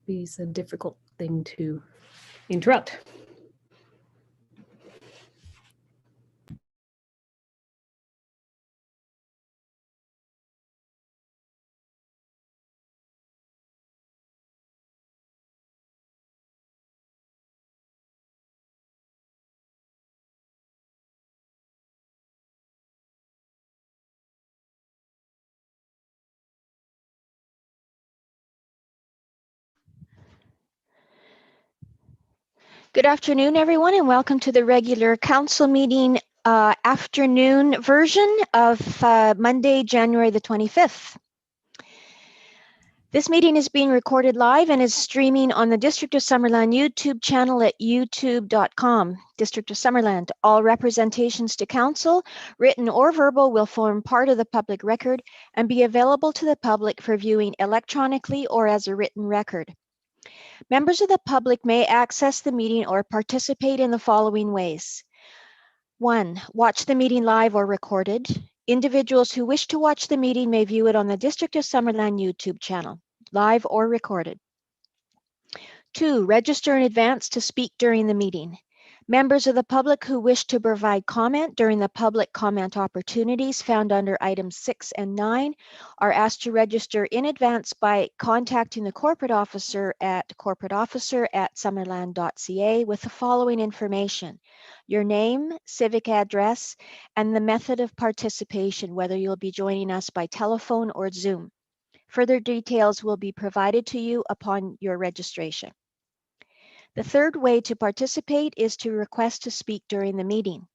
be a difficult thing to interrupt. Good afternoon, everyone, and welcome to the regular council meeting afternoon version of Monday, January the 25th. This meeting is being recorded live and is streaming on the District of Summerland YouTube channel at youtube.com. District of Summerland. All representations to council, written or verbal, will form part of the public record and be available to the public for viewing electronically or as a written record. Members of the public may access the meeting or participate in the following ways. 1. Watch the meeting live or recorded. Individuals who wish to watch the meeting may view it on the District of Summerland YouTube channel, live or recorded. 2. Register in advance to speak during the meeting. Members of the public who wish to provide comment during the public comment opportunities found under items 6 and 9 are asked to register in advance by contacting the corporate officer at corporateofficer@summerland.ca with the following information: your name, civic address, and the method of participation, whether you'll be joining us by telephone or Zoom. Further details will be provided to you upon your registration. The third way to participate is to request to speak during the meeting.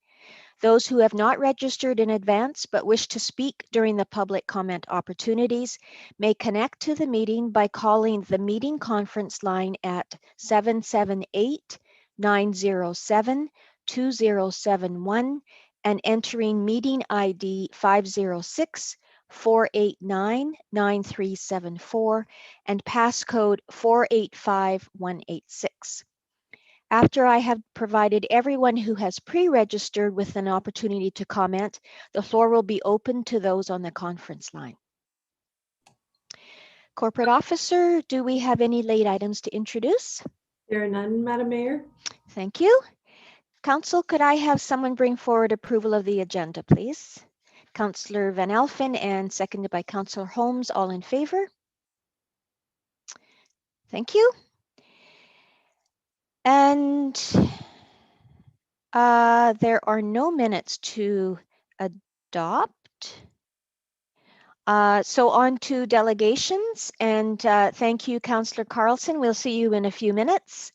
Those who have not registered in advance but wish to speak during the public comment opportunities may connect to the meeting by calling the meeting conference line at 778-907-2071 and entering meeting ID 506-489-9374 and passcode 485186. After I have provided everyone who has pre-registered with an opportunity to comment, the floor will be open to those on the conference line. Corporate Officer, do we have any late items to introduce? There are none, Madam Mayor. Thank you. Council, could I have someone bring forward approval of the agenda, please? Councillor Van Elfen and seconded by Councillor Holmes, all in favor? Thank you. And there are no minutes to adopt. So on to delegations, and thank you, Councillor Carlson. We'll see you in a few minutes.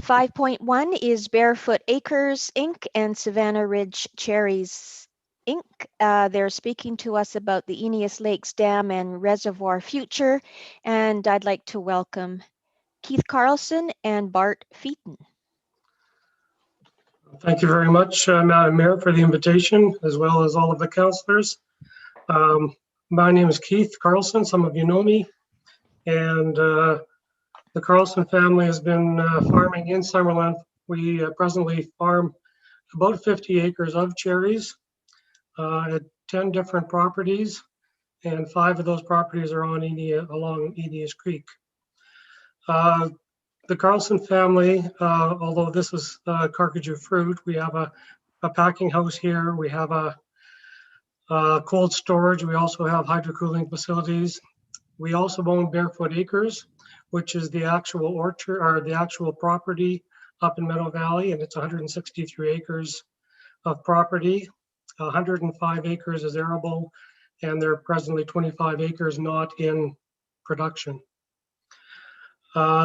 5.1 is Barefoot Acres, Inc. and Savannah Ridge Cherries, Inc. They're speaking to us about the Eneas Lakes Dam and Reservoir future, and I'd like to welcome Keith Carlson and Bart Featon. Thank you very much, Madam Mayor, for the invitation, as well as all of the councillors. My name is Keith Carlson. Some of you know me. And the Carlson family has been farming in Summerland. We presently farm about 50 acres of cherries at 10 different properties, and 5 of those properties are on along Eneas Creek. The Carlson family, although this is Carcajou fruit, we have a packing house here. We have a cold storage. We also have hydrocooling facilities. We also own Barefoot Acres, which is the actual orchard or the actual property up in Meadow Valley, and it's 163 acres of property. 105 acres is arable, and there are presently 25 acres not in production.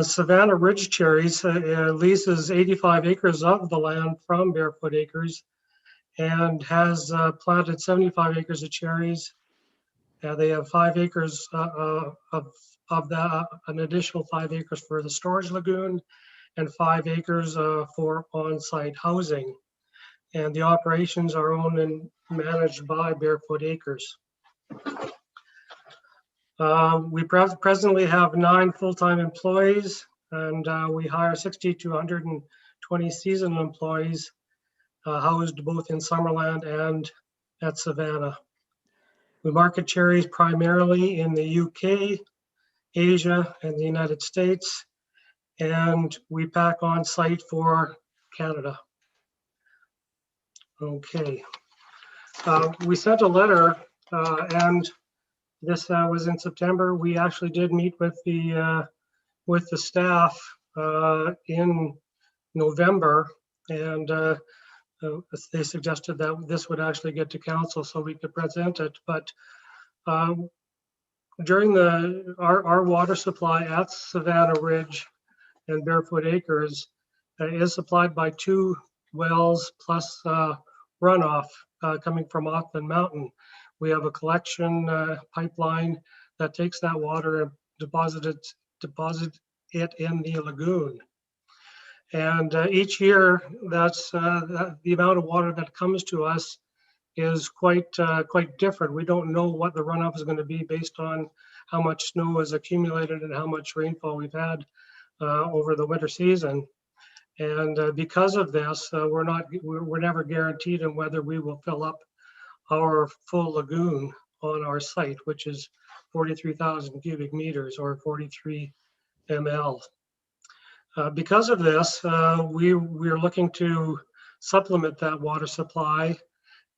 Savannah Ridge Cherries leases 85 acres of the land from Barefoot Acres and has planted 75 acres of cherries. They have 5 acres of that, an additional 5 acres for the storage lagoon and 5 acres for on-site housing. And the operations are owned and managed by Barefoot Acres. We presently have 9 full-time employees, and we hire 60 to 120 seasonal employees housed both in Summerland and at Savannah. We market cherries primarily in the UK, Asia, and the United States, and we pack on site for Canada. Okay. We sent a letter, and this was in September. We actually did meet with the staff in November, and they suggested that this would actually get to council so we could present it. But during our water supply at Savannah Ridge and Barefoot Acres is supplied by 2 wells plus runoff coming from Auckland Mountain. We have a collection pipeline that takes that water and deposits it in the lagoon. And each year, that's the amount of water that comes to us is quite different. We don't know what the runoff is going to be based on how much snow is accumulated and how much rainfall we've had over the winter season. And because of this, we're never guaranteed on whether we will fill up our full lagoon on our site, which is 43,000 cubic meters or 43 ml. Because of this, we're looking to supplement that water supply,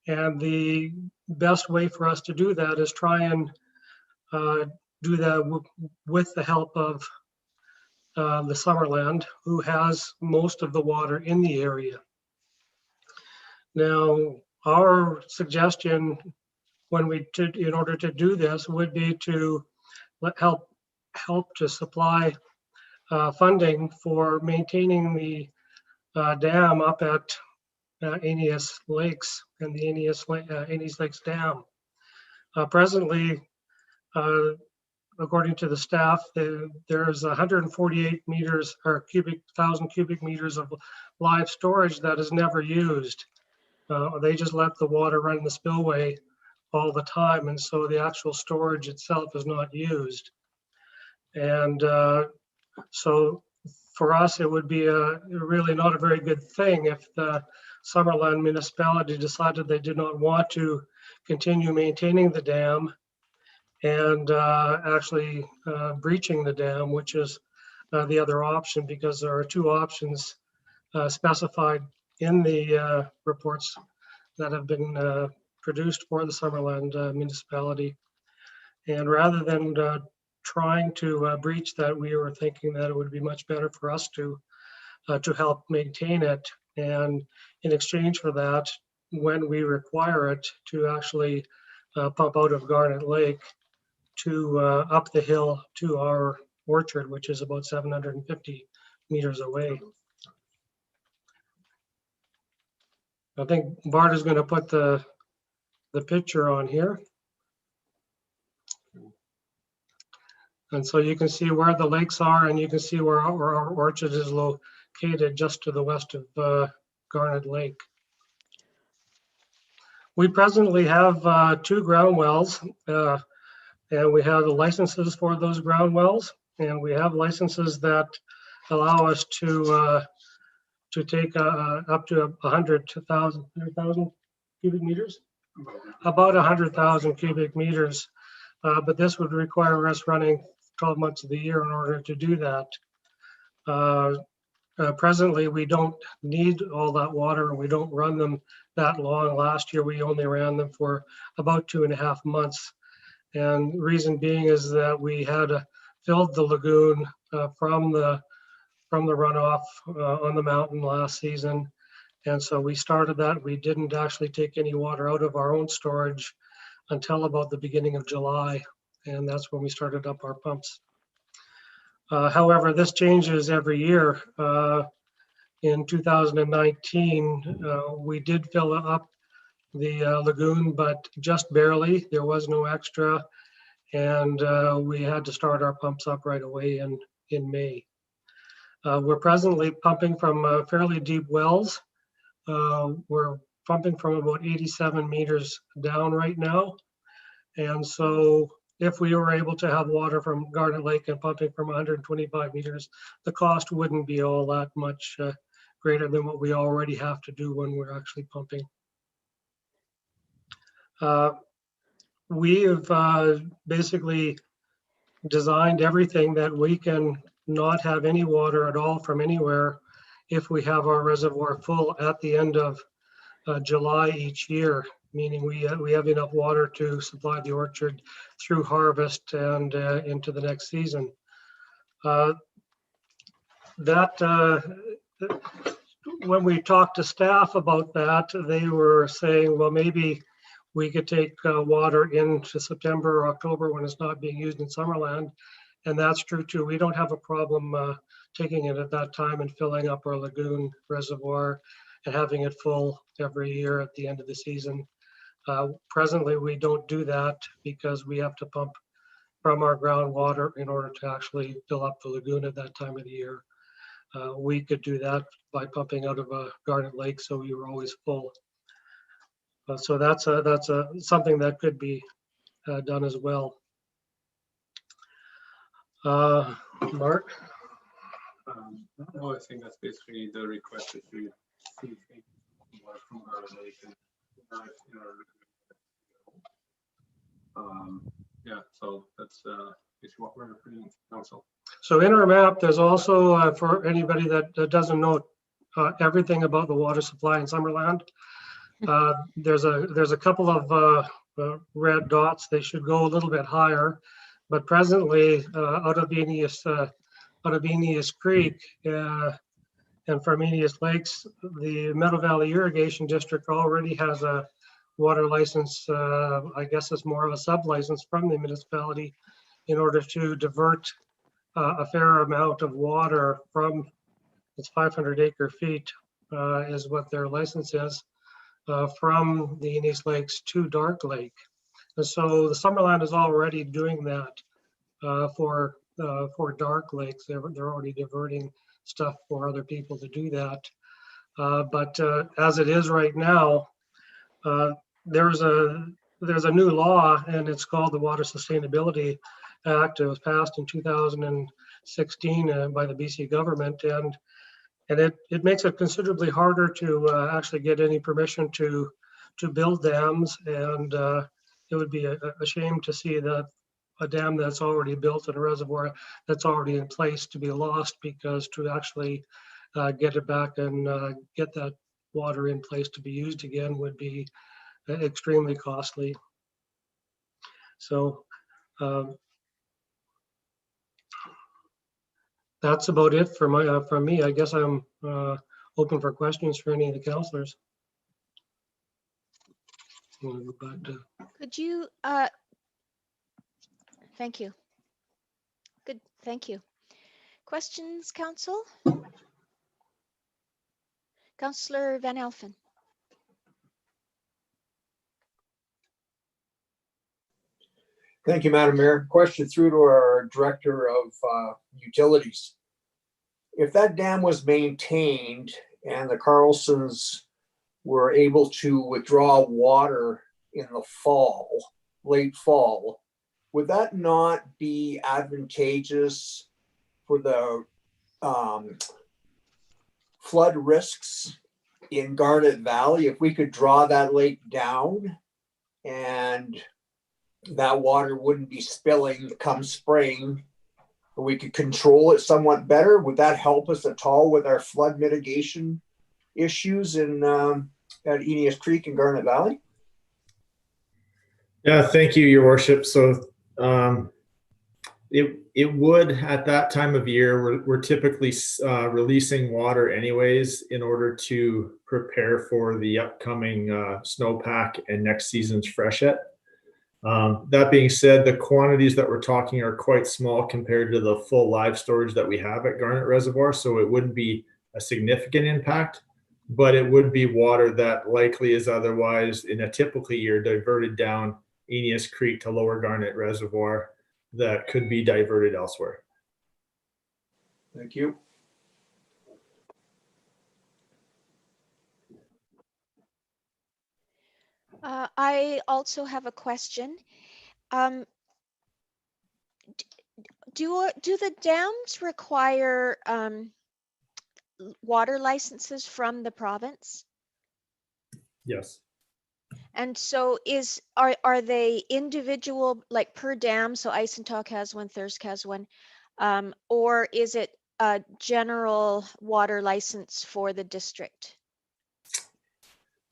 and the best way for us to do that is try and do that with the help of the Summerland, who has most of the water in the area. Now, our suggestion in order to do this would be to help to supply funding for maintaining the dam up at Aeneas Lakes and the Aeneas Lakes Dam. Presently, according to the staff, there's 148 meters or 1,000 cubic meters of live storage that is never used. They just let the water run in the spillway all the time, and so the actual storage itself is not used. And so for us, it would be really not a very good thing if the Summerland municipality decided they did not want to continue maintaining the dam and actually breaching the dam, which is the other option, because there are 2 options specified in the reports that have been produced for the Summerland municipality. And rather than trying to breach that, we were thinking that it would be much better for us to help maintain it, and in exchange for that, when we require it, to actually pump out of Garnet Lake to up the hill to our orchard, which is about 750 meters away. I think Bart is going to put the picture on here. And so you can see where the lakes are, and you can see where our orchard is located just to the west of Garnet Lake. We presently have 2 ground wells, and we have the licenses for those ground wells, and we have licenses that allow us to take up to 100,000 cubic meters, about 100,000 cubic meters. But this would require us running 12 months of the year in order to do that. Presently, we don't need all that water, and we don't run them that long. Last year, we only ran them for about 2.5 months. And the reason being is that we had filled the lagoon from the runoff on the mountain last season. And so we started that. We didn't actually take any water out of our own storage until about the beginning of July. And that's when we started up our pumps. However, this changes every year. In 2019, we did fill up the lagoon, but just barely. There was no extra, and we had to start our pumps up right away in May. We're presently pumping from fairly deep wells. We're pumping from about 87 meters down right now. And so if we were able to have water from Garnet Lake and pumping from 125 meters, the cost wouldn't be all that much greater than what we already have to do when we're actually pumping. We have basically designed everything that we can not have any water at all from anywhere if we have our reservoir full at the end of July each year, meaning we have enough water to supply the orchard through harvest and into the next season. When we talked to staff about that, they were saying, well, maybe we could take water into September or October when it's not being used in Summerland. And that's true too. We don't have a problem taking it at that time and filling up our lagoon reservoir and having it full every year at the end of the season. Presently, we don't do that because we have to pump from our groundwater in order to actually fill up the lagoon at that time of the year. We could do that by pumping out of a Garnet Lake, so we were always full. So that's something that could be done as well. Mark? No, I think that's basically the request that we see more from our relation. Yeah, so that's basically what we're putting in council. So in our map, there's also, for anybody that doesn't know everything about the water supply in Summerland, there's a couple of red dots. They should go a little bit higher, but presently out of Eneas Creek and from Eneas Lakes, the Meadow Valley Irrigation District already has a water license. I guess it's more of a sub-license from the municipality in order to divert a fair amount of water from its 500 acre feet is what their license is, from the Eneas Lakes to Dark Lake. And so the Summerland is already doing that for Dark Lakes. They're already diverting stuff for other people to do that. But as it is right now, there's a new law, and it's called the Water Sustainability Act. It was passed in 2016 by the BC government, and it makes it considerably harder to actually get any permission to build dams. And it would be a shame to see that a dam that's already built and a reservoir that's already in place to be lost, because to actually get it back and get that water in place to be used again would be extremely costly. So that's about it for from me. I guess I'm open for questions for any of the councillors. Could you, thank you. Good, thank you. Questions, Council? Councillor Van Elfen. Thank you, Madam Mayor. Question through to our Director of Utilities. If that dam was maintained and the Carlsons were able to withdraw water in the fall, late fall, would that not be advantageous for the flood risks in Garnet Valley if we could draw that lake down and that water wouldn't be spilling come spring? We could control it somewhat better. Would that help us at all with our flood mitigation issues in at Eneas Creek and Garnet Valley? Yeah, thank you, Your Worship. So it would, at that time of year, we're typically releasing water anyways in order to prepare for the upcoming snowpack and next season's freshet. That being said, the quantities that we're talking are quite small compared to the full live storage that we have at Garnet Reservoir, so it wouldn't be a significant impact, but it would be water that likely is otherwise in a typical year diverted down Eneas Creek to Lower Garnet Reservoir that could be diverted elsewhere. Thank you. I also have a question. Do the dams require water licenses from the province? Yes. And so are they individual, like per dam? So Isentalk has one, Thirsk has one, or is it a general water license for the district?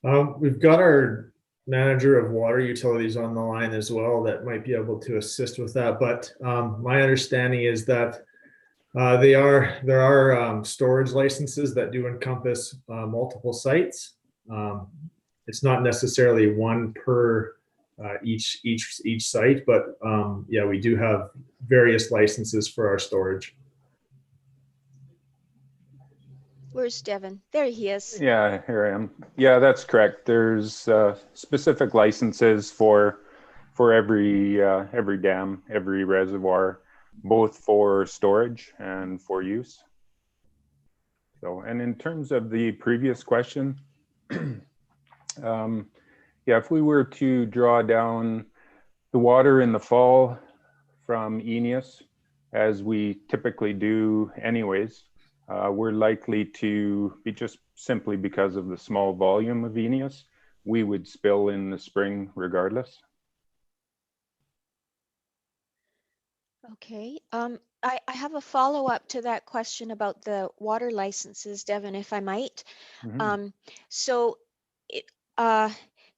We've got our manager of water utilities on the line as well that might be able to assist with that. But my understanding is that there are storage licenses that do encompass multiple sites. It's not necessarily one per each site, but yeah, we do have various licenses for our storage. Where's Devin? There he is. Yeah, here I am. Yeah, that's correct. There's specific licenses for every dam, every reservoir, both for storage and for use. So, and in terms of the previous question, yeah, if we were to draw down the water in the fall from Eneas, as we typically do anyways, we're likely to be, just simply because of the small volume of Eneas, we would spill in the spring regardless. Okay. I have a follow-up to that question about the water licenses, Devin, if I might. Mm-hmm. So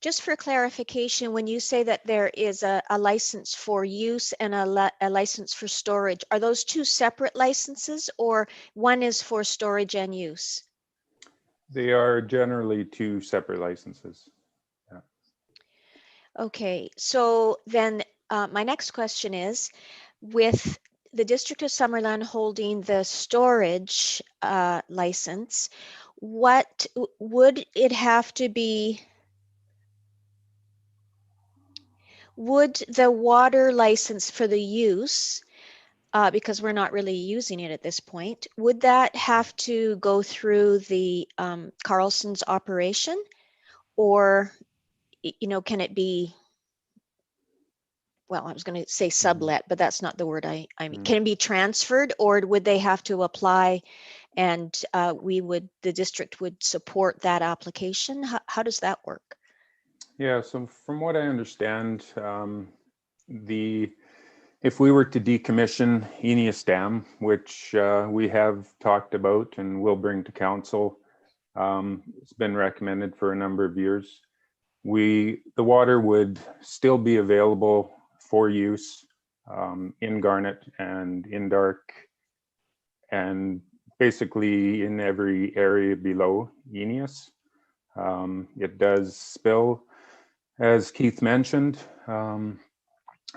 just for clarification, when you say that there is a license for use and a license for storage, are those two separate licenses, or one is for storage and use? They are generally two separate licenses. Yeah. Okay, so then my next question is, with the District of Summerland holding the storage license, what would it have to be? Would the water license for the use, because we're not really using it at this point, would that have to go through the Carlson's operation, or, you know, can it be, well, I was going to say sublet, but that's not the word I mean. Can it be transferred, or would they have to apply and the district would support that application? How does that work? Yeah, so from what I understand, if we were to decommission Eneas Dam, which we have talked about and will bring to council, it's been recommended for a number of years. The water would still be available for use in Garnet and in Dark, and basically in every area below Eneas. It does spill, as Keith mentioned.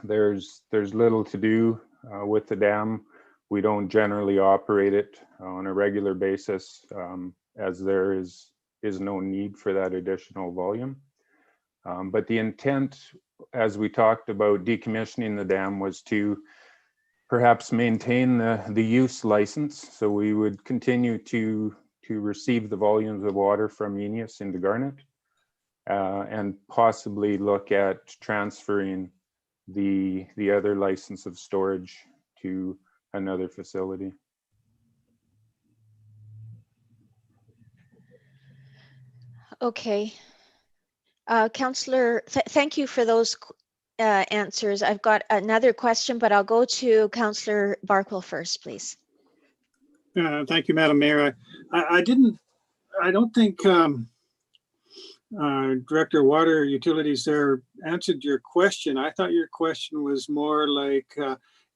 There's little to do with the dam. We don't generally operate it on a regular basis, as there is no need for that additional volume. But the intent, as we talked about decommissioning the dam, was to perhaps maintain the use license. So we would continue to receive the volumes of water from Eneas into Garnet, and possibly look at transferring the other license of storage to another facility. Okay. Councillor, thank you for those answers. I've got another question, but I'll go to Councillor Barkwell first, please. Thank you, Madam Mayor. I don't think Director of Water Utilities there answered your question. I thought your question was more like,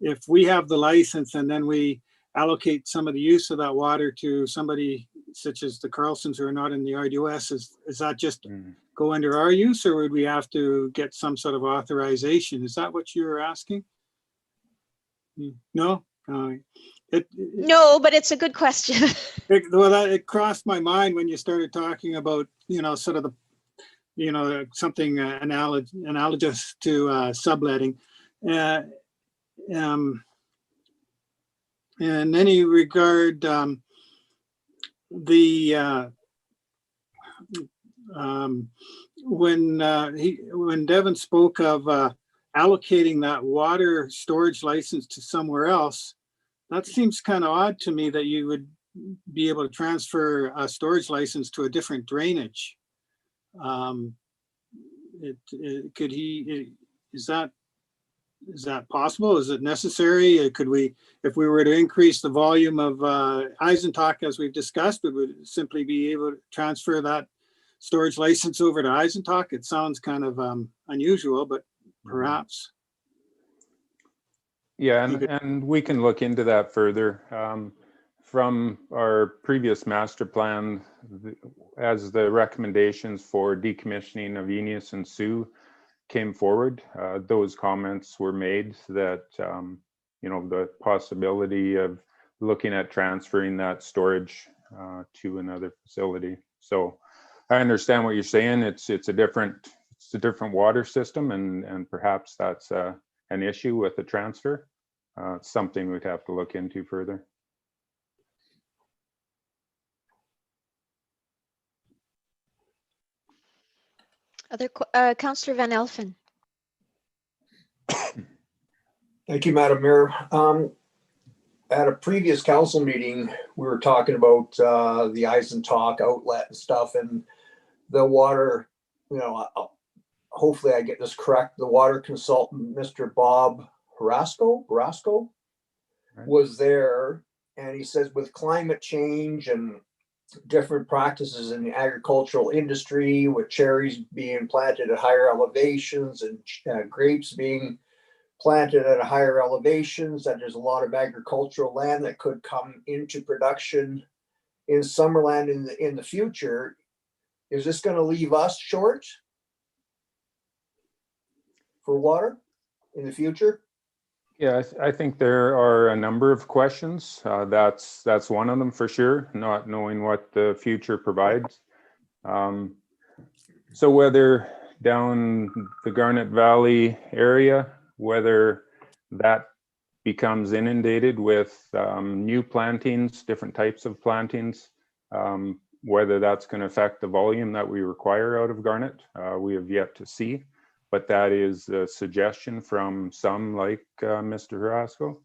if we have the license and then we allocate some of the use of that water to somebody such as the Carlsons who are not in the RDOS, is that just go under our use, or would we have to get some sort of authorization? Is that what you were asking? No? No, but it's a good question. It crossed my mind when you started talking about, sort of the, something analogous to subletting. In any regard, when Devin spoke of allocating that water storage license to somewhere else, that seems kind of odd to me, that you would be able to transfer a storage license to a different drainage. is that possible? Is it necessary? Could we, if we were to increase the volume of Eisentalk as we've discussed, we would simply be able to transfer that storage license over to Eisentalk? It sounds kind of unusual, but perhaps. Yeah, and we can look into that further. From our previous master plan, as the recommendations for decommissioning of Eneas and Sioux came forward, those comments were made that, the possibility of looking at transferring that storage to another facility. So I understand what you're saying. It's a different water system, and perhaps that's an issue with the transfer. It's something we'd have to look into further. Councillor Van Elfen. Thank you, Madam Mayor. At a previous council meeting, we were talking about the Eisentalk outlet and stuff, and the water, hopefully I get this correct, the water consultant, Mr. Bob Harasco was there, and he says with climate change and different practices in the agricultural industry, with cherries being planted at higher elevations and grapes being planted at higher elevations, that there's a lot of agricultural land that could come into production in Summerland in the future. Is this going to leave us short for water in the future? Yeah, I think there are a number of questions. That's one of them for sure, not knowing what the future provides. So whether down the Garnet Valley area, whether that becomes inundated with new plantings, different types of plantings, whether that's going to affect the volume that we require out of Garnet, we have yet to see. But that is a suggestion from some, like Mr. Harasco.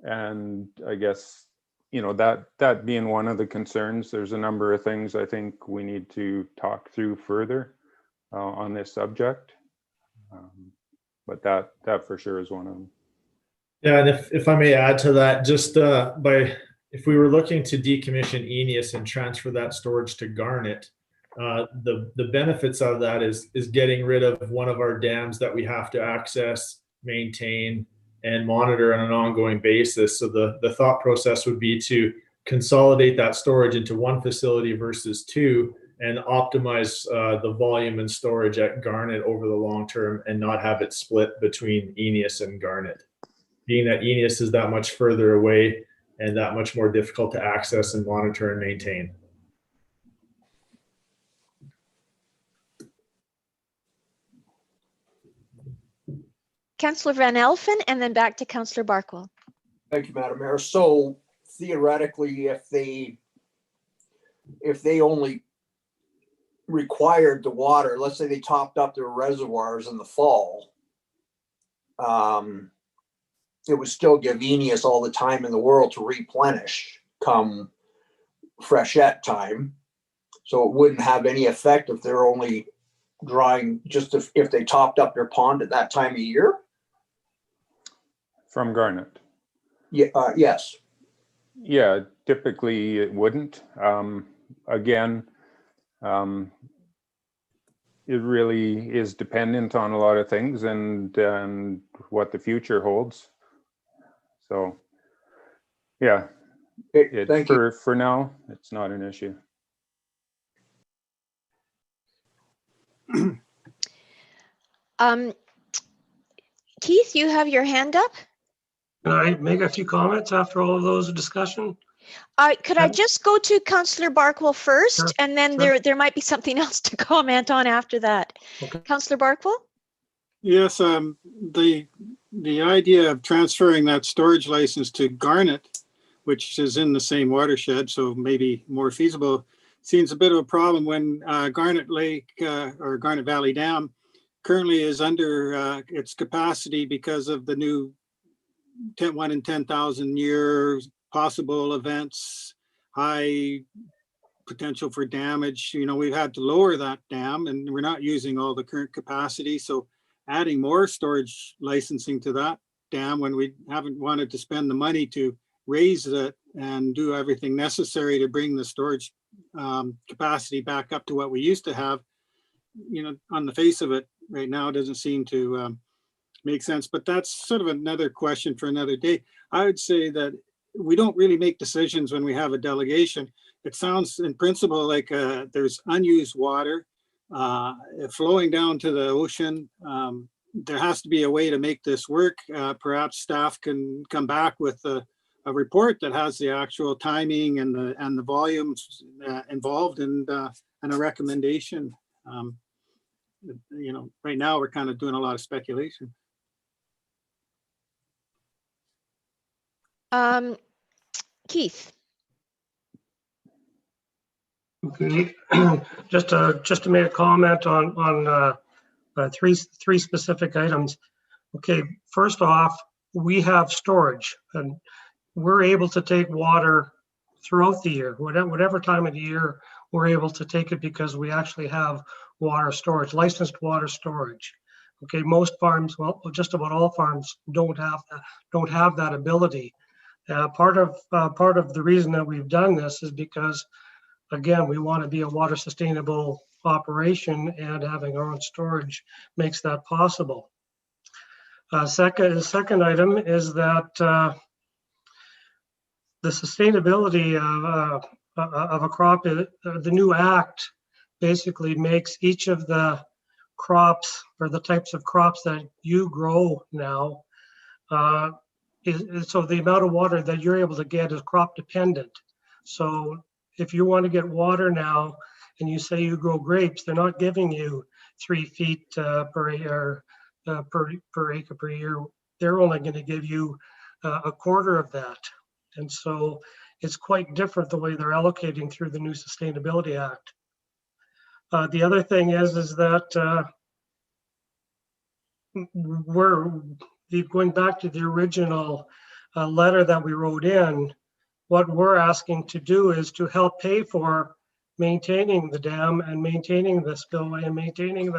And I guess, that being one of the concerns, there's a number of things I think we need to talk through further on this subject. But that for sure is one of them. Yeah, and if I may add to that, just if we were looking to decommission Eneas and transfer that storage to Garnet, the benefits of that is getting rid of one of our dams that we have to access, maintain, and monitor on an ongoing basis. So the thought process would be to consolidate that storage into one facility versus two, and optimize the volume and storage at Garnet over the long term, and not have it split between Eneas and Garnet, being that Eneas is that much further away and that much more difficult to access and monitor and maintain. Councillor Van Elfen, and then back to Councillor Barkwell. Thank you, Madam Mayor. So theoretically, if they only required the water, let's say they topped up their reservoirs in the fall, it would still give Eneas all the time in the world to replenish come freshet time. So it wouldn't have any effect if they're only drawing, just if they topped up their pond at that time of year. From Garnet? Yeah, yes. Yeah, typically it wouldn't. Again, it really is dependent on a lot of things and what the future holds. So, yeah, Thank you. For now, it's not an issue. Keith, you have your hand up. Can I make a few comments after all of those discussion? Could I just go to Councillor Barkwell first, Sure, and then sure. there might be something else to comment on after that. Okay. Councillor Barkwell? Yes, the idea of transferring that storage license to Garnet, which is in the same watershed, so maybe more feasible, seems a bit of a problem when Garnet Lake or Garnet Valley Dam currently is under its capacity because of the new 1 in 10,000 year possible events, high potential for damage. You know, we've had to lower that dam and we're not using all the current capacity. So adding more storage licensing to that dam when we haven't wanted to spend the money to raise it and do everything necessary to bring the storage capacity back up to what we used to have, you know, on the face of it right now, doesn't seem to make sense. But that's sort of another question for another day. I would say that we don't really make decisions when we have a delegation. It sounds in principle like there's unused water flowing down to the ocean. There has to be a way to make this work. Perhaps staff can come back with a report that has the actual timing and the volumes involved and a recommendation. You know, right now we're kind of doing a lot of speculation. Keith. Okay, just to make a comment on three specific items. Okay, first off, we have storage and we're able to take water throughout the year, whatever time of the year we're able to take it because we actually have water storage, licensed water storage. Okay, most farms, well, just about all farms don't have that ability. Part of the reason that we've done this is because, again, we want to be a water sustainable operation, and having our own storage makes that possible. Second item is that the sustainability of a crop, the new act basically makes each of the crops or the types of crops that you grow now, so the amount of water that you're able to get is crop dependent. So if you want to get water now and you say you grow grapes, they're not giving you 3 feet per acre per year. They're only going to give you a quarter of that. And so it's quite different the way they're allocating through the new Sustainability Act. The other thing is that we're going back to the original letter that we wrote in. What we're asking to do is to help pay for maintaining the dam and maintaining the spillway and maintaining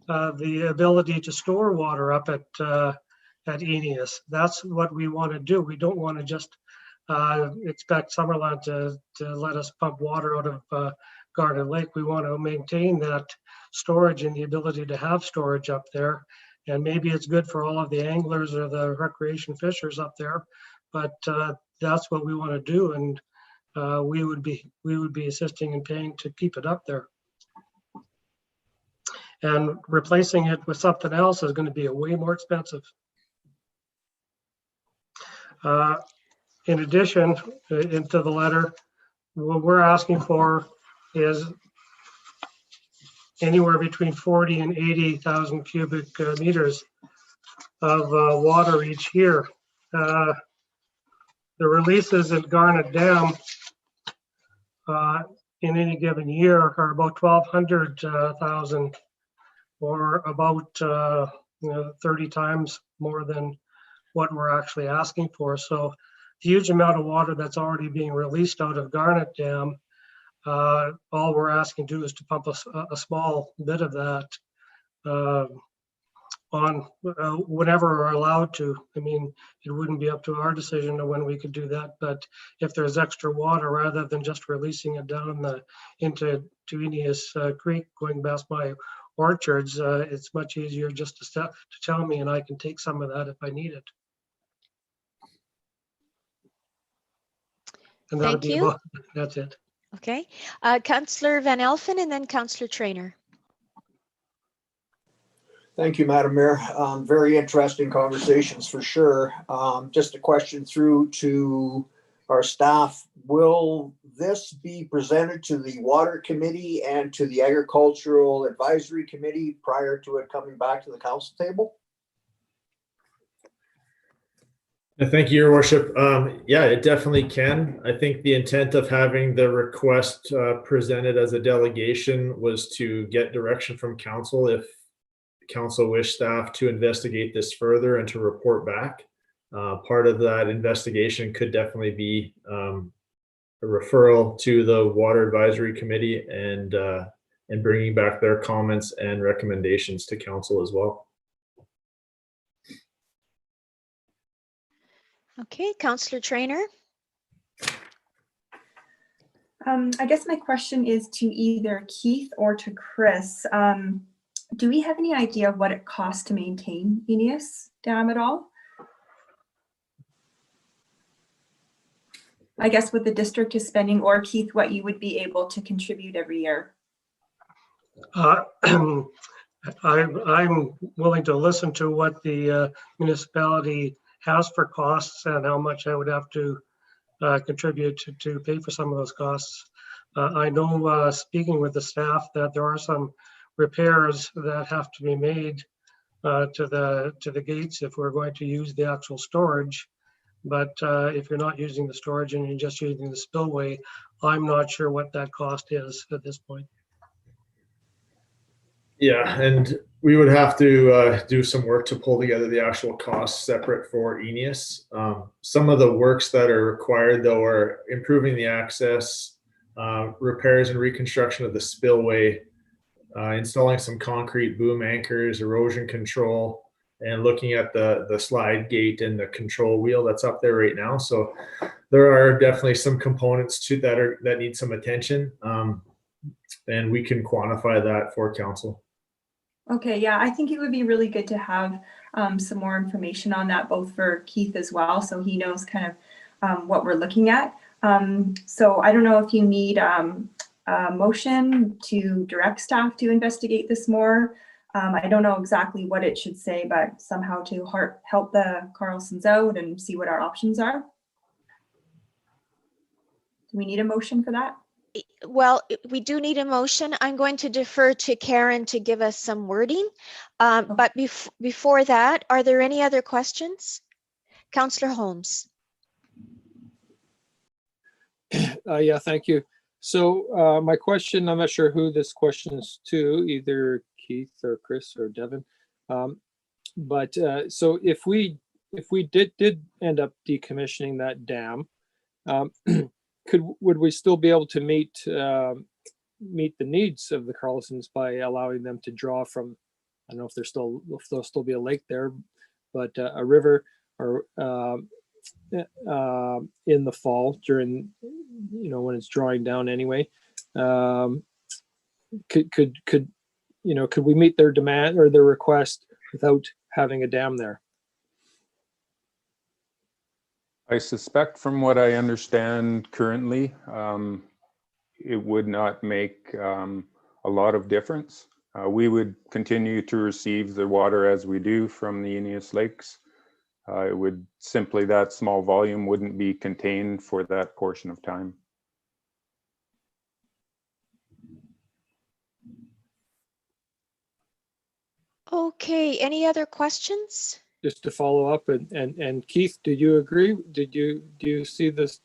the ability to store water up at Eneas. That's what we want to do. We don't want to just expect Summerland to let us pump water out of Garden Lake. We want to maintain that storage and the ability to have storage up there. And maybe it's good for all of the anglers or the recreation fishers up there, but that's what we want to do, and we would be assisting and paying to keep it up there. And replacing it with something else is going to be way more expensive. In addition, into the letter, what we're asking for is anywhere between 40 and 80,000 cubic meters of water each year. The releases at Garnet Dam in any given year are about 1,200,000, or about 30 times more than what we're actually asking for. So huge amount of water that's already being released out of Garnet Dam. All we're asking to do is to pump a small bit of that on whenever we're allowed to. I mean, it wouldn't be up to our decision of when we could do that, but if there's extra water, rather than just releasing it down into Eneas Creek going past my orchards, it's much easier just to tell me, and I can take some of that if I need it. And Thank you. That's it. Okay, Councillor Van Elfen and then Councillor Traynor. Thank you, Madam Mayor. Very interesting conversations for sure. Just a question through to our staff. Will this be presented to the Water Committee and to the Agricultural Advisory Committee prior to it coming back to the council table? Thank you, Your Worship. Yeah, it definitely can. I think the intent of having the request presented as a delegation was to get direction from council if council wished staff to investigate this further and to report back. Part of that investigation could definitely be referral to the Water Advisory Committee and bringing back their comments and recommendations to council as well. Okay, Councillor Trainer. I guess my question is to either Keith or to Chris. Do we have any idea of what it costs to maintain Aeneas Dam at all? I guess what the district is spending, or Keith, what you would be able to contribute every year. I'm willing to listen to what the municipality has for costs and how much I would have to contribute to pay for some of those costs. I know, speaking with the staff, that there are some repairs that have to be made to the gates if we're going to use the actual storage. But if you're not using the storage and you're just using the spillway, I'm not sure what that cost is at this point. Yeah, and we would have to do some work to pull together the actual costs separate for Aeneas. Some of the works that are required, though, are improving the access, repairs and reconstruction of the spillway, installing some concrete boom anchors, erosion control, and looking at the slide gate and the control wheel that's up there right now. So there are definitely some components to that need some attention, and we can quantify that for council. Okay, yeah, I think it would be really good to have some more information on that, both for Keith as well, so he knows kind of what we're looking at. So I don't know if you need a motion to direct staff to investigate this more. I don't know exactly what it should say, but somehow to help the Carlsons out and see what our options are. Do we need a motion for that? Well, we do need a motion. I'm going to defer to Karen to give us some wording. But before that, are there any other questions? Councillor Holmes. Yeah, thank you. So my question, I'm not sure who this question is to, either Keith or Chris or Devin. But so if we did end up decommissioning that dam, would we still be able to meet the needs of the Carlsons by allowing them to draw from, I don't know if there'll still be a lake there, but a river, or in the fall during, when it's drawing down anyway, could we meet their demand or their request without having a dam there? I suspect, from what I understand currently, it would not make a lot of difference. We would continue to receive the water as we do from the Aeneas Lakes. It would simply, that small volume wouldn't be contained for that portion of time. Okay, any other questions? Just to follow up, and Keith, do you agree? Do you see this?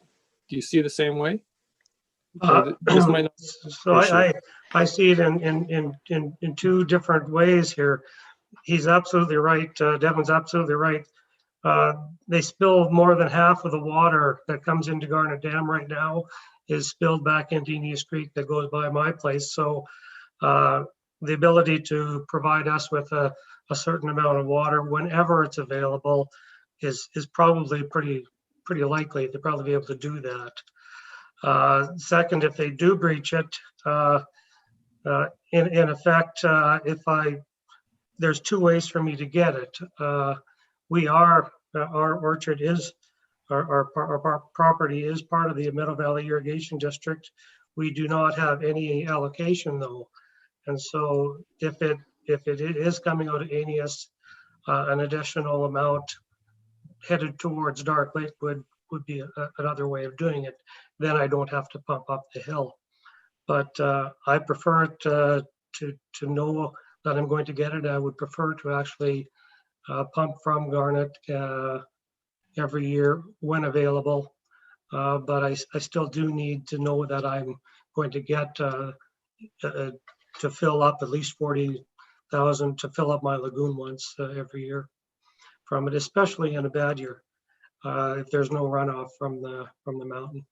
Do you see it the same way? This might not So I see it in two different ways here. He's absolutely right. Devin's absolutely right. They spill more than half of the water that comes into Garnet Dam right now is spilled back into Aeneas Creek that goes by my place. So the ability to provide us with a certain amount of water whenever it's available is probably pretty likely to probably be able to do that. Second, if they do breach it, in effect, there's two ways for me to get it. Our orchard is, our property is part of the Meadow Valley Irrigation District. We do not have any allocation though. And so if it is coming out of Aeneas, an additional amount headed towards Dark Lake would be another way of doing it. Then I don't have to pump up the hill. But I prefer it to know that I'm going to get it. I would prefer to actually pump from Garnet every year when available. But I still do need to know that I'm going to get to fill up at least 40,000 to fill up my lagoon once every year from it, especially in a bad year, if there's no runoff from the mountain.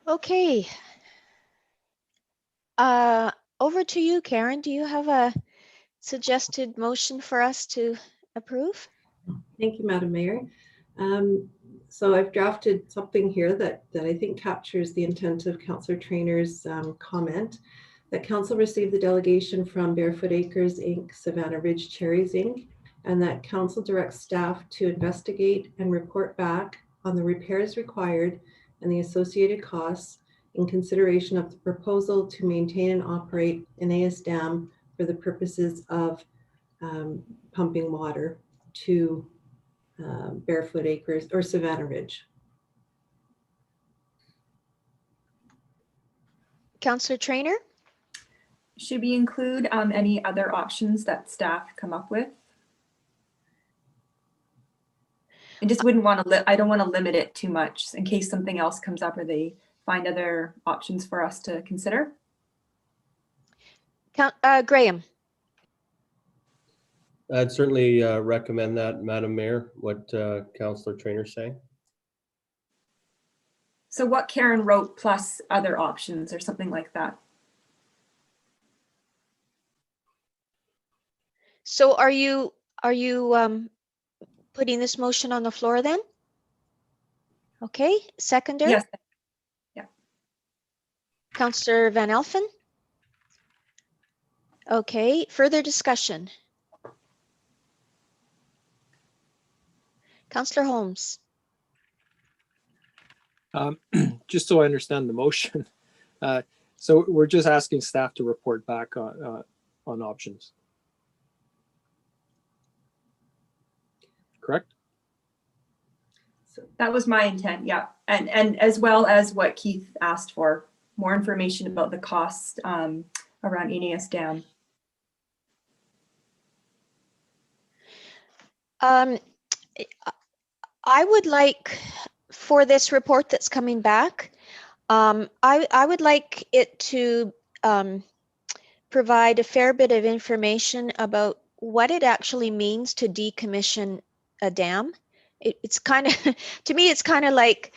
Okay. Over to you, Karen. Do you have a suggested motion for us to approve? Thank you, Madam Mayor. So I've drafted something here that I think captures the intent of Councillor Trainor's comment, that Council received the delegation from Barefoot Acres Inc., Savannah Ridge Cherries Inc., and that Council directs staff to investigate and report back on the repairs required and the associated costs in consideration of the proposal to maintain and operate an AS dam for the purposes of pumping water to Barefoot Acres or Savannah Ridge. Councillor Trainer? Should we include any other options that staff come up with? I just wouldn't want to, I don't want to limit it too much in case something else comes up or they find other options for us to consider. Graham? I'd certainly recommend that, Madam Mayor, what Councillor Trainor's saying. So what Karen wrote plus other options or something like that. So are you putting this motion on the floor then? Okay, seconder? Yes. Yeah. Councillor Van Elfen? Okay, further discussion. Councillor Holmes? Just so I understand the motion. So we're just asking staff to report back on options. Correct? So that was my intent, yeah. And as well as what Keith asked for, more information about the costs around NAS Dam. I would like, for this report that's coming back, I would like it to provide a fair bit of information about what it actually means to decommission a dam. It's kind of, to me, it's kind of like,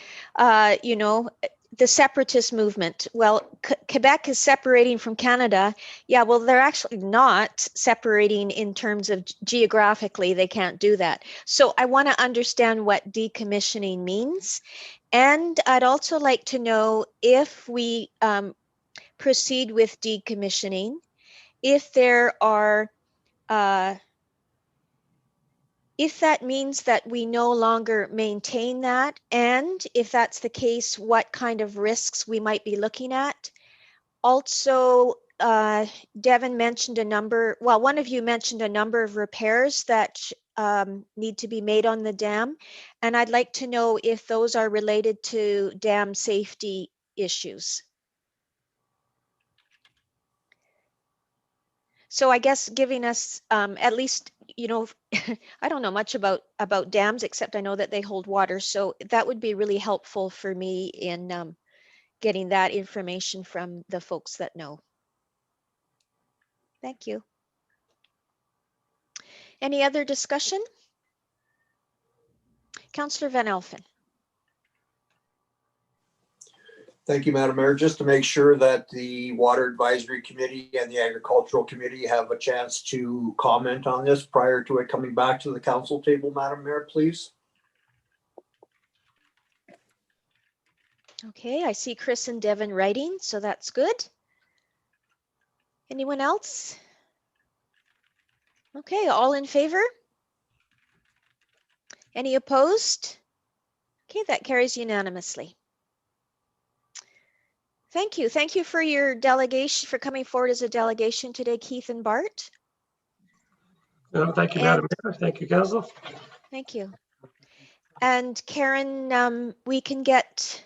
you know, the separatist movement. Well, Quebec is separating from Canada. Yeah, well, they're actually not separating in terms of geographically. They can't do that. So I want to understand what decommissioning means. And I'd also like to know if we proceed with decommissioning, if there are, if that means that we no longer maintain that, and if that's the case, what kind of risks we might be looking at. Also, Devin mentioned a number, well, one of you mentioned a number of repairs that need to be made on the dam, and I'd like to know if those are related to dam safety issues. So I guess giving us at least, you know, I don't know much about dams, except I know that they hold water. So that would be really helpful for me in getting that information from the folks that know. Thank you. Any other discussion? Councillor Van Elfen. Thank you, Madam Mayor. Just to make sure that the Water Advisory Committee and the Agricultural Committee have a chance to comment on this prior to it coming back to the council table, Madam Mayor, please. Okay, I see Chris and Devin writing, so that's good. Anyone else? Okay, all in favor? Any opposed? Okay, that carries unanimously. Thank you. Thank you for your delegation, for coming forward as a delegation today, Keith and Bart. Thank you, Madam Mayor. Thank you, Council. Thank you. And Karen, we can get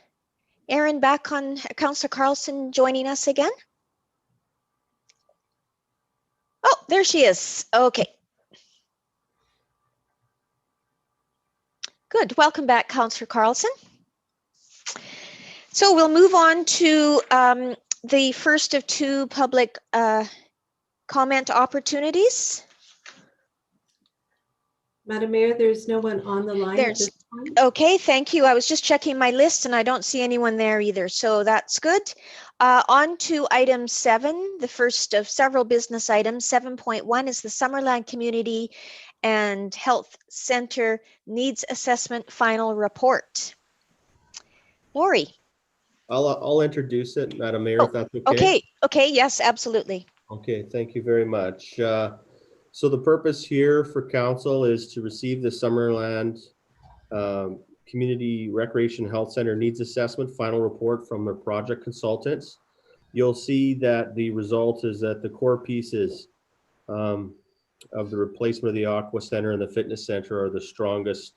Erin back on, Councillor Carlson joining us again. Oh, there she is. Okay. Good. Welcome back, Councillor Carlson. So we'll move on to the first of two public comment opportunities. Madam Mayor, there's no one on the line at There's, this time. okay, thank you. I was just checking my list and I don't see anyone there either, so that's good. On to item 7, the first of several business items. 7.1 is the Summerland Community and Health Center Needs Assessment Final Report. Lori. I'll introduce it, Madam Mayor, if that's okay. Okay, yes, absolutely. Okay, thank you very much. So the purpose here for council is to receive the Summerland Community Recreation Health Center Needs Assessment Final Report from their project consultants. You'll see that the result is that the core pieces of the replacement of the Aqua Center and the Fitness Center are the strongest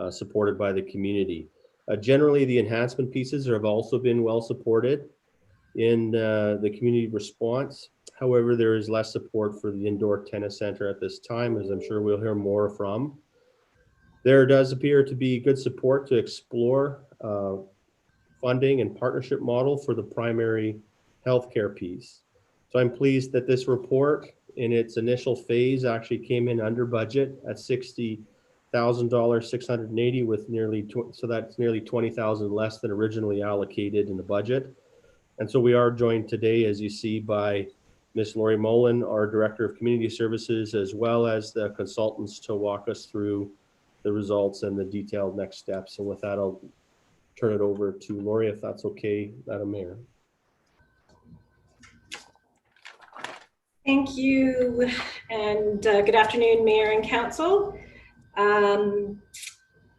supported by the community. Generally, the enhancement pieces have also been well supported in the community response. However, there is less support for the indoor tennis center at this time, as I'm sure we'll hear more from. There does appear to be good support to explore funding and partnership model for the primary healthcare piece. So I'm pleased that this report in its initial phase actually came in under budget at $60,680 with nearly, so that's nearly 20,000 less than originally allocated in the budget. And so we are joined today, as you see, by Ms. Lori Mullen, our Director of Community Services, as well as the consultants to walk us through the results and the detailed next steps. And with that, I'll turn it over to Lori, if that's okay, Madam Mayor. Thank you, and good afternoon, Mayor and Council.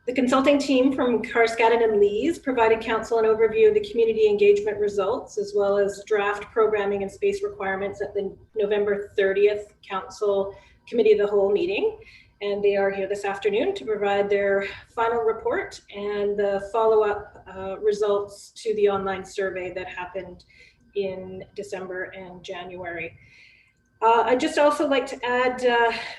The consulting team from Carskadden and Lees provided Council an overview of the community engagement results, as well as draft programming and space requirements at the November 30th Council Committee of the Whole meeting. And they are here this afternoon to provide their final report and the follow-up results to the online survey that happened in December and January. I'd just also like to add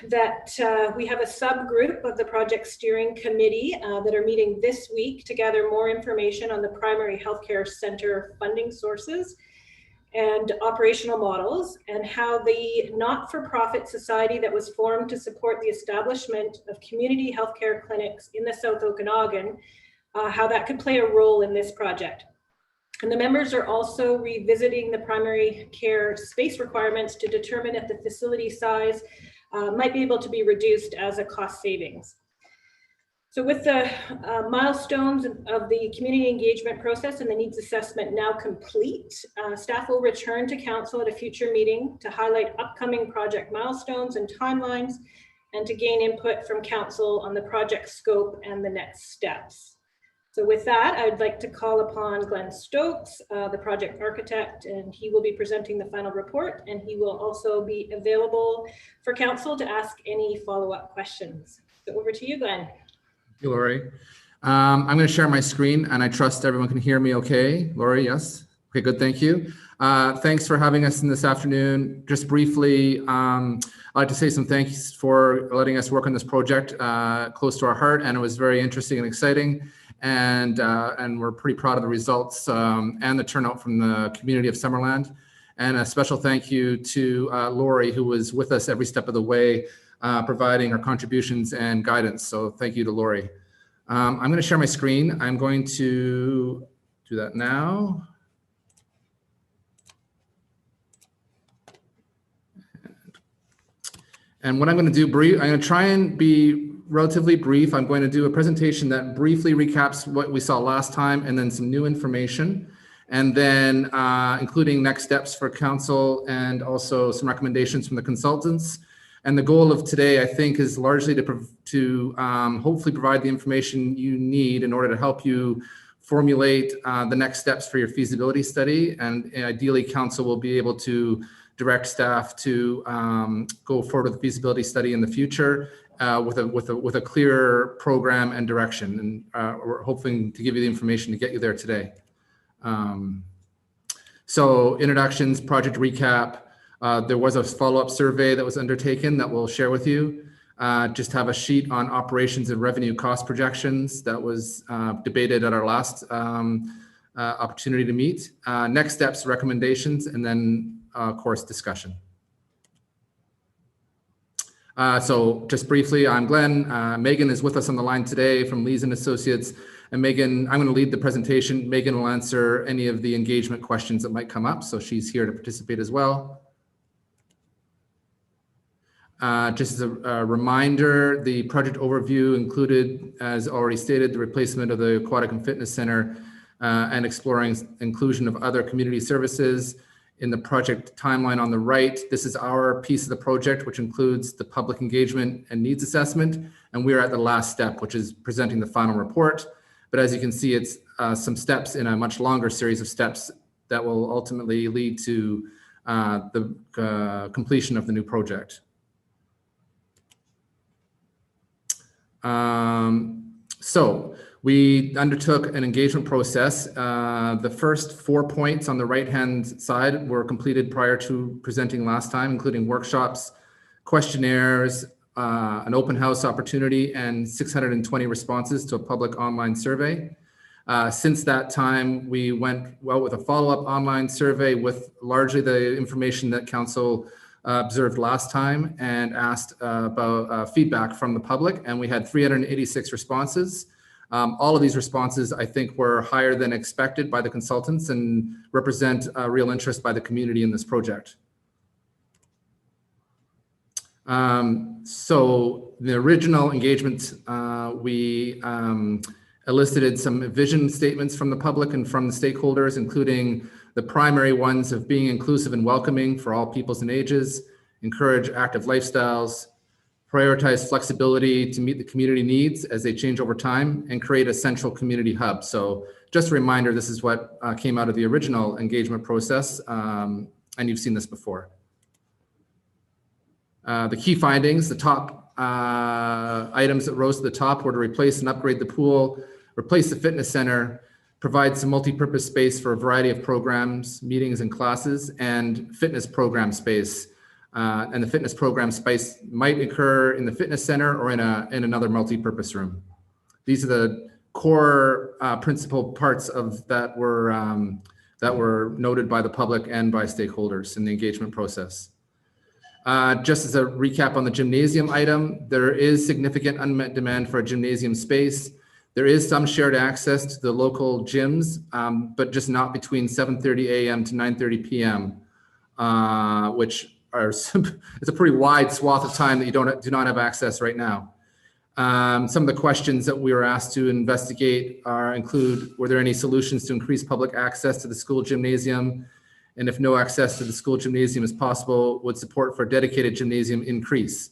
that we have a subgroup of the project steering committee that are meeting this week to gather more information on the primary healthcare center funding sources and operational models, and how the not-for-profit society that was formed to support the establishment of community healthcare clinics in the South Okanagan, how that could play a role in this project. And the members are also revisiting the primary care space requirements to determine if the facility size might be able to be reduced as a cost savings. So with the milestones of the community engagement process and the needs assessment now complete, staff will return to Council at a future meeting to highlight upcoming project milestones and timelines, and to gain input from Council on the project scope and the next steps. So with that, I'd like to call upon Glenn Stokes, the project architect, and he will be presenting the final report, and he will also be available for Council to ask any follow-up questions. So over to you, Glenn. Thank you, Lori. I'm going to share my screen, and I trust everyone can hear me okay. Lori, yes? Okay, good, thank you. Thanks for having us in this afternoon. Just briefly, I'd like to say some thanks for letting us work on this project close to our heart, and it was very interesting and exciting. And we're pretty proud of the results and the turnout from the community of Summerland. And a special thank you to Lori, who was with us every step of the way, providing her contributions and guidance. So thank you to Lori. I'm going to share my screen. I'm going to do that now. And what I'm going to do, I'm going to try and be relatively brief. I'm going to do a presentation that briefly recaps what we saw last time, and then some new information, and then including next steps for Council, and also some recommendations from the consultants. And the goal of today, I think, is largely to hopefully provide the information you need in order to help you formulate the next steps for your feasibility study. And ideally, Council will be able to direct staff to go forward with the feasibility study in the future with a clear program and direction. And we're hoping to give you the information to get you there today. So introductions, project recap. There was a follow-up survey that was undertaken that we'll share with you. Just have a sheet on operations and revenue cost projections that was debated at our last opportunity to meet. Next steps, recommendations, and then of course discussion. So just briefly, I'm Glenn. Megan is with us on the line today from Lees and Associates. And Megan, I'm going to lead the presentation. Megan will answer any of the engagement questions that might come up. So she's here to participate as well. Just as a reminder, the project overview included, as already stated, the replacement of the Aquatic and Fitness Center and exploring inclusion of other community services. In the project timeline on the right, this is our piece of the project, which includes the public engagement and needs assessment. And we're at the last step, which is presenting the final report. But as you can see, it's some steps in a much longer series of steps that will ultimately lead to the completion of the new project. So we undertook an engagement process. The first 4 points on the right-hand side were completed prior to presenting last time, including workshops, questionnaires, an open house opportunity, and 620 responses to a public online survey. Since that time, we went well with a follow-up online survey with largely the information that Council observed last time and asked about feedback from the public, and we had 386 responses. All of these responses, I think, were higher than expected by the consultants and represent real interest by the community in this project. So the original engagement, we elicited some vision statements from the public and from the stakeholders, including the primary ones of being inclusive and welcoming for all peoples and ages, encourage active lifestyles, prioritize flexibility to meet the community needs as they change over time, and create a central community hub. So just a reminder, this is what came out of the original engagement process, and you've seen this before. The key findings, the top items that rose to the top were to replace and upgrade the pool, replace the fitness center, provide some multi-purpose space for a variety of programs, meetings and classes, and fitness program space. And the fitness program space might occur in the fitness center or in another multi-purpose room. These are the core principal parts of that were noted by the public and by stakeholders in the engagement process. Just as a recap on the gymnasium item, there is significant unmet demand for a gymnasium space. There is some shared access to the local gyms, but just not between 7:30 a.m. to 9:30 p.m., which are it's a pretty wide swath of time that you do not have access right now. Some of the questions that we were asked to investigate include, were there any solutions to increase public access to the school gymnasium? And if no access to the school gymnasium is possible, would support for a dedicated gymnasium increase?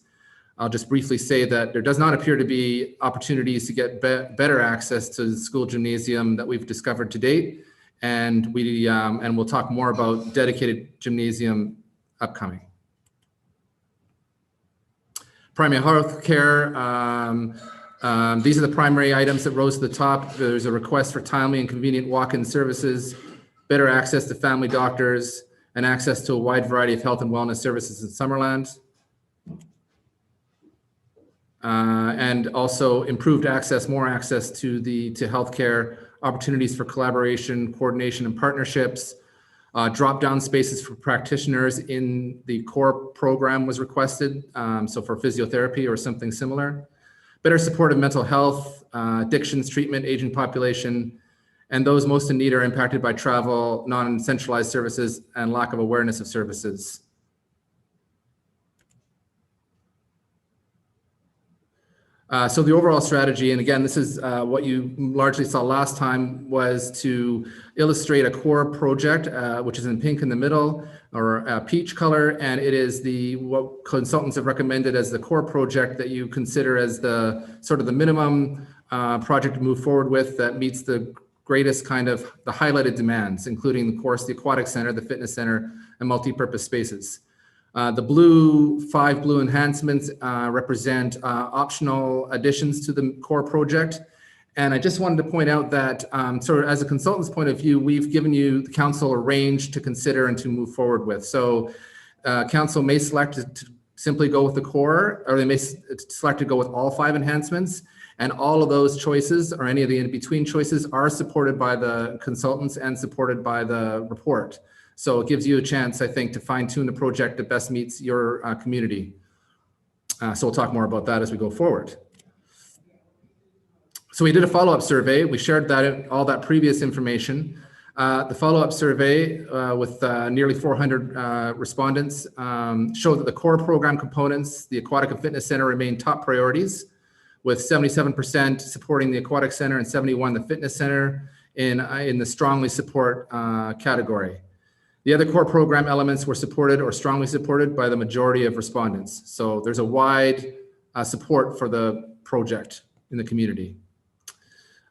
I'll just briefly say that there does not appear to be opportunities to get better access to the school gymnasium that we've discovered to date. And we'll talk more about dedicated gymnasium upcoming. Primary health care. These are the primary items that rose to the top. There's a request for timely and convenient walk-in services, better access to family doctors, and access to a wide variety of health and wellness services in Summerland. And also improved access, more access to healthcare, opportunities for collaboration, coordination, and partnerships. Drop-down spaces for practitioners in the core program was requested, so for physiotherapy or something similar. Better support of mental health, addictions treatment, aging population, and those most in need are impacted by travel, non-centralized services, and lack of awareness of services. So the overall strategy, and again, this is what you largely saw last time, was to illustrate a core project, which is in pink in the middle, or peach color, and it is what consultants have recommended as the core project that you consider as the sort of the minimum project to move forward with that meets the greatest kind of the highlighted demands, including, of course, the aquatic center, the fitness center, and multi-purpose spaces. The five blue enhancements represent optional additions to the core project. And I just wanted to point out that sort of as a consultant's point of view, we've given you, the council, a range to consider and to move forward with. So council may select to simply go with the core, or they may select to go with all 5 enhancements. And all of those choices, or any of the in-between choices, are supported by the consultants and supported by the report. So it gives you a chance, I think, to fine-tune the project that best meets your community. So we'll talk more about that as we go forward. So we did a follow-up survey. We shared that all that previous information. The follow-up survey with nearly 400 respondents showed that the core program components, the Aquatic and Fitness Center, remain top priorities, with 77% supporting the Aquatic Center and 71% the Fitness Center in the strongly support category. The other core program elements were supported or strongly supported by the majority of respondents. So there's a wide support for the project in the community.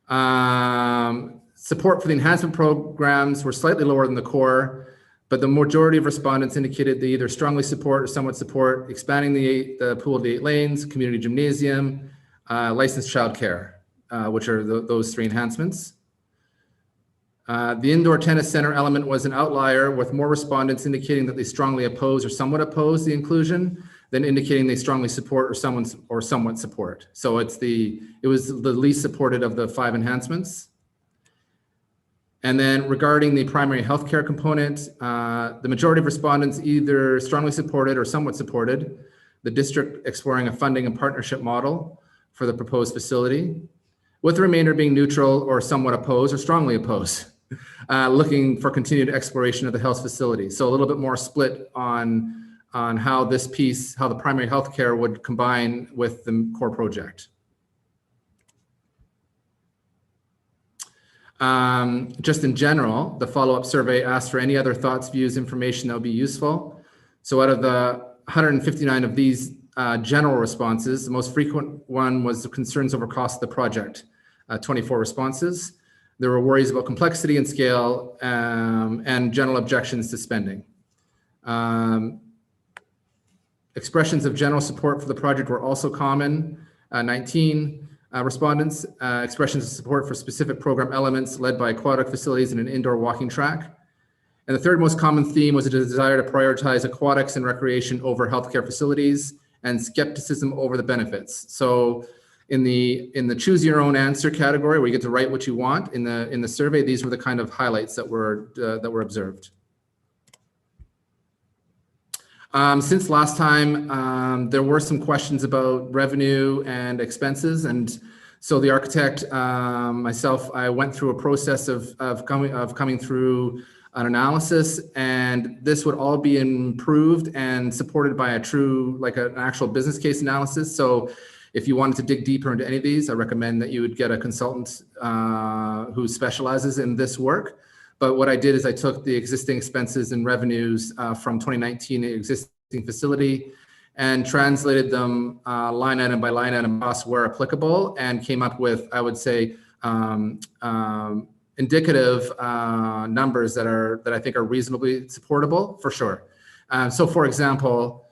Support for the enhancement programs were slightly lower than the core, but the majority of respondents indicated they either strongly support or somewhat support expanding the pool to 8 lanes, community gymnasium, licensed childcare, which are those 3 enhancements. The indoor tennis center element was an outlier, with more respondents indicating that they strongly oppose or somewhat oppose the inclusion than indicating they strongly support or somewhat support. So it was the least supported of the 5 enhancements. And then regarding the primary healthcare component, the majority of respondents either strongly supported or somewhat supported the district exploring a funding and partnership model for the proposed facility, with the remainder being neutral or somewhat opposed or strongly opposed, looking for continued exploration of the health facility. So a little bit more split on how this piece, how the primary healthcare would combine with the core project. Just in general, the follow-up survey asked for any other thoughts, views, information that would be useful. So out of the 159 of these general responses, the most frequent one was the concerns over cost of the project, 24 responses. There were worries about complexity and scale, and general objections to spending. Expressions of general support for the project were also common, 19. Respondents, expressions of support for specific program elements led by aquatic facilities and an indoor walking track. And the third most common theme was a desire to prioritize aquatics and recreation over healthcare facilities, and skepticism over the benefits. So in the choose your own answer category, where you get to write what you want in the survey, these were the kind of highlights that were observed. Since last time, there were some questions about revenue and expenses, and so the architect, myself, I went through a process of coming through an analysis, and this would all be improved and supported by a true, like an actual business case analysis. So if you wanted to dig deeper into any of these, I recommend that you would get a consultant who specializes in this work. But what I did is I took the existing expenses and revenues from 2019 existing facility and translated them line item by line item costs where applicable, and came up with, I would say, indicative numbers that I think are reasonably supportable for sure. So for example,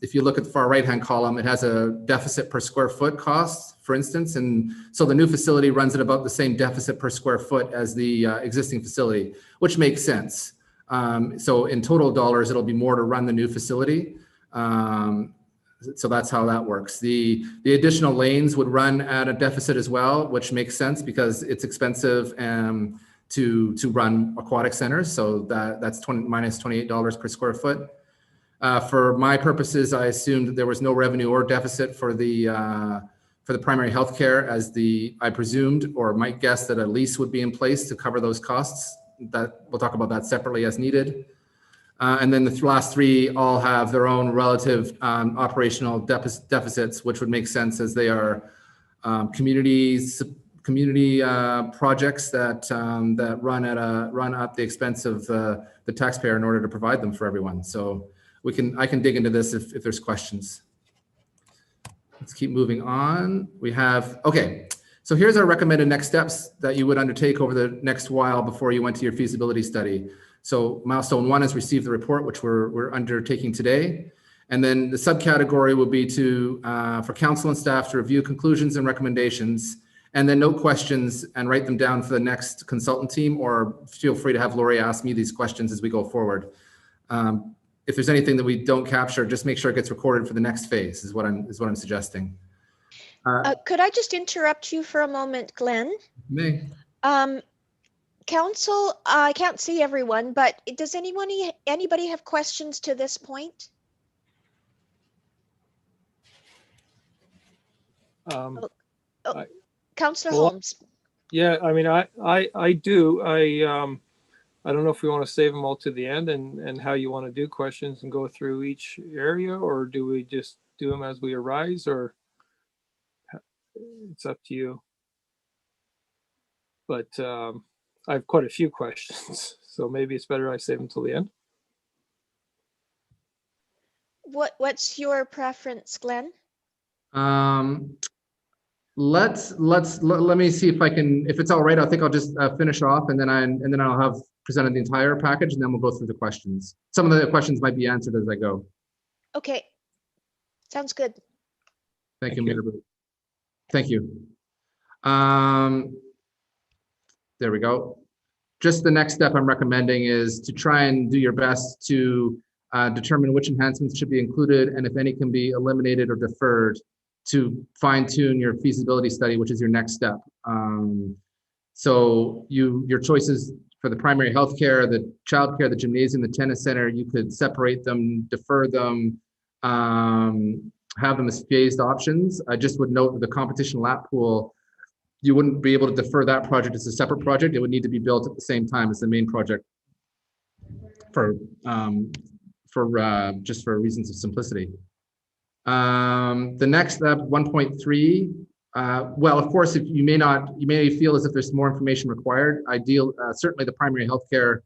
if you look at the far right-hand column, it has a deficit per square foot cost, for instance. And so the new facility runs at about the same deficit per square foot as the existing facility, which makes sense. So in total dollars, it'll be more to run the new facility. So that's how that works. The additional lanes would run at a deficit as well, which makes sense because it's expensive to run aquatic centers. So that's minus $28 per square foot. For my purposes, I assumed that there was no revenue or deficit for the primary healthcare, as I presumed or might guess that a lease would be in place to cover those costs. That we'll talk about that separately as needed. And then the last 3 all have their own relative operational deficits, which would make sense as they are community projects that run at the expense of the taxpayer in order to provide them for everyone. So I can dig into this if there's questions. Let's keep moving on. So here's our recommended next steps that you would undertake over the next while before you went to your feasibility study. So milestone 1 is receive the report, which we're undertaking today. And then the subcategory will be for council and staff to review conclusions and recommendations, and then note questions and write them down for the next consultant team, or feel free to have Lori ask me these questions as we go forward. If there's anything that we don't capture, just make sure it gets recorded for the next phase is what I'm suggesting. Could I just interrupt you for a moment, Glenn? May. Council, I can't see everyone, but does anybody have questions to this point? Councillor Well, Holmes. Yeah, I mean, I do. I don't know if we want to save them all to the end and how you want to do questions and go through each area, or do we just do them as we arise, or it's up to you. But I have quite a few questions, so maybe it's better I save them till the end. What's your preference, Glenn? Let me see if I can, if it's all right, I think I'll just finish off and then I'll have presented the entire package and then we'll go through the questions. Some of the questions might be answered as I go. Okay, sounds good. Thank you, Mayor. Thank you. There we go. Just the next step I'm recommending is to try and do your best to determine which enhancements should be included and if any can be eliminated or deferred to fine tune your feasibility study, which is your next step. So your choices for the primary healthcare, the childcare, the gymnasium, the tennis center, you could separate them, defer them, have them as phased options. I just would note that the competition lap pool, you wouldn't be able to defer that project as a separate project. It would need to be built at the same time as the main project just for reasons of simplicity. The next step, 1.3, well, of course, if you may feel as if there's more information required. Certainly the primary healthcare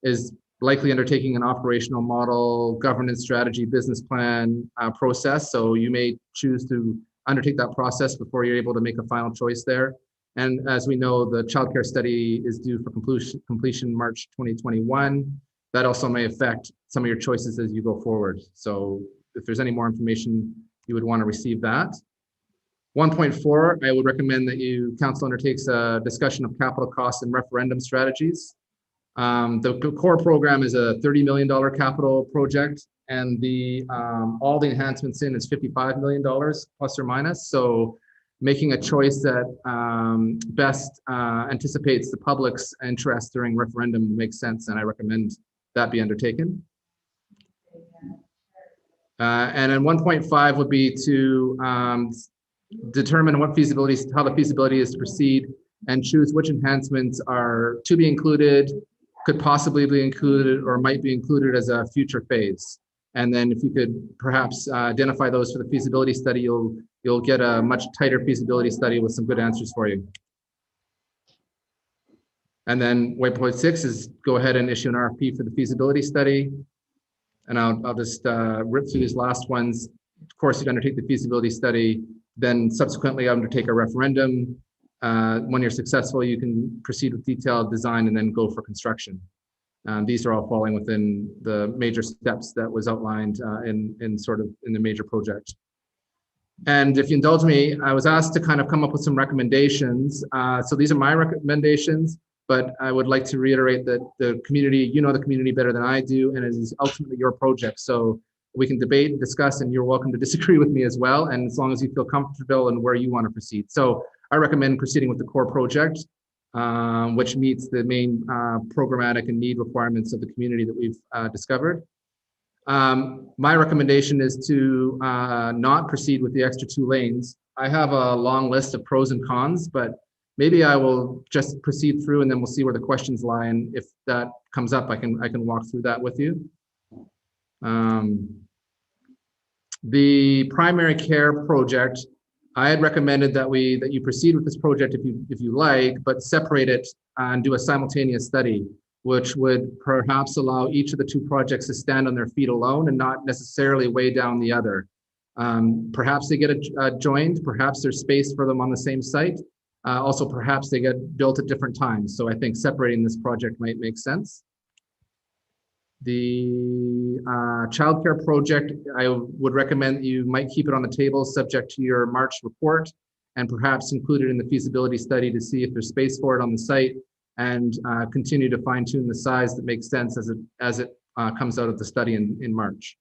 is likely undertaking an operational model, governance strategy, business plan process. So you may choose to undertake that process before you're able to make a final choice there. And as we know, the childcare study is due for completion March 2021. That also may affect some of your choices as you go forward. So if there's any more information, you would want to receive that. 1.4, I would recommend that council undertakes a discussion of capital costs and referendum strategies. The core program is a $30 million capital project, and all the enhancements in is $55 million plus or minus. So making a choice that best anticipates the public's interest during referendum makes sense, and I recommend that be undertaken. And then 1.5 would be to determine how the feasibility is to proceed and choose which enhancements are to be included, could possibly be included, or might be included as a future phase. And then if you could perhaps identify those for the feasibility study, you'll get a much tighter feasibility study with some good answers for you. And then 1.6 is go ahead and issue an RFP for the feasibility study. And I'll just rip through these last ones. Of course, you'd undertake the feasibility study, then subsequently undertake a referendum. When you're successful, you can proceed with detailed design and then go for construction. These are all falling within the major steps that was outlined in the major project. And if you indulge me, I was asked to kind of come up with some recommendations. So these are my recommendations, but I would like to reiterate that the community, you know the community better than I do, and it is ultimately your project. So we can debate and discuss, and you're welcome to disagree with me as well, and as long as you feel comfortable in where you want to proceed. So I recommend proceeding with the core project, which meets the main programmatic and need requirements of the community that we've discovered. My recommendation is to not proceed with the extra 2 lanes. I have a long list of pros and cons, but maybe I will just proceed through and then we'll see where the questions lie. And if that comes up, I can walk through that with you. The primary care project, I had recommended that you proceed with this project if you like, but separate it and do a simultaneous study, which would perhaps allow each of the 2 projects to stand on their feet alone and not necessarily weigh down the other. Perhaps they get joined, perhaps there's space for them on the same site. Also, perhaps they get built at different times. So I think separating this project might make sense. The childcare project, I would recommend you might keep it on the table subject to your March report and perhaps include it in the feasibility study to see if there's space for it on the site and continue to fine tune the size that makes sense as it comes out of the study in March.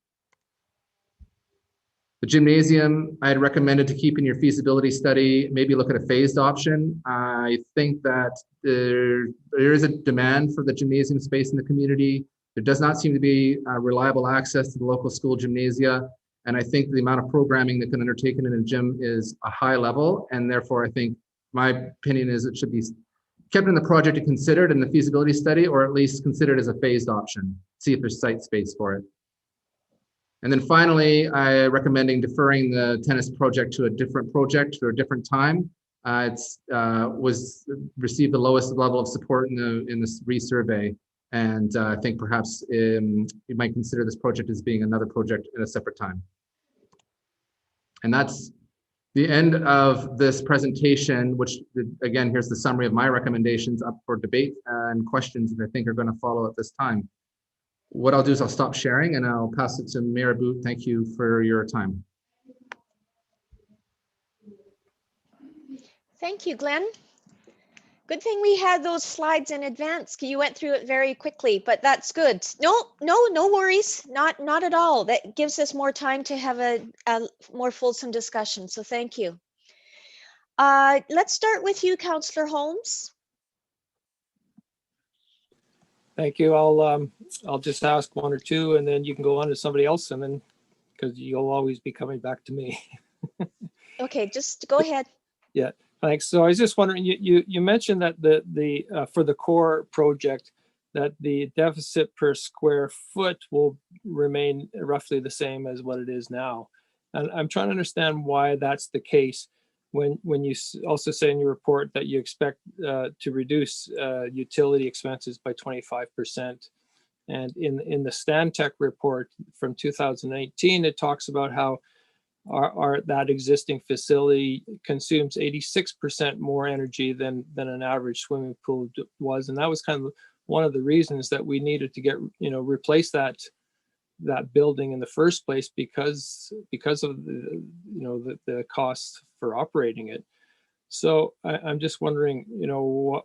The gymnasium, I had recommended to keep in your feasibility study, maybe look at a phased option. I think that there is a demand for the gymnasium space in the community. There does not seem to be reliable access to the local school gymnasia. And I think the amount of programming that can undertaken in a gym is a high level. And therefore, I think my opinion is it should be kept in the project and considered in the feasibility study, or at least considered as a phased option. See if there's site space for it. And then finally, I recommending deferring the tennis project to a different project or a different time. It's received the lowest level of support in this resurvey. And I think perhaps you might consider this project as being another project at a separate time. And that's the end of this presentation, which again, here's the summary of my recommendations up for debate and questions that I think are going to follow at this time. What I'll do is I'll stop sharing and I'll pass it to Mayor Boot. Thank you for your time. Thank you, Glenn. Good thing we had those slides in advance. You went through it very quickly, but that's good. No worries. Not at all. That gives us more time to have a more fulsome discussion. So thank you. Let's start with you, Councillor Holmes. Thank you. I'll just ask one or two, and then you can go on to somebody else, and then because you'll always be coming back to me. Okay, just go ahead. Yeah. Thanks. So I was just wondering, you mentioned that for the core project, that the deficit per square foot will remain roughly the same as what it is now. And I'm trying to understand why that's the case when you also say in your report that you expect to reduce utility expenses by 25%. And in the Stantec report from 2018, it talks about how that existing facility consumes 86% more energy than an average swimming pool was, and that was kind of one of the reasons that we needed to replace that building in the first place because of the costs for operating it. So I'm just wondering,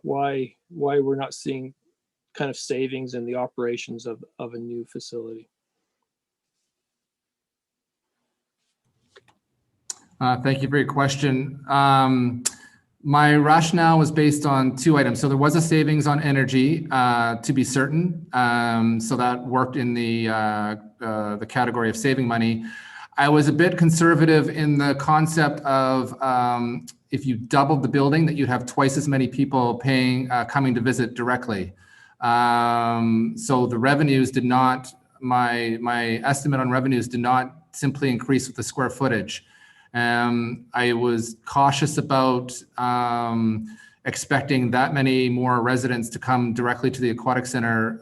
why we're not seeing kind of savings in the operations of a new facility. Thank you for your question. My rationale was based on two items. So there was a savings on energy, to be certain. So that worked in the category of saving money. I was a bit conservative in the concept of if you doubled the building, that you'd have twice as many people coming to visit directly. So the revenues did not, my estimate on revenues did not simply increase with the square footage. I was cautious about expecting that many more residents to come directly to the aquatic center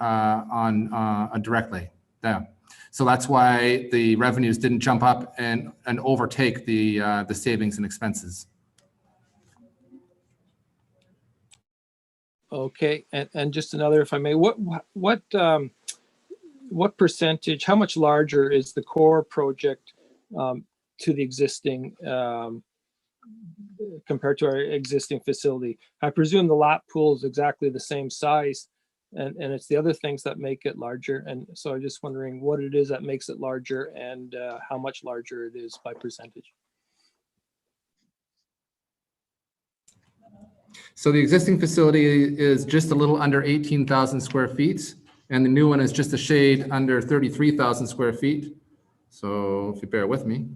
directly. Yeah. So that's why the revenues didn't jump up and overtake the savings and expenses. Okay, and just another, if I may, what percentage, how much larger is the core project to the existing, compared to our existing facility? I presume the lap pool is exactly the same size, and it's the other things that make it larger. And so I'm just wondering what it is that makes it larger and how much larger it is by percentage. So the existing facility is just a little under 18,000 square feet, and the new one is just a shade under 33,000 square feet. So if you bear with me.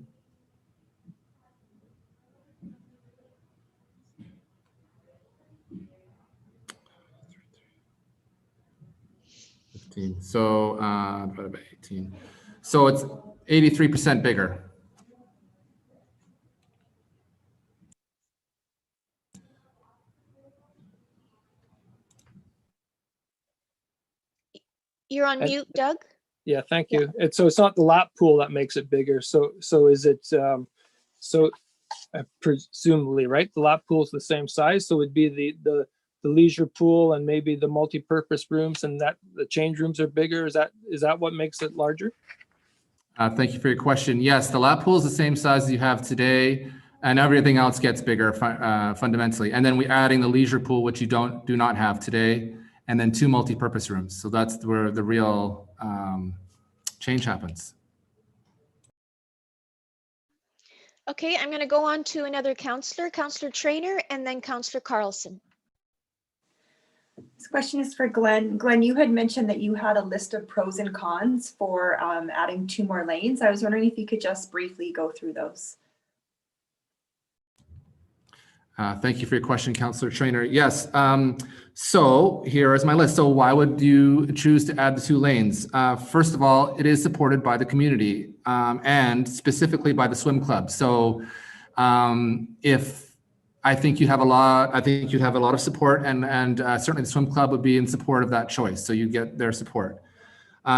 So divided by 18. So it's 83% bigger. You're on mute, Doug. Yeah, thank you. And so it's not the lap pool that makes it bigger. So is it, presumably, right? The lap pool is the same size. So it'd be the leisure pool and maybe the multi-purpose rooms, and that the change rooms are bigger. Is that what makes it larger? Thank you for your question. Yes, the lap pool is the same size as you have today, and everything else gets bigger fundamentally. And then we're adding the leisure pool, which you do not have today, and then 2 multi-purpose rooms. So that's where the real change happens. Okay, I'm going to go on to another councillor, Councillor Traynor, and then Councillor Carlson. This question is for Glenn. Glenn, you had mentioned that you had a list of pros and cons for adding 2 more lanes. I was wondering if you could just briefly go through those. Thank you for your question, Councillor Trainer. Yes, so here is my list. So why would you choose to add the 2 lanes? First of all, it is supported by the community and specifically by the swim club. So if I think you'd have a lot of support, and certainly the swim club would be in support of that choice. So you get their support.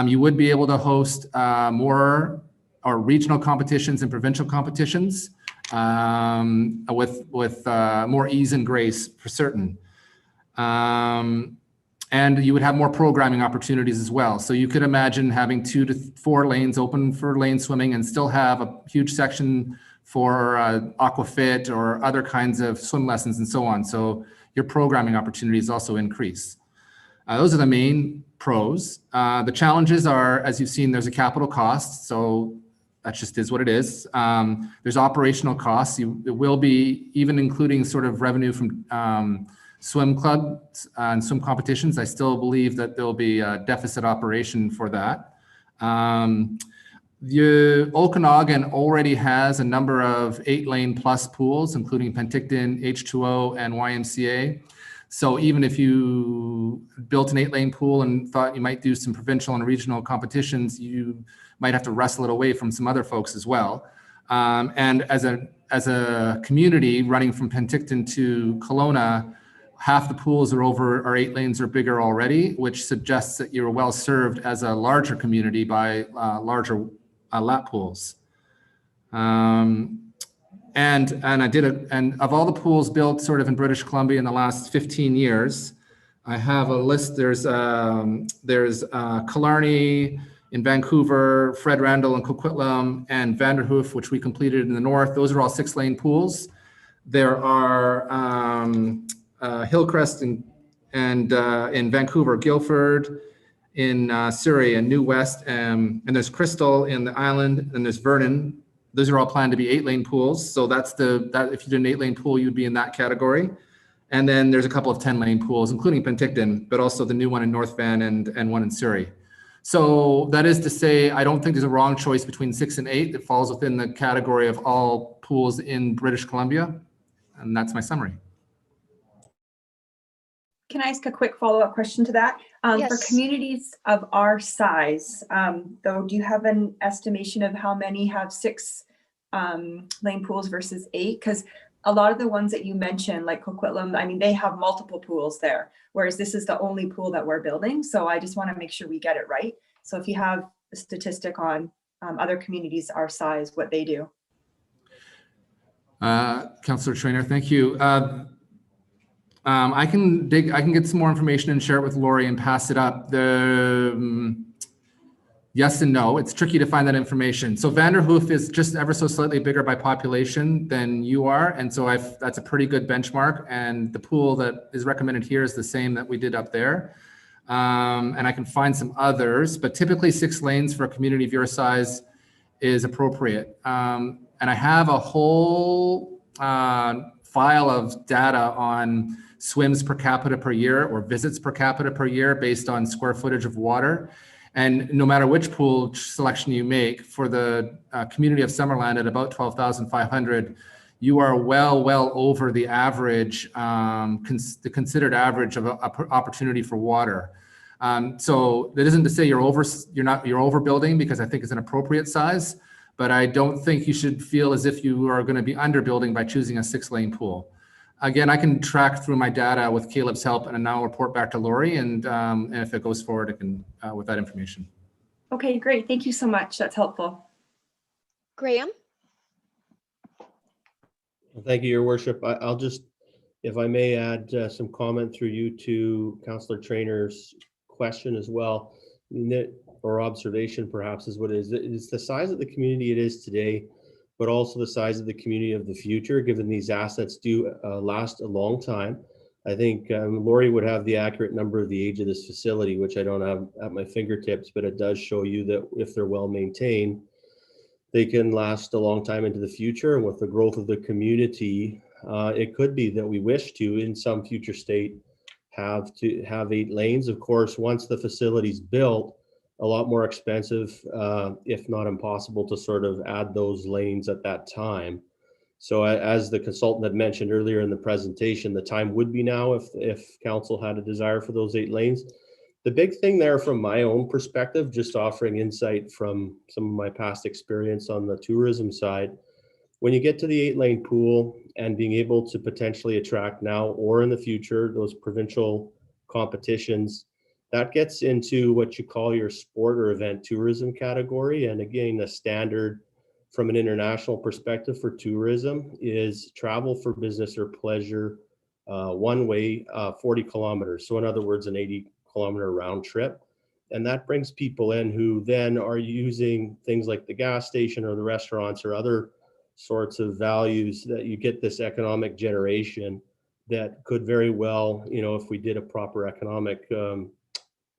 You would be able to host more or regional competitions and provincial competitions with more ease and grace for certain. And you would have more programming opportunities as well. So you could imagine having 2 to 4 lanes open for lane swimming and still have a huge section for aquafit or other kinds of swim lessons and so on. So your programming opportunities also increase. Those are the main pros. The challenges are, as you've seen, there's a capital cost. So that just is what it is. There's operational costs. It will be, even including sort of revenue from swim clubs and swim competitions, I still believe that there'll be a deficit operation for that. The Okanagan already has a number of 8-lane plus pools, including Penticton, H2O, and YMCA. So even if you built an 8-lane pool and thought you might do some provincial and regional competitions, you might have to wrestle it away from some other folks as well. And as a community running from Penticton to Kelowna, half the pools are 8 lanes or bigger already, which suggests that you're well served as a larger community by larger lap pools. And of all the pools built sort of in British Columbia in the last 15 years, I have a list. There's Killarney in Vancouver, Fred Randall in Coquitlam, and Vanderhoof, which we completed in the north. Those are all 6-lane pools. There are Hillcrest and in Vancouver, Guildford, in Surrey and New West, and there's Crystal in the island, and there's Vernon. Those are all planned to be 8-lane pools. So that if you did an 8-lane pool, you'd be in that category. And then there's a couple of 10-lane pools, including Penticton, but also the new one in North Van and one in Surrey. So that is to say, I don't think there's a wrong choice between 6 and 8. It falls within the category of all pools in British Columbia. And that's my summary. Can I ask a quick follow-up question to that? Yes. For communities of our size, though, do you have an estimation of how many have 6 lane pools versus 8? Because a lot of the ones that you mentioned, like Coquitlam, I mean, they have multiple pools there, whereas this is the only pool that we're building. So I just want to make sure we get it right. So if you have a statistic on other communities our size, what they do. Councillor Trainer, thank you. I can get some more information and share it with Lori and pass it up. Yes and no. It's tricky to find that information. So Vanderhoof is just ever so slightly bigger by population than you are, and so that's a pretty good benchmark. And the pool that is recommended here is the same that we did up there. And I can find some others, but typically 6 lanes for a community of your size is appropriate. And I have a whole file of data on swims per capita per year or visits per capita per year based on square footage of water. And no matter which pool selection you make, for the community of Summerland at about 12,500, you are well over the average, the considered average of opportunity for water. So that isn't to say you're overbuilding, because I think it's an appropriate size, but I don't think you should feel as if you are going to be underbuilding by choosing a 6-lane pool. Again, I can track through my data with Caleb's help, and now I'll report back to Lori, and if it goes forward, it can with that information. Okay, great. Thank you so much. That's helpful. Graham? Thank you, Your Worship. I'll just, if I may, add some comment through you to Councillor Trainer's question as well, or observation perhaps is what it is. It's the size of the community it is today, but also the size of the community of the future, given these assets do last a long time. I think Lori would have the accurate number of the age of this facility, which I don't have at my fingertips, but it does show you that if they're well maintained, they can last a long time into the future. And with the growth of the community, it could be that we wish to, in some future state, have to have 8 lanes. Of course, once the facility's built, a lot more expensive, if not impossible, to sort of add those lanes at that time. So as the consultant had mentioned earlier in the presentation, the time would be now if council had a desire for those 8 lanes. The big thing there from my own perspective, just offering insight from some of my past experience on the tourism side, when you get to the 8-lane pool and being able to potentially attract now or in the future those provincial competitions, that gets into what you call your sport or event tourism category. And again, the standard from an international perspective for tourism is travel for business or pleasure, one way, 40 kilometers. So in other words, an 80-kilometer round trip. And that brings people in who then are using things like the gas station or the restaurants or other sorts of values that you get this economic generation that could very well, you know, if we did a proper economic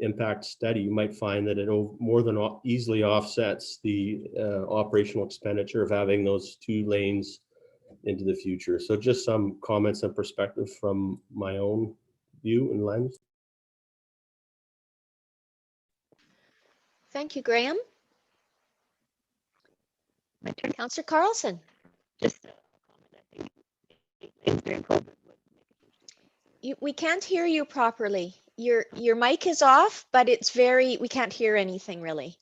impact study, you might find that it more than easily offsets the operational expenditure of having those 2 lanes into the future. So just some comments and perspective from my own view and lens. Thank you, Graham. Councillor Carlson. We can't hear you properly. Your mic is off, but we can't hear anything really.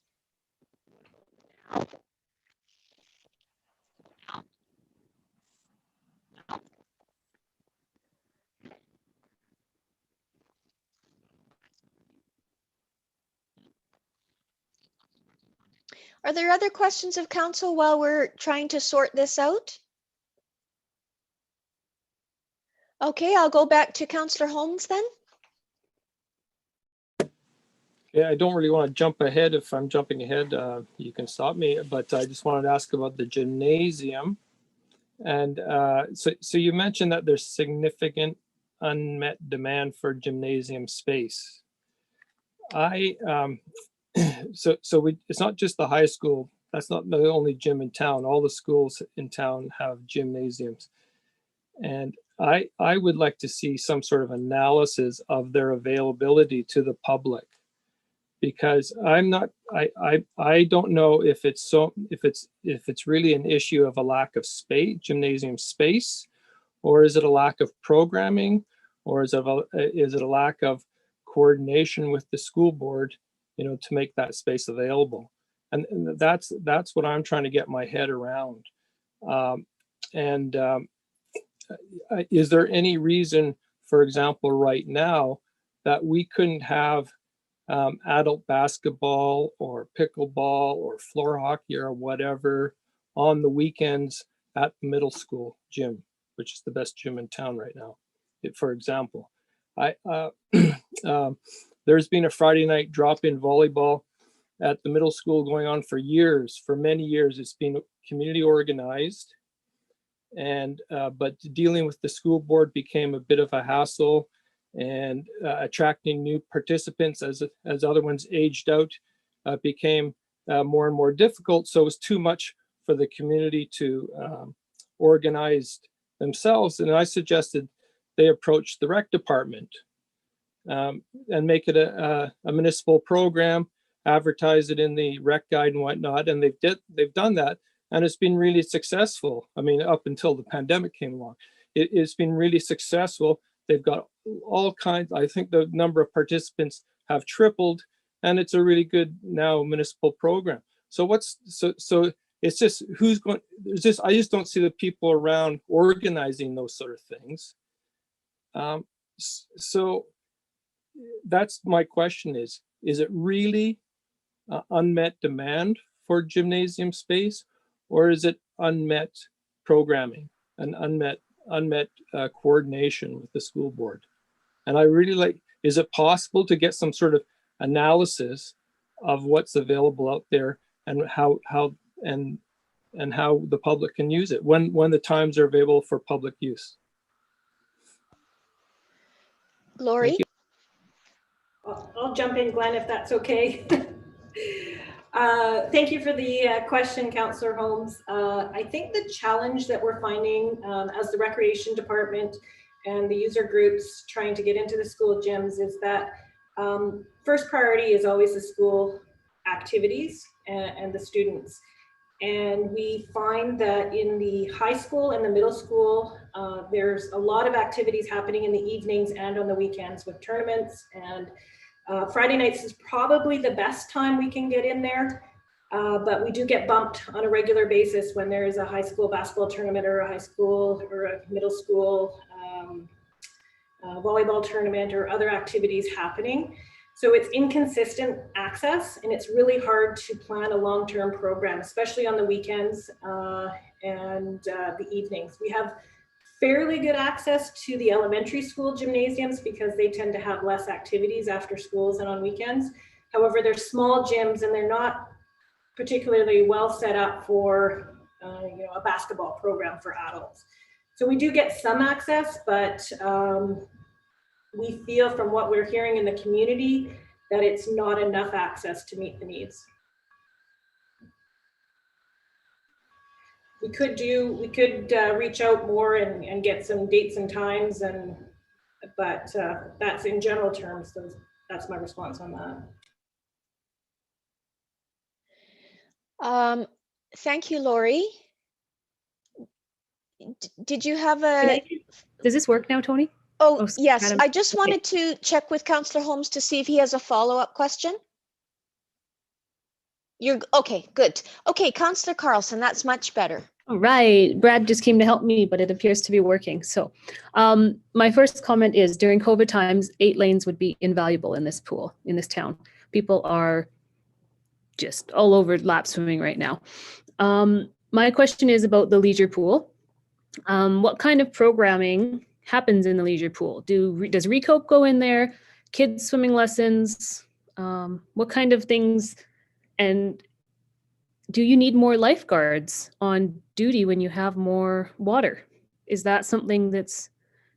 Are there other questions of council while we're trying to sort this out? Okay, I'll go back to Councillor Holmes then. Yeah, I don't really want to jump ahead. If I'm jumping ahead, you can stop me. But I just wanted to ask about the gymnasium. And so you mentioned that there's significant unmet demand for gymnasium space. It's not just the high school. That's not the only gym in town. All the schools in town have gymnasiums. And I would like to see some sort of analysis of their availability to the public, because I don't know if it's really an issue of a lack of space, gymnasium space, or is it a lack of programming, or is it a lack of coordination with the school board, you know, to make that space available. And that's what I'm trying to get my head around. Is there any reason, for example, right now, that we couldn't have adult basketball or pickleball or floor hockey or whatever on the weekends at the middle school gym, which is the best gym in town right now, for example? There's been a Friday night drop-in volleyball at the middle school going on for years, for many years. It's been community organized, and but dealing with the school board became a bit of a hassle, and attracting new participants as other ones aged out became more and more difficult. So it was too much for the community to organize themselves, and I suggested they approach the rec department and make it a municipal program, advertise it in the rec guide and whatnot, and they've done that, and it's been really successful. I mean, up until the pandemic came along, it's been really successful. They've got all kinds. I think the number of participants have tripled, and it's a really good now municipal program. So it's just who's going. I just don't see the people around organizing those sort of things. So that's my question: is it really unmet demand for gymnasium space, or is it unmet programming and unmet coordination with the school board? And I really is it possible to get some sort of analysis of what's available out there and how the public can use it when the times are available for public use? Lori? I'll jump in, Glenn, if that's okay. Thank you for the question, Councillor Holmes. I think the challenge that we're finding as the Recreation Department and the user groups trying to get into the school gyms is that first priority is always the school activities and the students. And we find that in the high school and the middle school, there's a lot of activities happening in the evenings and on the weekends with tournaments. And Friday nights is probably the best time we can get in there. But we do get bumped on a regular basis when there is a high school basketball tournament or a high school or a middle school volleyball tournament or other activities happening. So it's inconsistent access, and it's really hard to plan a long-term program, especially on the weekends and the evenings. We have fairly good access to the elementary school gymnasiums because they tend to have less activities after schools and on weekends. However, they're small gyms and they're not particularly well set up for a basketball program for adults. So we do get some access, but we feel from what we're hearing in the community that it's not enough access to meet the needs. We could reach out more and get some dates and times, but that's in general terms. So that's my response on that. Thank you, Lori. Did you have a... Does this work now, Tony? Oh, yes. Madam. I just wanted to check with Councillor Holmes to see if he has a follow-up question. You're okay, good. Okay, Councillor Carlson, that's much better. All right, Brad just came to help me, but it appears to be working. So my first comment is during COVID times, 8 lanes would be invaluable in this pool, in this town. People are just all over lap swimming right now. My question is about the leisure pool. What kind of programming happens in the leisure pool? Does Recope go in there? Kids swimming lessons? What kind of things? And do you need more lifeguards on duty when you have more water? Is that something that's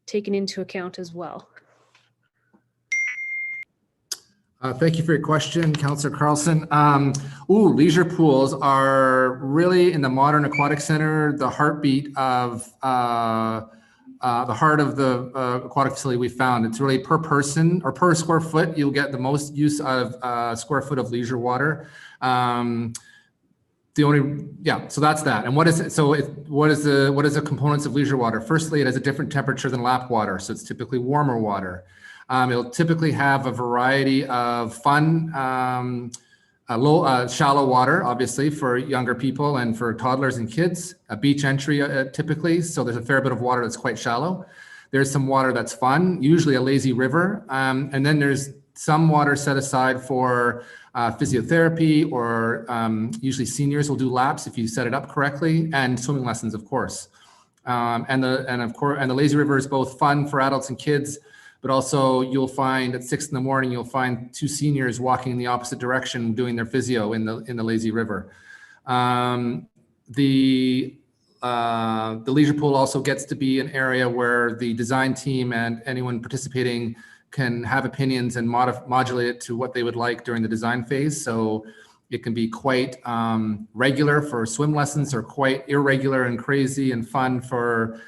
taken into account as well? Thank you for your question, Councillor Carlson. Leisure pools are really, in the modern aquatic center, the heartbeat of the heart of the aquatic facility we found. It's really per person or per square foot, you'll get the most use of square foot of leisure water. So that's that. And what is it? So what is the components of leisure water? Firstly, it has a different temperature than lap water, so it's typically warmer water. It'll typically have a variety of fun, shallow water, obviously for younger people and for toddlers and kids. A beach entry typically, so there's a fair bit of water that's quite shallow. There's some water that's fun, usually a lazy river, and then there's some water set aside for physiotherapy, or usually seniors will do laps if you set it up correctly, and swimming lessons, of course. And the lazy river is both fun for adults and kids, but also you'll find at 6 in the morning, you'll find 2 seniors walking in the opposite direction doing their physio in the lazy river. The leisure pool also gets to be an area where the design team and anyone participating can have opinions and modulate it to what they would like during the design phase. So it can be quite regular for swim lessons, or quite irregular and crazy and fun for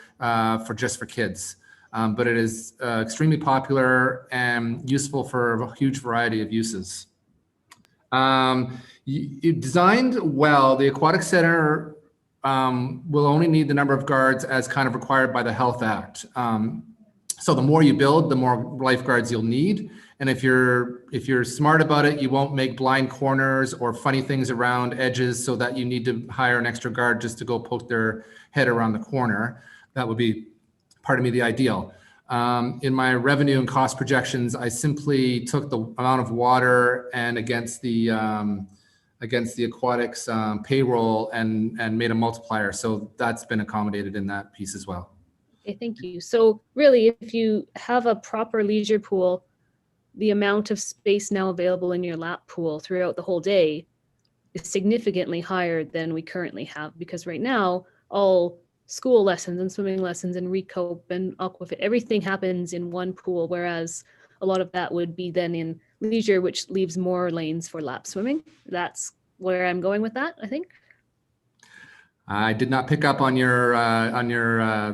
just for kids. But it is extremely popular and useful for a huge variety of uses. Designed well, the aquatic center will only need the number of guards as kind of required by the Health Act. So the more you build, the more lifeguards you'll need. And if you're smart about it, you won't make blind corners or funny things around edges so that you need to hire an extra guard just to go poke their head around the corner. That would be, pardon me, the ideal. In my revenue and cost projections, I simply took the amount of water and against the aquatics payroll and made a multiplier. So that's been accommodated in that piece as well. Okay, thank you. So really, if you have a proper leisure pool, the amount of space now available in your lap pool throughout the whole day is significantly higher than we currently have, because right now all school lessons and swimming lessons and Recope and Aquafit, everything happens in one pool, whereas a lot of that would be then in leisure, which leaves more lanes for lap swimming. That's where I'm going with that, I think. I did not pick up on your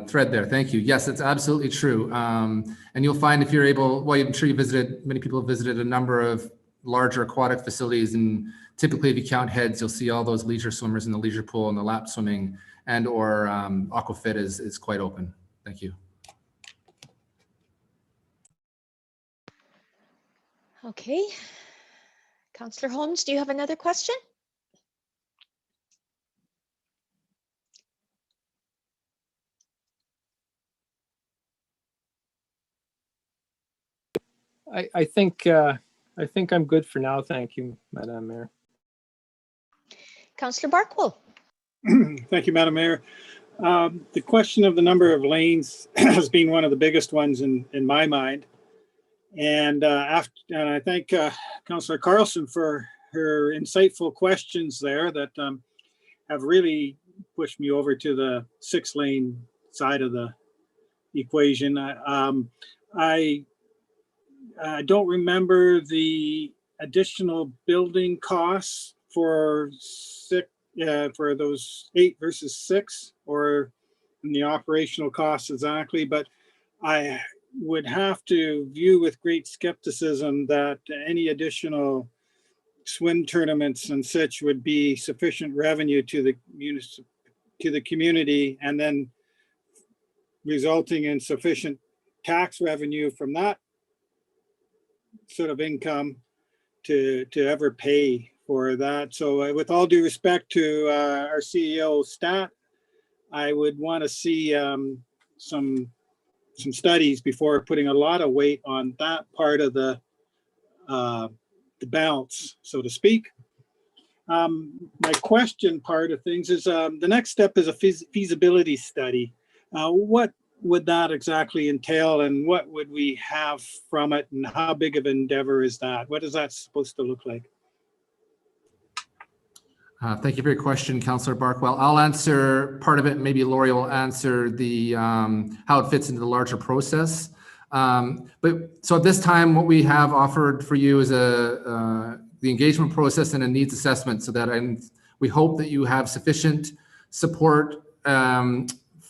thread there. Thank you. Yes, it's absolutely true. And you'll find if you're able, well, I'm sure you visited, many people have visited a number of larger aquatic facilities, and typically if you count heads, you'll see all those leisure swimmers in the leisure pool and the lap swimming, and or aquafit is quite open. Thank you. Okay. Councillor Holmes, do you have another question? I think I'm good for now. Thank you, Madam Mayor. Councillor Barkwell. Thank you, Madam Mayor. The question of the number of lanes has been one of the biggest ones in my mind. And I thank Councillor Carlson for her insightful questions there that have really pushed me over to the 6-lane side of the equation. I don't remember the additional building costs for those 8 versus 6, or in the operational costs exactly, but I would have to view with great skepticism that any additional swim tournaments and such would be sufficient revenue to the community, and then resulting in sufficient tax revenue from that sort of income to ever pay for that. So with all due respect to our CEO Stat, I would want to see some studies before putting a lot of weight on that part of the balance, so to speak. My question part of things is the next step is a feasibility study. What would that exactly entail, and what would we have from it, and how big of an endeavor is that? What is that supposed to look like? Thank you for your question, Councillor Barkwell. I'll answer part of it. Maybe Lori will answer the how it fits into the larger process. But so at this time, what we have offered for you is the engagement process and a needs assessment, so that we hope that you have sufficient support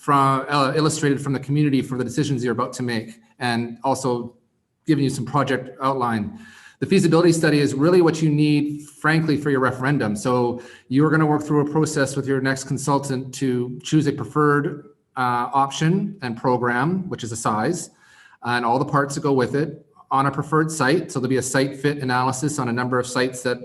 illustrated from the community for the decisions you're about to make, and also giving you some project outline. The feasibility study is really what you need, frankly, for your referendum. So you're going to work through a process with your next consultant to choose a preferred option and program, which is a size, and all the parts that go with it on a preferred site. So there'll be a site fit analysis on a number of sites that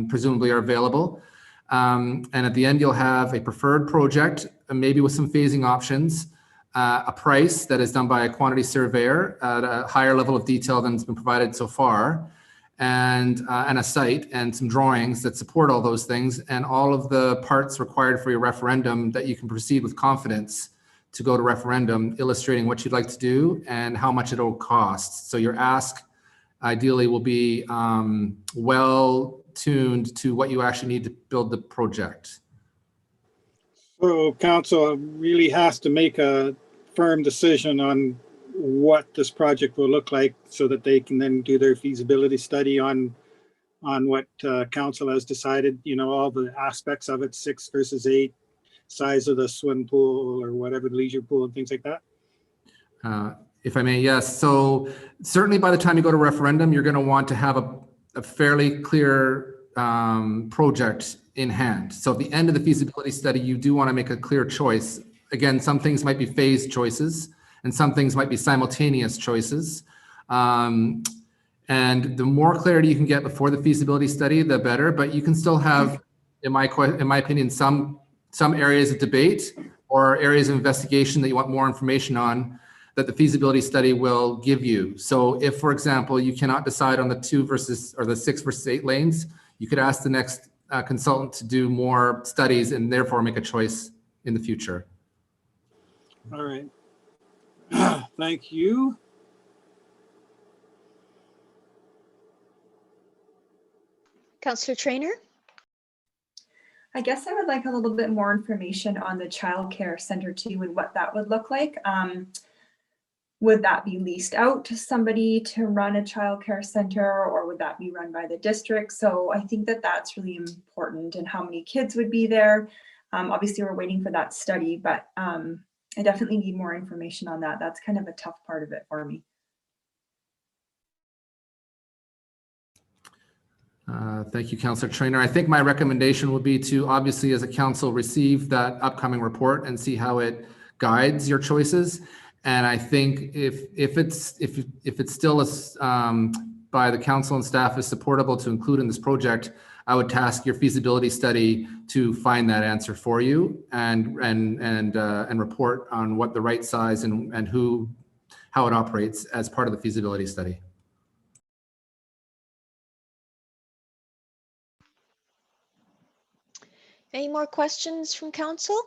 presumably are available. And at the end, you'll have a preferred project, maybe with some phasing options, a price that is done by a quantity surveyor at a higher level of detail than has been provided so far, and a site and some drawings that support all those things, and all of the parts required for your referendum that you can proceed with confidence to go to referendum, illustrating what you'd like to do and how much it'll cost. So your ask ideally will be well tuned to what you actually need to build the project. So council really has to make a firm decision on what this project will look like, so that they can then do their feasibility study on what council has decided, you know, all the aspects of it, 6 versus 8, size of the swim pool or whatever, the leisure pool and things like that. If I may, yes. So certainly by the time you go to referendum, you're going to want to have a fairly clear project in hand. So at the end of the feasibility study, you do want to make a clear choice. Again, some things might be phased choices, and some things might be simultaneous choices. And the more clarity you can get before the feasibility study, the better. But you can still have, in my opinion, some areas of debate or areas of investigation that you want more information on that the feasibility study will give you. So if, for example, you cannot decide on the 2 versus or the 6 versus 8 lanes, you could ask the next consultant to do more studies and therefore make a choice in the future. All right. Thank you. Councillor Traynor. I guess I would like a little bit more information on the childcare center too, and what that would look like. Would that be leased out to somebody to run a childcare center, or would that be run by the district? So I think that that's really important, and how many kids would be there. Obviously, we're waiting for that study, but I definitely need more information on that. That's kind of a tough part of it for me. Thank you, Councillor Trainer. I think my recommendation would be to obviously, as a council, receive that upcoming report and see how it guides your choices. And I think if it's still by the council and staff is supportable to include in this project, I would task your feasibility study to find that answer for you and report on what the right size and how it operates as part of the feasibility study. Any more questions from council?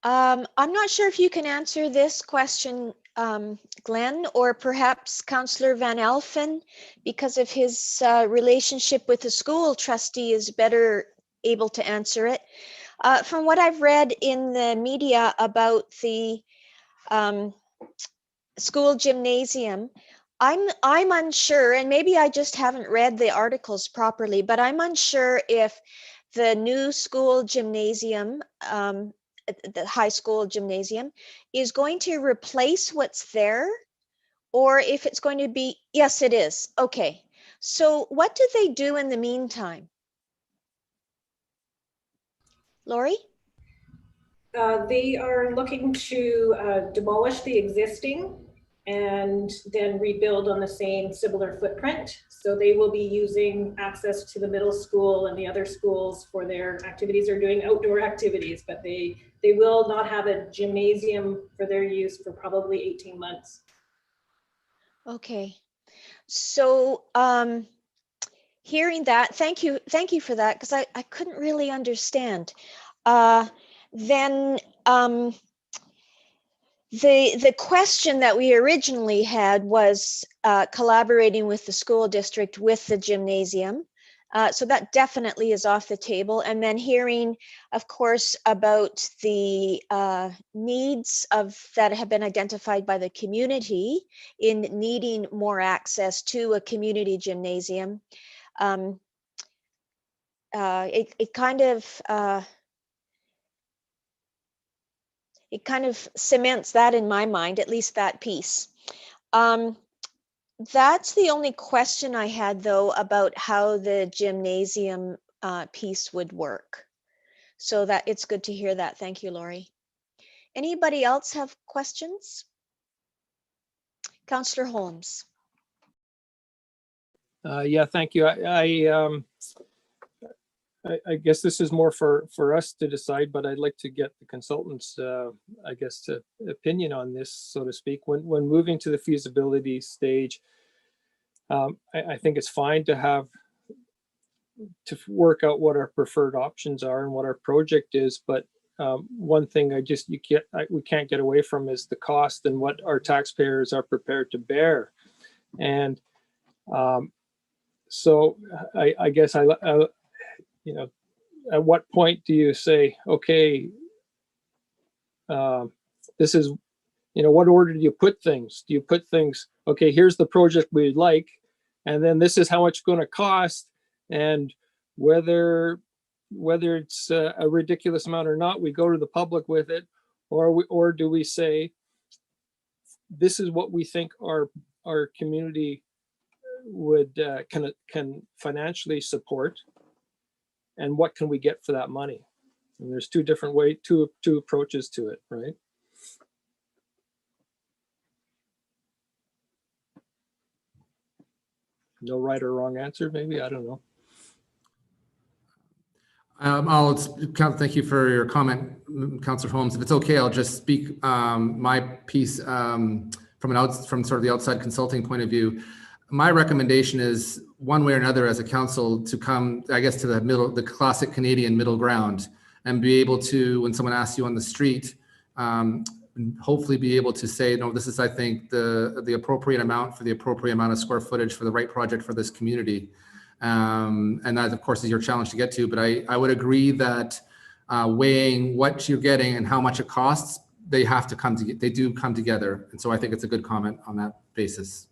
I'm not sure if you can answer this question, Glenn, or perhaps Councillor Van Alphen, because of his relationship with the school trustee, is better able to answer it. From what I've read in the media about the school gymnasium, I'm unsure, and maybe I just haven't read the articles properly, but I'm unsure if the new school gymnasium, the high school gymnasium, is going to replace what's there, or if it's going to be, yes, it is. Okay. So what do they do in the meantime? Lori? They are looking to demolish the existing and then rebuild on the same similar footprint. So they will be using access to the middle school and the other schools for their activities, or doing outdoor activities, but they will not have a gymnasium for their use for probably 18 months. Okay. So hearing that, thank you for that, because I couldn't really understand. Then the question that we originally had was collaborating with the school district with the gymnasium. So that definitely is off the table. And then hearing, of course, about the needs that have been identified by the community in needing more access to a community gymnasium. It kind of cements that in my mind, at least that piece. That's the only question I had, though, about how the gymnasium piece would work. So that it's good to hear that. Thank you, Lori. Anybody else have questions? Councillor Holmes. Yeah, thank you. I guess this is more for us to decide, but I'd like to get the consultants, I guess, opinion on this, so to speak. When moving to the feasibility stage, I think it's fine to work out what our preferred options are and what our project is. But one thing we can't get away from is the cost and what our taxpayers are prepared to bear. And so I guess you know, at what point do you say, okay, this is, what order do you put things? Do you put things, okay, here's the project we'd like, and then this is how much it's going to cost, and whether it's a ridiculous amount or not, we go to the public with it, or do we say, this is what we think our community would can financially support, and what can we get for that money? And there's two different two approaches to it, right? No right or wrong answer, maybe, I don't know. Thank you for your comment, Councillor Holmes. If it's okay, I'll just speak my piece from sort of the outside consulting point of view. My recommendation is, one way or another, as a council, to come, I guess, to the classic Canadian middle ground, and be able to, when someone asks you on the street, hopefully be able to say, no, this is, I think, the appropriate amount for the appropriate amount of square footage for the right project for this community. And that, of course, is your challenge to get to. But I would agree that weighing what you're getting and how much it costs, they do come together. And so I think it's a good comment on that basis.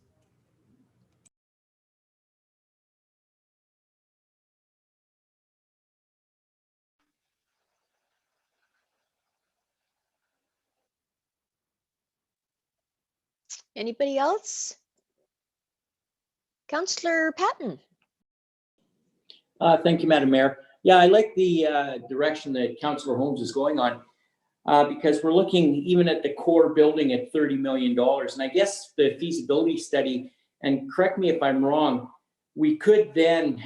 Anybody else? Councillor Patton. Thank you, Madam Mayor. Yeah, I like the direction that Councillor Holmes is going on because we're looking even at the core building at $30 million. And I guess the feasibility study, and correct me if I'm wrong, we could then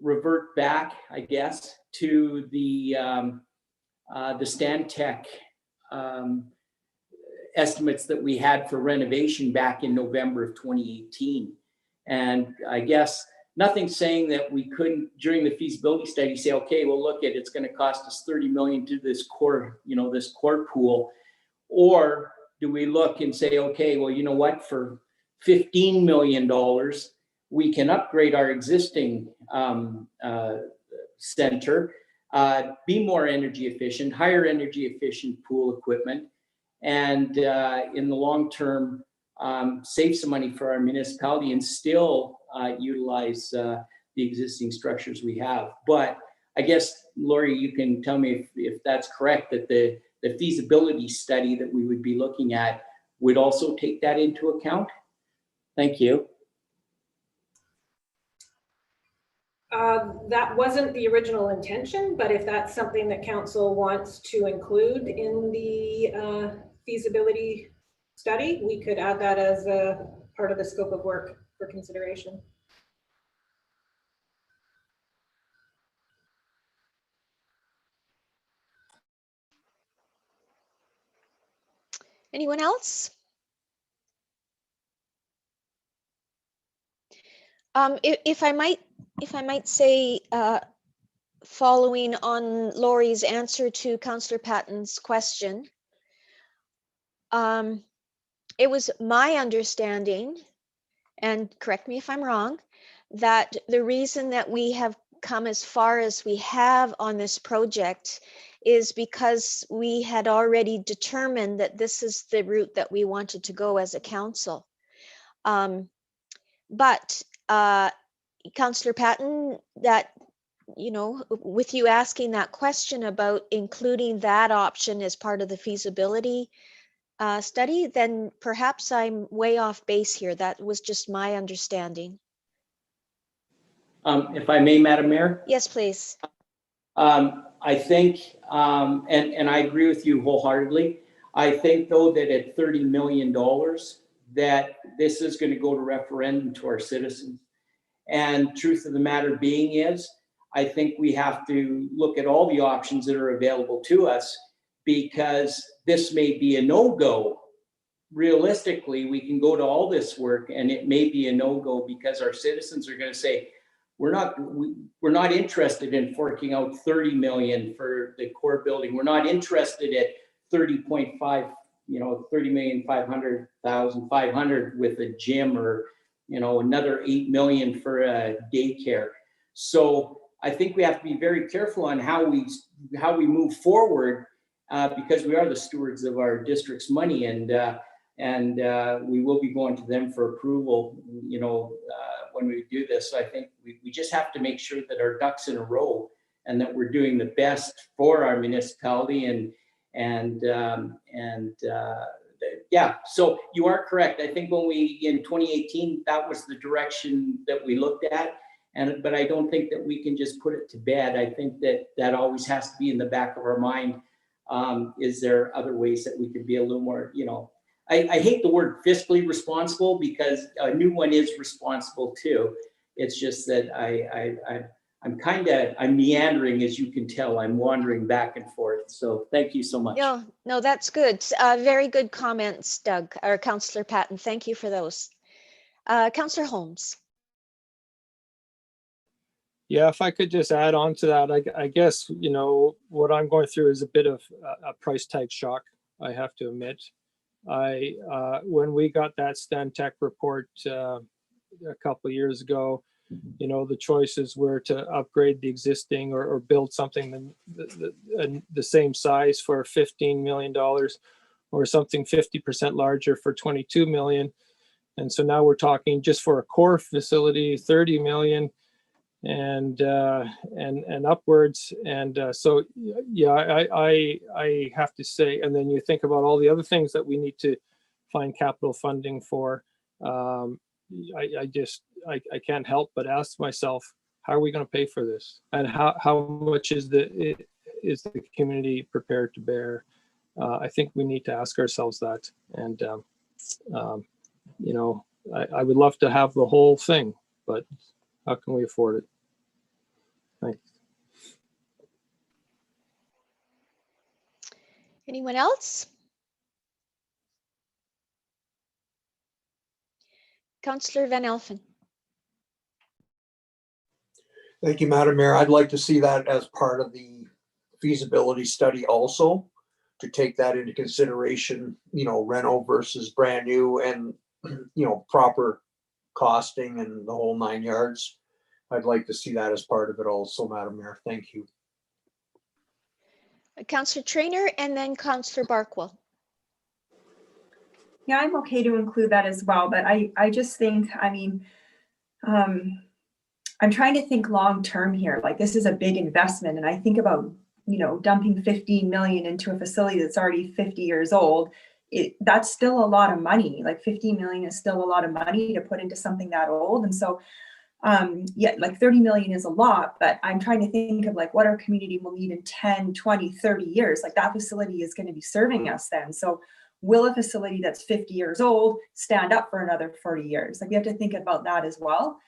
revert back, I guess, to the Stantec estimates that we had for renovation back in November of 2018. And I guess nothing's saying that we couldn't, during the feasibility study, say, okay, well, look, it's going to cost us 30 million to this core, this core pool. Or do we look and say, okay, well, you know what, for $15 million, we can upgrade our existing center, be more energy efficient, higher energy efficient pool equipment, and in the long term, save some money for our municipality and still utilize the existing structures we have. But I guess, Lori, you can tell me if that's correct, that the feasibility study that we would be looking at would also take that into account. Thank you. That wasn't the original intention, but if that's something that council wants to include in the feasibility study, we could add that as a part of the scope of work for consideration. Anyone else? If I might say, following on Lori's answer to Councillor Patton's question, it was my understanding, and correct me if I'm wrong, that the reason that we have come as far as we have on this project is because we had already determined that this is the route that we wanted to go as a council. But Councillor Patton, that, with you asking that question about including that option as part of the feasibility study, then perhaps I'm way off base here. That was just my understanding. If I may, Madam Mayor? Yes, please. I think, and I agree with you wholeheartedly. I think, though, that at $30 million, that this is going to go to referendum to our citizens. And truth of the matter being is, I think we have to look at all the options that are available to us, because this may be a no-go. Realistically, we can go to all this work and it may be a no-go because our citizens are going to say, we're not interested in forking out 30 million for the core building. We're not interested at 30.5, 30,500,500 with a gym, or another 8 million for a daycare. So I think we have to be very careful on how we move forward, because we are the stewards of our district's money, and we will be going to them for approval, when we do this. So I think we just have to make sure that our ducks in a row and that we're doing the best for our municipality, yeah, so you are correct. I think when in 2018, that was the direction that we looked at, but I don't think that we can just put it to bed. I think that always has to be in the back of our mind. Is there other ways that we could be a little more, I hate the word fiscally responsible, because a new one is responsible too. It's just that I'm meandering, as you can tell. I'm wandering back and forth. So thank you so much. No, that's good. Very good comments, Doug, or Councillor Patton. Thank you for those. Councillor Holmes. Yeah, if I could just add on to that, I guess, what I'm going through is a bit of a price tag shock, I have to admit. When we got that Stantec report a couple of years ago, the choices were to upgrade the existing or build something the same size for $15 million, or something 50% larger for $22 million. And so now we're talking just for a core facility, 30 million and upwards. And so, yeah, I have to say, and then you think about all the other things that we need to find capital funding for, I can't help but ask myself, how are we going to pay for this? And how much is the community prepared to bear? I think we need to ask ourselves that. And, you know, I would love to have the whole thing, but how can we afford it? Thanks. Anyone else? Councillor Van Elfen. Thank you, Madam Mayor. I'd like to see that as part of the feasibility study also, to take that into consideration, you know, reno versus brand new, and, you know, proper costing and the whole 9 yards. I'd like to see that as part of it also, Madam Mayor. Thank you. Councillor Trainer and then Councillor Barkwell. Yeah, I'm okay to include that as well, but I just think, I mean, I'm trying to think long term here. Like, this is a big investment, and I think about, you know, dumping 15 million into a facility that's already 50 years old. That's still a lot of money. Like 15 million is still a lot of money to put into something that old. And so, yeah, like 30 million is a lot, but I'm trying to think of like what our community will need in 10, 20, 30 years. Like, that facility is going to be serving us then. So will a facility that's 50 years old stand up for another 40 years? Like, we have to think about that as well.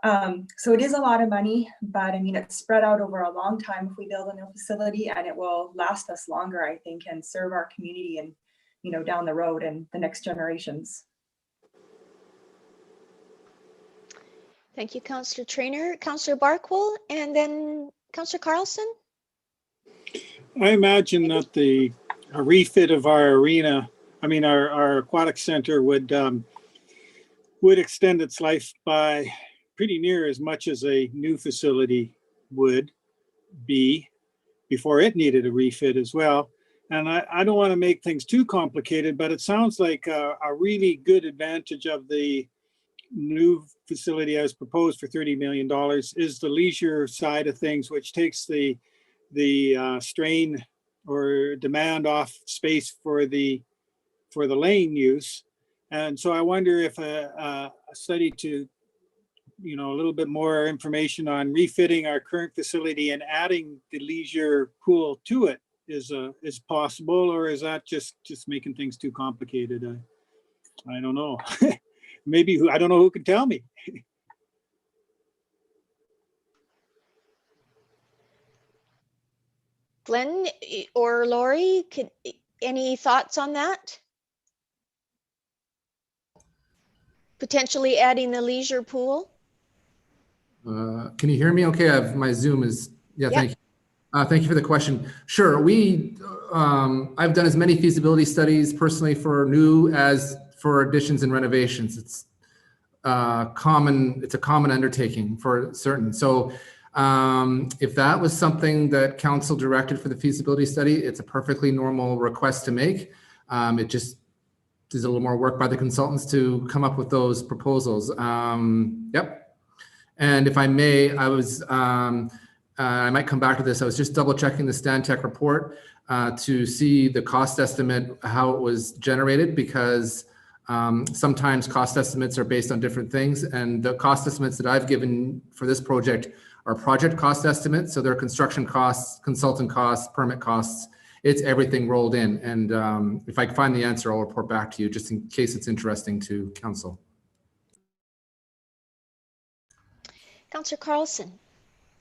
So it is a lot of money, but I mean, it's spread out over a long time if we build a new facility, and it will last us longer, I think, and serve our community and, you know, down the road and the next generations. Thank you, Councillor Trainer. Councillor Barkwell, and then Councillor Carlson. I imagine that a refit of our arena, I mean, our aquatic center would extend its life by pretty near as much as a new facility would be before it needed a refit as well. And I don't want to make things too complicated, but it sounds like a really good advantage of the new facility as proposed for $30 million is the leisure side of things, which takes the strain or demand off space for the lane use. And so I wonder if a study to, you know, a little bit more information on refitting our current facility and adding the leisure pool to it is possible, or is that just making things too complicated? I don't know. Maybe I don't know who can tell me. Glenn or Lori, any thoughts on that? Potentially adding the leisure pool? Can you hear me okay? My Zoom is, yeah, thank you. Thank you for the question. Sure, I've done as many feasibility studies personally for new as for additions and renovations. It's a common undertaking for certain. So if that was something that council directed for the feasibility study, it's a perfectly normal request to make. It just is a little more work by the consultants to come up with those proposals. Yep. And if I may, I might come back to this. I was just double checking the Stantec report to see the cost estimate, how it was generated, because sometimes cost estimates are based on different things. And the cost estimates that I've given for this project are project cost estimates. So they're construction costs, consultant costs, permit costs. It's everything rolled in. And if I can find the answer, I'll report back to you just in case it's interesting to council. Councillor Carlson.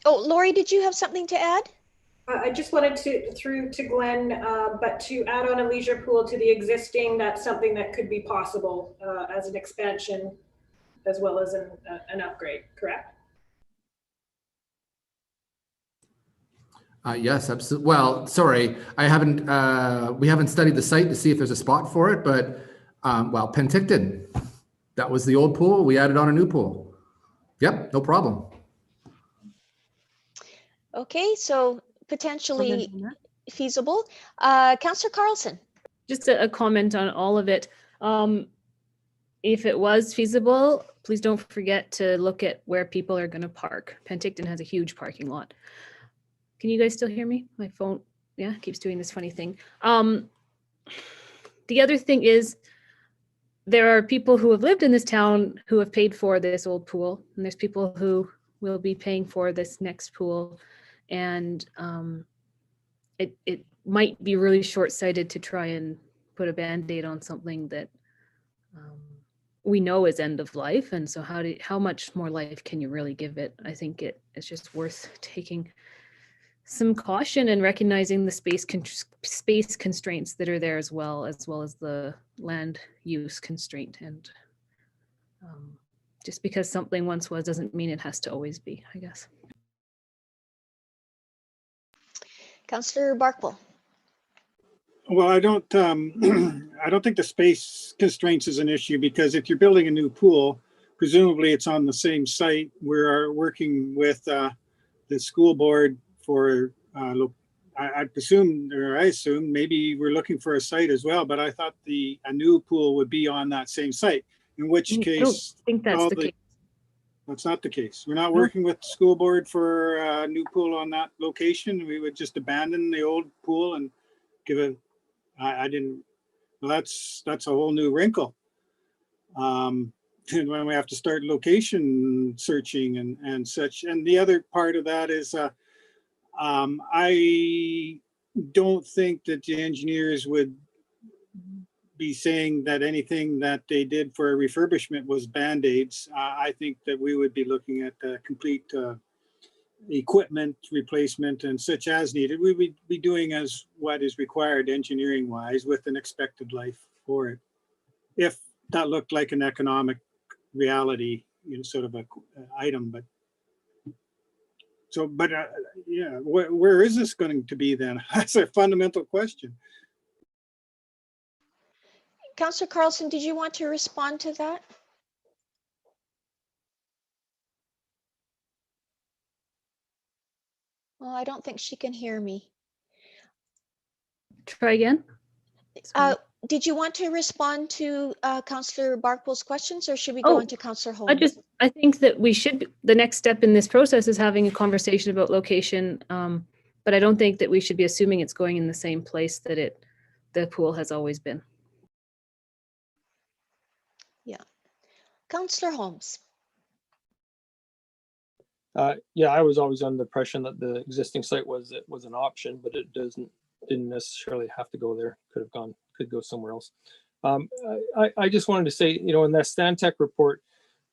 Oh, Lori, did you have something to add? I just wanted to, through to Glenn, but to add on a leisure pool to the existing, that's something that could be possible as an expansion as well as an upgrade, correct? Yes, absolutely. Well, sorry, we haven't studied the site to see if there's a spot for it, but well, Penticton, that was the old pool. We added on a new pool. Yep, no problem. Okay, so potentially feasible. Councillor Carlson. Just a comment on all of it. If it was feasible, please don't forget to look at where people are going to park. Penticton has a huge parking lot. Can you guys still hear me? My phone, yeah, keeps doing this funny thing. The other thing is, there are people who have lived in this town who have paid for this old pool, and there's people who will be paying for this next pool. And it might be really short-sighted to try and put a Band-Aid on something that we know is end of life. And so how much more life can you really give it? I think it's just worth taking some caution and recognizing the space constraints that are there as well as the land use constraint. And just because something once was doesn't mean it has to always be, I guess. Councillor Barkwell. Well, I don't I don't think the space constraints is an issue, because if you're building a new pool, presumably it's on the same site. We're working with the school board for, I assume maybe we're looking for a site as well, but I thought a new pool would be on that same site, in which case. I don't think that's the case. That's not the case. We're not working with the school board for a new pool on that location. We would just abandon the old pool and give it. I didn't. Well, that's a whole new wrinkle. And when we have to start location searching and such. And the other part of that is, I don't think that the engineers would be saying that anything that they did for a refurbishment was Band-Aids. I think that we would be looking at complete equipment replacement and such as needed. We would be doing as what is required engineering wise with an expected life for it, if that looked like an economic reality, sort of a item. But so, but yeah, where is this going to be then? That's a fundamental question. Councillor Carlson, did you want to respond to that? Well, I don't think she can hear me. Try again. Did you want to respond to Councillor Barkwell's questions, or should we go on to Councillor Holmes? I think that the next step in this process is having a conversation about location, but I don't think that we should be assuming it's going in the same place that the pool has always been. Yeah. Councillor Holmes. Yeah, I was always under the impression that the existing site was an option, but it didn't necessarily have to go there. Could go somewhere else. I just wanted to say, in that Stantec report,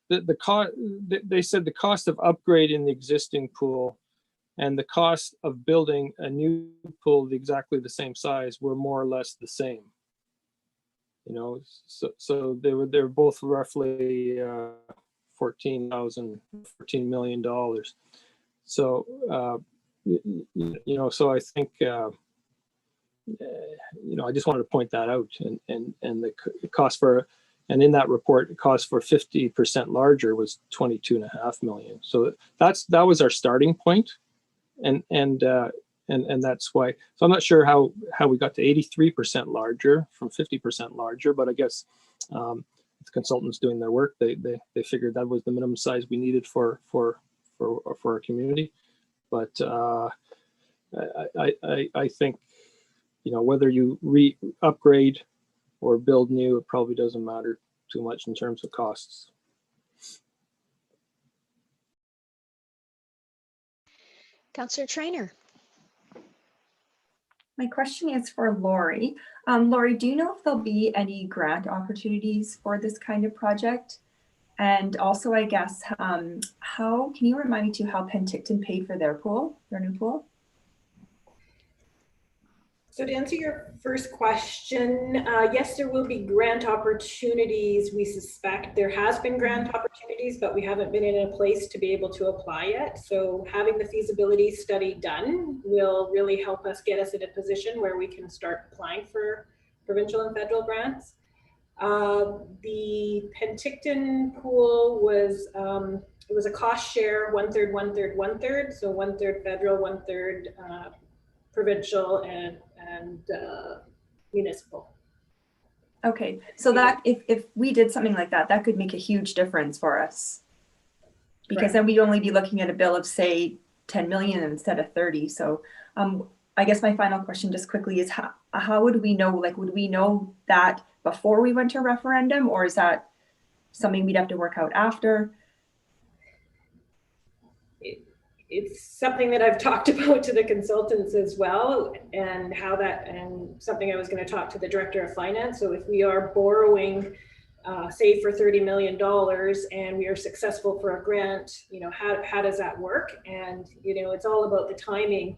they said the cost of upgrading the existing pool and the cost of building a new pool exactly the same size were more or less the same. So they're both roughly $14 million. So so I think I just wanted to point that out, and the cost for, and in that report, the cost for 50% larger was $22.5 million. So that was our starting point, and that's why. So I'm not sure how we got to 83% larger from 50% larger, but I guess the consultants doing their work, they figured that was the minimum size we needed for our community. But I think, whether you upgrade or build new, it probably doesn't matter too much in terms of costs. Councillor Traynor. My question is for Lori. Lori, do you know if there'll be any grant opportunities for this kind of project? And also, I guess, how can you remind me too how Penticton paid for their new pool? So to answer your first question, yes, there will be grant opportunities. We suspect there has been grant opportunities, but we haven't been in a place to be able to apply yet. So having the feasibility study done will really help us get us in a position where we can start applying for provincial and federal grants. The Penticton pool was, it was a cost share, 1/3, 1/3, 1/3. So 1/3 federal, 1/3 provincial and municipal. Okay, so that if we did something like that, that could make a huge difference for us, because then we'd only be looking at a bill of say 10 million instead of 30. So I guess my final question just quickly is how would we know, like, would we know that before we went to referendum, or is that something we'd have to work out after? It's something that I've talked about to the consultants as well, and how that, and something I was going to talk to the director of finance. So if we are borrowing, say for $30 million and we are successful for a grant, you know, how does that work? And, you know, it's all about the timing.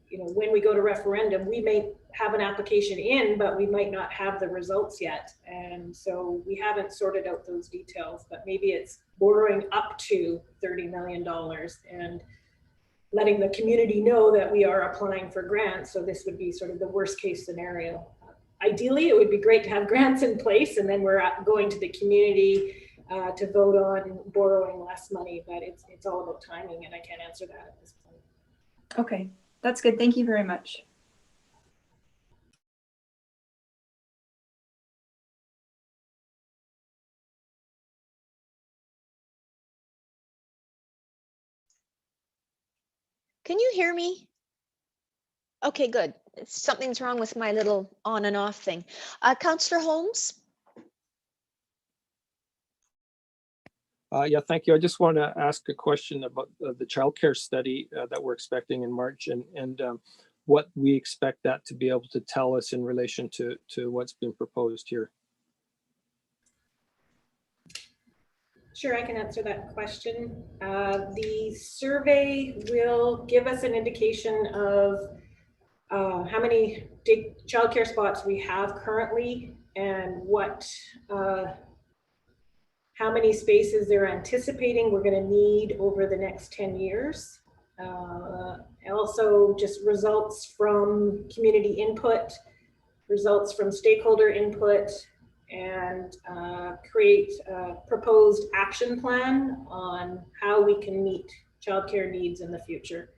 You know, when we go to referendum, we may have an application in, but we might not have the results yet. And so we haven't sorted out those details, but maybe it's borrowing up to $30 million and letting the community know that we are applying for grants. So this would be sort of the worst case scenario. Ideally, it would be great to have grants in place, and then we're going to the community to vote on borrowing less money, but it's all about timing, and I can't answer that at this point. Okay, that's good. Thank you very much. Can you hear me? Okay, good. Something's wrong with my little on and off thing. Councillor Holmes? Yeah, thank you. I just want to ask a question about the childcare study that we're expecting in March, and what we expect that to be able to tell us in relation to what's been proposed here. Sure, I can answer that question. The survey will give us an indication of how many childcare spots we have currently, and what how many spaces they're anticipating we're going to need over the next 10 years. Also just results from community input, results from stakeholder input, and create a proposed action plan on how we can meet childcare needs in the future.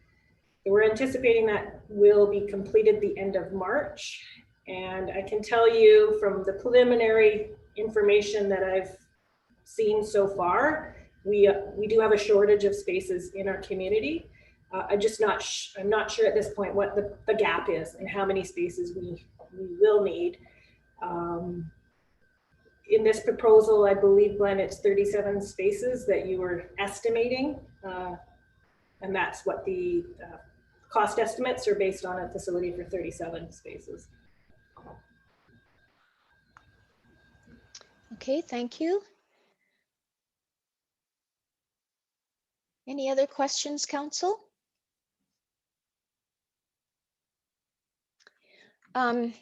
So we're anticipating that will be completed the end of March. And I can tell you from the preliminary information that I've seen so far, we do have a shortage of spaces in our community. I'm not sure at this point what the gap is and how many spaces we will need. In this proposal, I believe, Glenn, it's 37 spaces that you were estimating, and that's what the cost estimates are based on, a facility for 37 spaces. Okay, thank you. Any other questions, Council? Oh.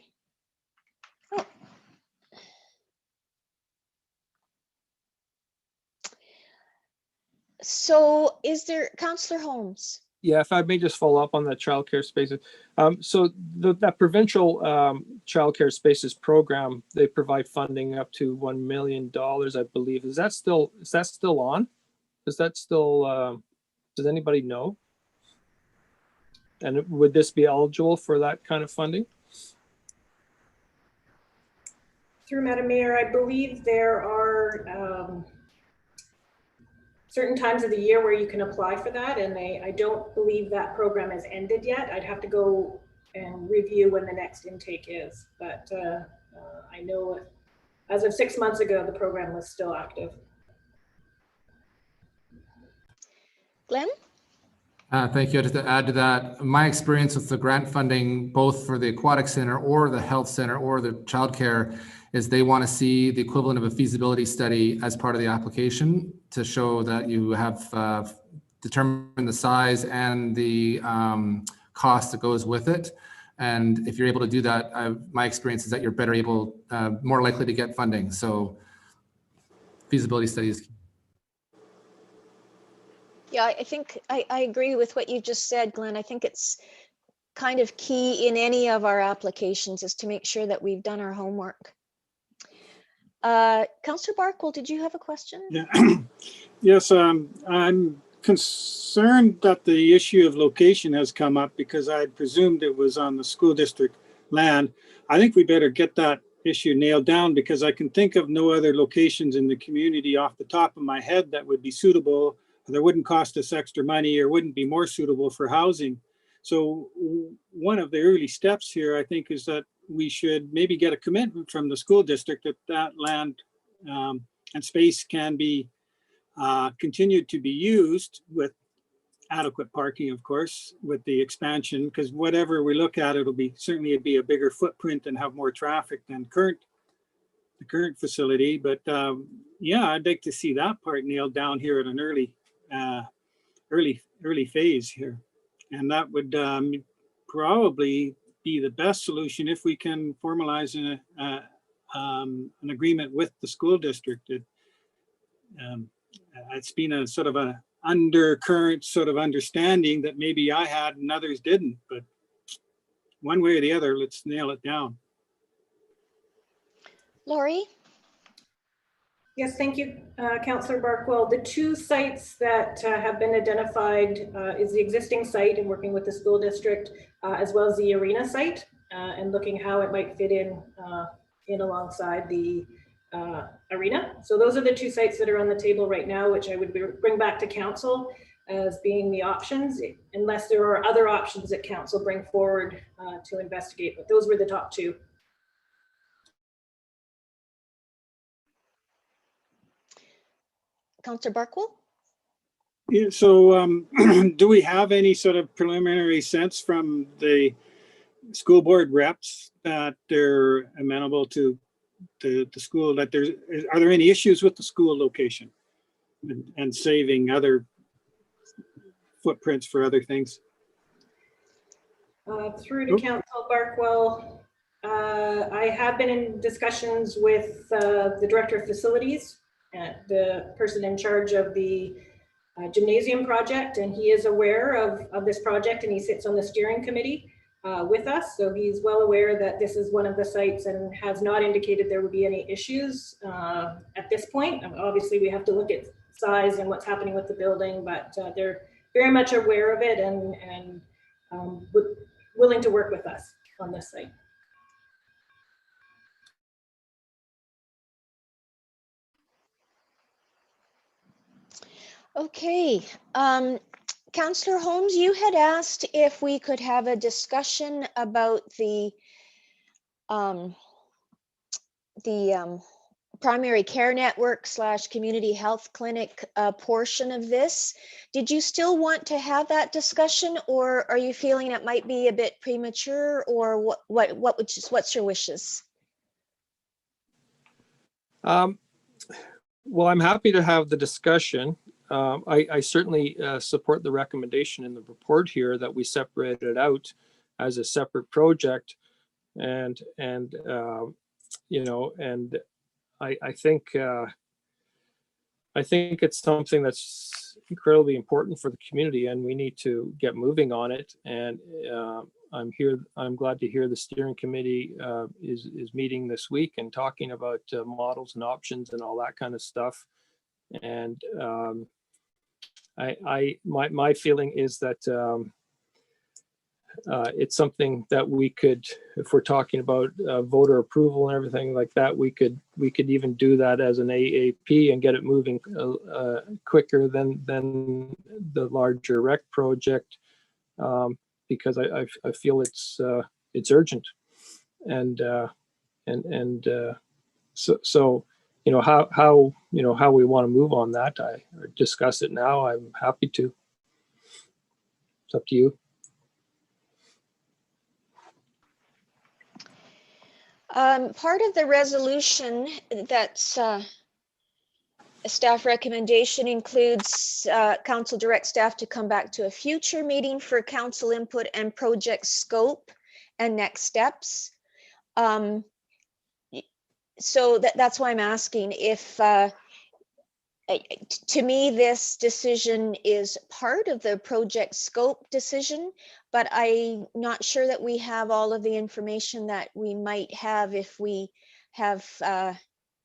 So is there, Councillor Holmes? Yeah, if I may just follow up on the childcare spaces. So that provincial childcare spaces program, they provide funding up to $1 million, I believe. Is that still on? Is that still, does anybody know? And would this be eligible for that kind of funding? Through Madam Mayor, I believe there are certain times of the year where you can apply for that, and I don't believe that program has ended yet. I'd have to go and review when the next intake is, but I know as of 6 months ago, the program was still active. Glenn? Thank you. Just to add to that, my experience with the grant funding, both for the aquatic center or the health center or the childcare, is they want to see the equivalent of a feasibility study as part of the application to show that you have determined the size and the cost that goes with it. And if you're able to do that, my experience is that you're better able, more likely to get funding. So feasibility studies. Yeah, I think I agree with what you just said, Glenn. I think it's kind of key in any of our applications is to make sure that we've done our homework. Councillor Barkwill, did you have a question? Yeah. Yes, I'm concerned that the issue of location has come up because I had presumed it was on the school district land. I think we better get that issue nailed down because I can think of no other locations in the community off the top of my head that would be suitable, or that wouldn't cost us extra money or wouldn't be more suitable for housing. So one of the early steps here, I think, is that we should maybe get a commitment from the school district that that land and space can be continued to be used with adequate parking, of course, with the expansion, because whatever we look at, it'd be a bigger footprint and have more traffic than the current facility. But yeah, I'd like to see that part nailed down here at an early phase here. And that would probably be the best solution if we can formalize an agreement with the school district. It's been a sort of an undercurrent sort of understanding that maybe I had and others didn't, but one way or the other, let's nail it down. Lori? Yes, thank you, Councillor Barkwell. The two sites that have been identified is the existing site and working with the school district, as well as the arena site, and looking how it might fit in alongside the arena. So those are the two sites that are on the table right now, which I would bring back to council as being the options, unless there are other options that council bring forward to investigate. But those were the top two. Councillor Barkwell? Yeah, so do we have any sort of preliminary sense from the school board reps that they're amenable to the school, that are there any issues with the school location and saving other footprints for other things? Through to Council Barkwell, I have been in discussions with the Director of Facilities, the person in charge of the Gymnasium project, and he is aware of this project, and he sits on the steering committee with us. So he's well aware that this is one of the sites and has not indicated there would be any issues at this point. Obviously, we have to look at size and what's happening with the building, but they're very much aware of it and willing to work with us on this site. Okay. Councillor Holmes, you had asked if we could have a discussion about the primary care network / community health clinic portion of this. Did you still want to have that discussion, or are you feeling it might be a bit premature, or what's your wishes? Well, I'm happy to have the discussion. I certainly support the recommendation in the report here that we separate it out as a separate project, and you know, and I think it's something that's incredibly important for the community, and we need to get moving on it. And I'm glad to hear the steering committee is meeting this week and talking about models and options and all that kind of stuff. And my feeling is that it's something that we could, if we're talking about voter approval and everything like that, we could even do that as an AAP and get it moving quicker than the larger rec project, because I feel it's urgent, and so you know how we want to move on that. I discuss it now. I'm happy to. It's up to you. Part of the resolution that's a staff recommendation includes council direct staff to come back to a future meeting for council input and project scope and next steps. So that's why I'm asking if, to me, this decision is part of the project scope decision, but I'm not sure that we have all of the information that we might have if we have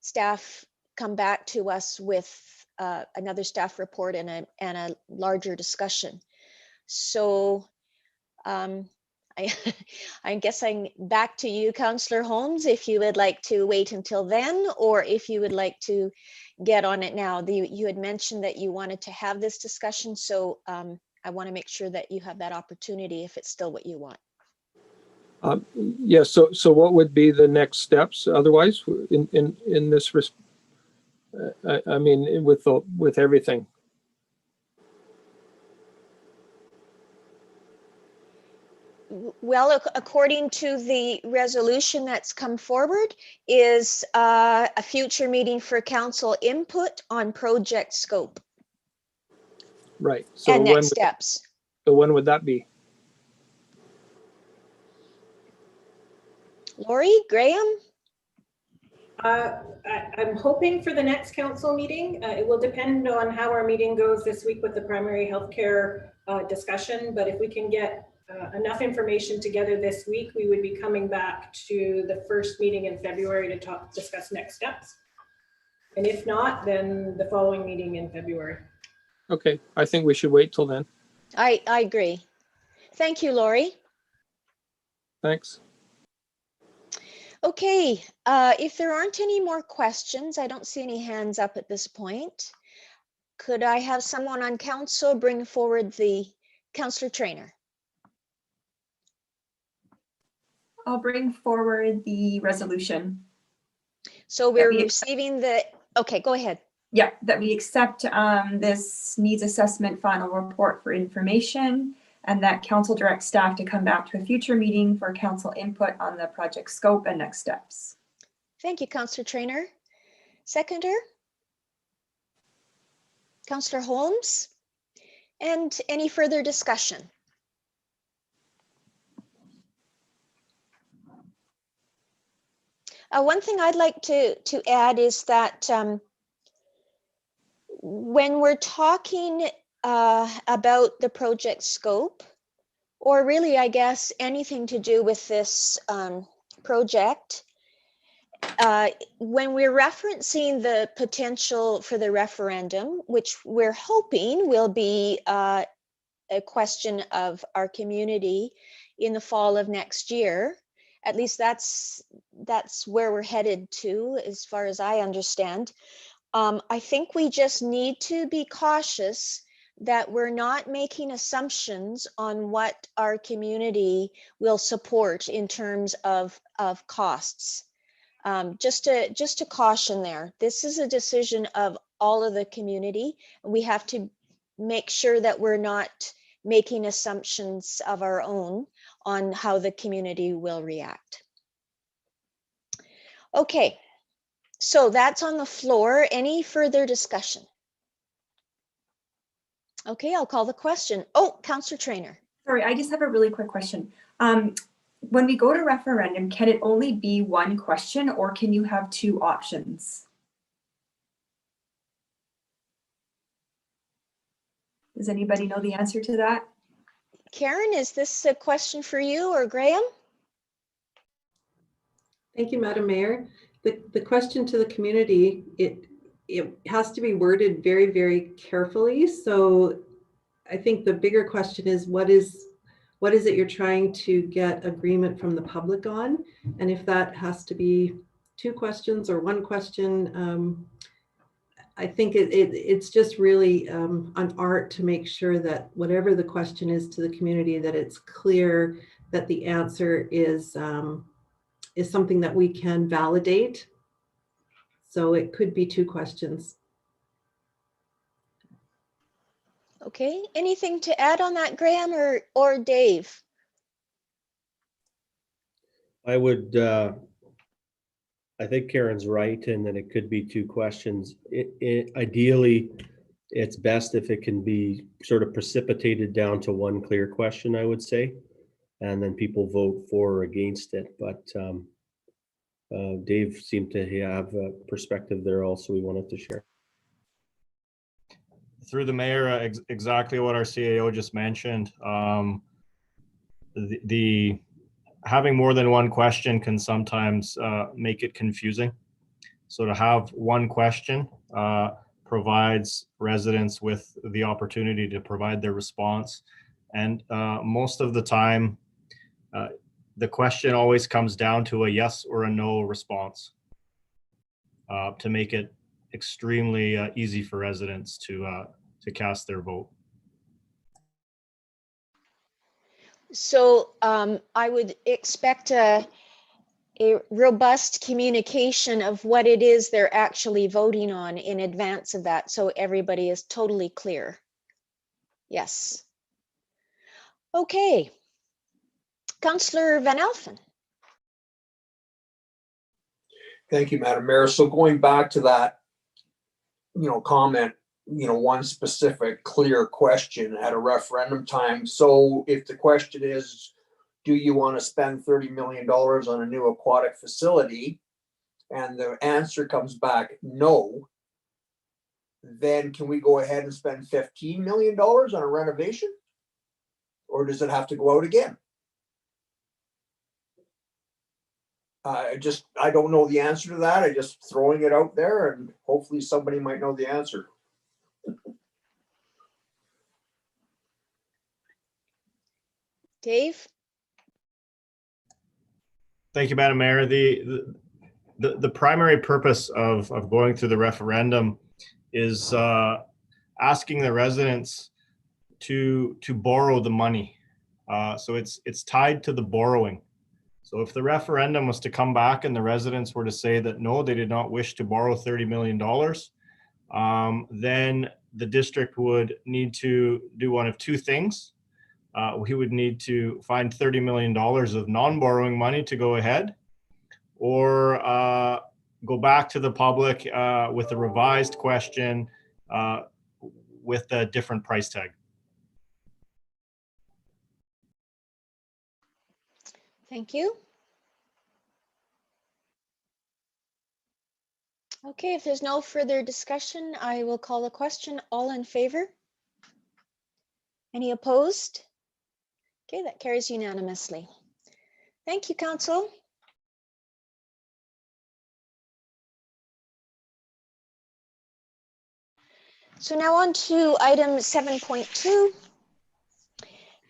staff come back to us with another staff report and a larger discussion. So I guess I'm back to you, Councillor Holmes, if you would like to wait until then, or if you would like to get on it now. You had mentioned that you wanted to have this discussion, so I want to make sure that you have that opportunity if it's still what you want. Yeah, so what would be the next steps otherwise in this, I mean, with everything? Well, according to the resolution that's come forward, is a future meeting for council input on project scope Right. So and next steps. So when would that be? Lori, Graham? I'm hoping for the next council meeting. It will depend on how our meeting goes this week with the primary healthcare discussion. But if we can get enough information together this week, we would be coming back to the first meeting in February to discuss next steps. And if not, then the following meeting in February. Okay, I think we should wait till then. I agree. Thank you, Lori. Thanks. Okay, if there aren't any more questions, I don't see any hands up at this point. Could I have someone on council bring forward the Councillor Trainer? I'll bring forward the resolution. So we're receiving the, okay, go ahead. Yeah, that we accept this needs assessment final report for information, and that council directs staff to come back to a future meeting for council input on the project scope and next steps. Thank you, Councillor Trainer. Seconder? Councillor Holmes? And any further discussion? One thing I'd like to add is that when we're talking about the project scope, or really, I guess, anything to do with this project, when we're referencing the potential for the referendum, which we're hoping will be a question of our community in the fall of next year, at least that's where we're headed to, as far as I understand. I think we just need to be cautious that we're not making assumptions on what our community will support in terms of costs. Just to caution there, this is a decision of all of the community. We have to make sure that we're not making assumptions of our own on how the community will react. Okay, so that's on the floor. Any further discussion? Okay, I'll call the question. Oh, Councillor Trainer. Sorry, I just have a really quick question. When we go to referendum, can it only be one question, or can you have two options? Does anybody know the answer to that? Karen, is this a question for you or Graham? Thank you, Madam Mayor. The question to the community, it has to be worded very, very carefully. So I think the bigger question is what is it you're trying to get agreement from the public on? And if that has to be two questions or one question, I think it's just really an art to make sure that whatever the question is to the community, that it's clear that the answer is something that we can validate. So it could be two questions. Okay, anything to add on that, Graham or Dave? I would, I think Karen's right, and that it could be two questions. Ideally, it's best if it can be sort of precipitated down to one clear question, I would say, and then people vote for or against it. But Dave seemed to have a perspective there also we wanted to share. Through the mayor, exactly what our CAO just mentioned. The having more than one question can sometimes make it confusing. So to have one question provides residents with the opportunity to provide their response. And most of the time, the question always comes down to a yes or a no response to make it extremely easy for residents to cast their vote. So I would expect a robust communication of what it is they're actually voting on in advance of that, so everybody is totally clear. Yes. Okay. Councillor Van Alphen. Thank you, Madam Mayor. So going back to that, comment, one specific clear question at a referendum time. So if the question is, do you want to spend $30 million on a new aquatic facility? And the answer comes back no, then can we go ahead and spend $15 million on a renovation? Or does it have to go out again? I don't know the answer to that. I just throwing it out there, and hopefully somebody might know the answer. Dave? Thank you, Madam Mayor. The primary purpose of going through the referendum is asking the residents to borrow the money. So it's tied to the borrowing. So if the referendum was to come back and the residents were to say that no, they did not wish to borrow $30 million, then the district would need to do one of two things. We would need to find $30 million of non-borrowing money to go ahead, or go back to the public with a revised question with a different price tag. Thank you. Okay, if there's no further discussion, I will call the question. All in favor? Any opposed? Okay, that carries unanimously. Thank you, Council. So now on to item 7.2.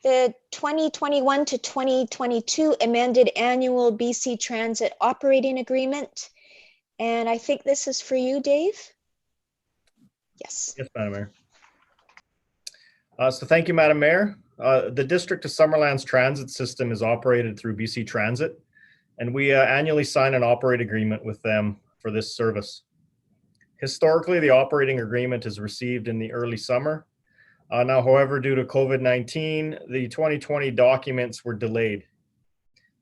The 2021 to 2022 amended annual BC Transit operating agreement. And I think this is for you, Dave. Yes. Yes, Madam Mayor. So thank you, Madam Mayor. The District of Summerland's transit system is operated through BC Transit, and we annually sign an operating agreement with them for this service. Historically, the operating agreement is received in the early summer. Now, however, due to COVID-19, the 2020 documents were delayed.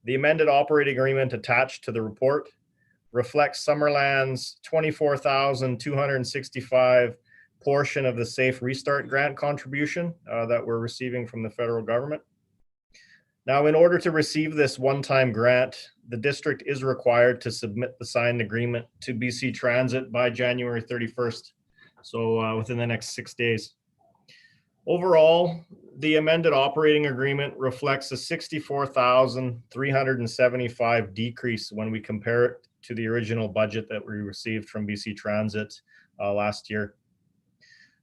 The amended operating agreement attached to the report reflects Summerland's $24,265 portion of the Safe Restart Grant contribution that we're receiving from the federal government. Now, in order to receive this one-time grant, the district is required to submit the signed agreement to BC Transit by January 31st, so within the next 6 days. Overall, the amended operating agreement reflects a $64,375 decrease when we compare it to the original budget that we received from BC Transit last year.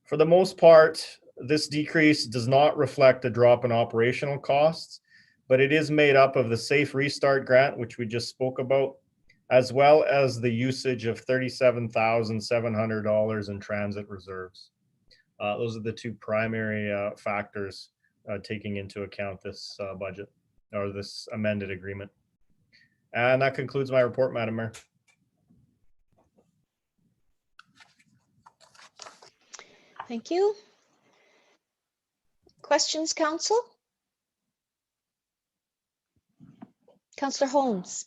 For the most part, this decrease does not reflect a drop in operational costs, but it is made up of the Safe Restart Grant, which we just spoke about, as well as the usage of $37,700 in transit reserves. Those are the two primary factors taking into account this budget or this amended agreement. And that concludes my report, Madam Mayor. Thank you. Questions, Council? Councillor Holmes.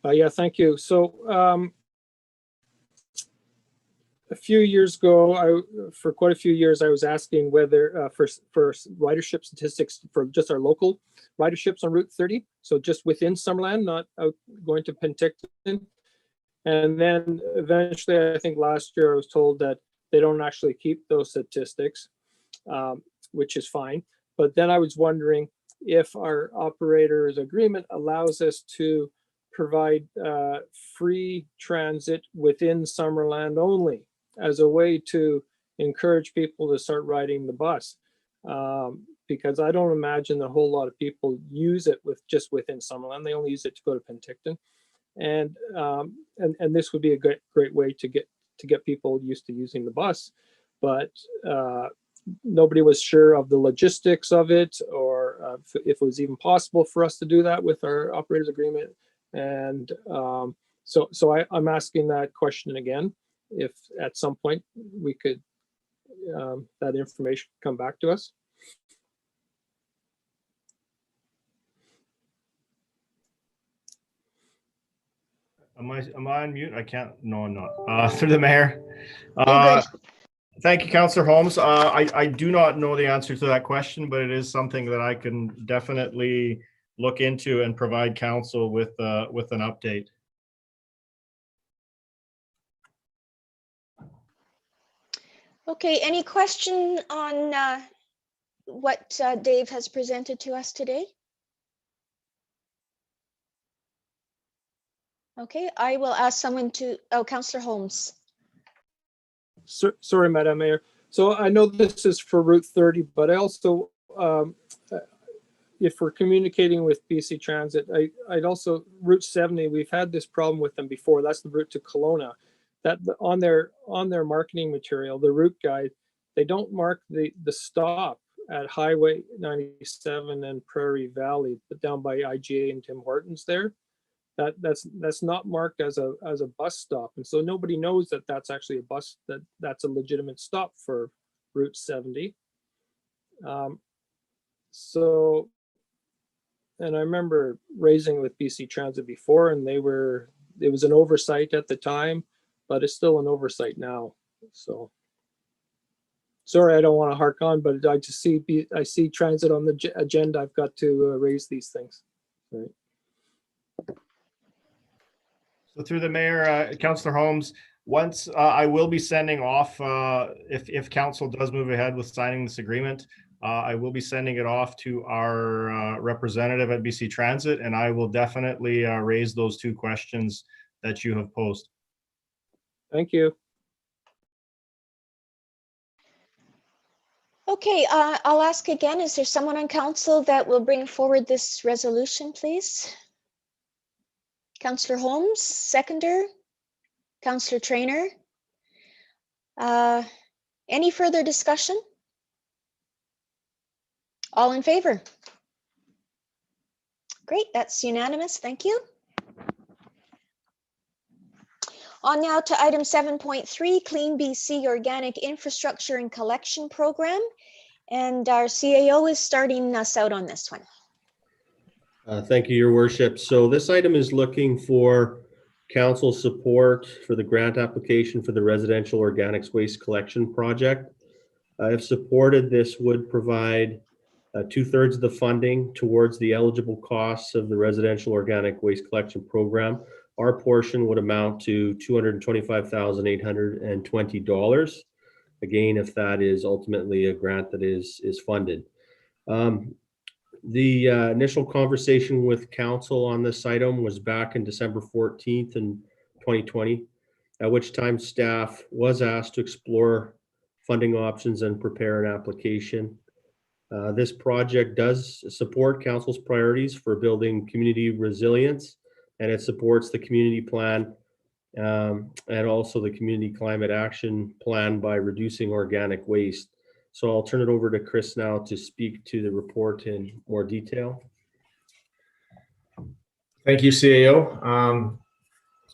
Yeah, thank you. So a few years ago, for quite a few years, I was asking whether for ridership statistics for just our local riderships on Route 30. So just within Summerland, not out going to Penticton. And then eventually, I think last year I was told that they don't actually keep those statistics, which is fine. But then I was wondering if our operator's agreement allows us to provide free transit within Summerland only as a way to encourage people to start riding the bus. Because I don't imagine a whole lot of people use it just within Summerland. They only use it to go to Penticton. And this would be a great way to get people used to using the bus. But nobody was sure of the logistics of it, or if it was even possible for us to do that with our operators agreement. And so I'm asking that question again, if at some point we could, that information come back to us. Am I on mute? I can't. No, I'm not. Through the mayor. You're good. Thank you, Councillor Holmes. I do not know the answer to that question, but it is something that I can definitely look into and provide council with an update. Okay, any question on what Dave has presented to us today? Okay, I will ask someone to, Councillor Holmes. Sorry, Madam Mayor. So I know this is for Route 30, but I also, if we're communicating with BC Transit, I'd also, Route 70, we've had this problem with them before. That's the route to Kelowna. That on their marketing material, the route guide, they don't mark the stop at Highway 97 and Prairie Valley, but down by IGA and Tim Hortons there. That's not marked as a bus stop, and so nobody knows that that's actually a bus, that's a legitimate stop for Route 70. So, and I remember raising with BC Transit before, and it was an oversight at the time, but it's still an oversight now. So sorry, I don't want to hark on, but I see transit on the agenda. I've got to raise these things. Right. So through the mayor, Councillor Holmes, once I will be sending off, if council does move ahead with signing this agreement, I will be sending it off to our representative at BC Transit, and I will definitely raise those two questions that you have posed. Thank you. Okay, I'll ask again, is there someone on council that will bring forward this resolution, please? Councillor Holmes, seconder. Councillor Traynor. Any further discussion? All in favor? Great, that's unanimous, thank you. On now to item 7.3, Clean BC Organic Infrastructure and Collection Program. And our CAO is starting us out on this one. Thank you, Your Worship. So this item is looking for council support for the grant application for the residential organics waste collection project. If supported, this would provide 2/3 of the funding towards the eligible costs of the residential organic waste collection program. Our portion would amount to $225,820. Again, if that is ultimately a grant that is funded. The initial conversation with council on this item was back in December 14th in 2020, at which time staff was asked to explore funding options and prepare an application. This project does support council's priorities for building community resilience, and it supports the community plan and also the community climate action plan by reducing organic waste. So I'll turn it over to Chris now to speak to the report in more detail. Thank you, CAO.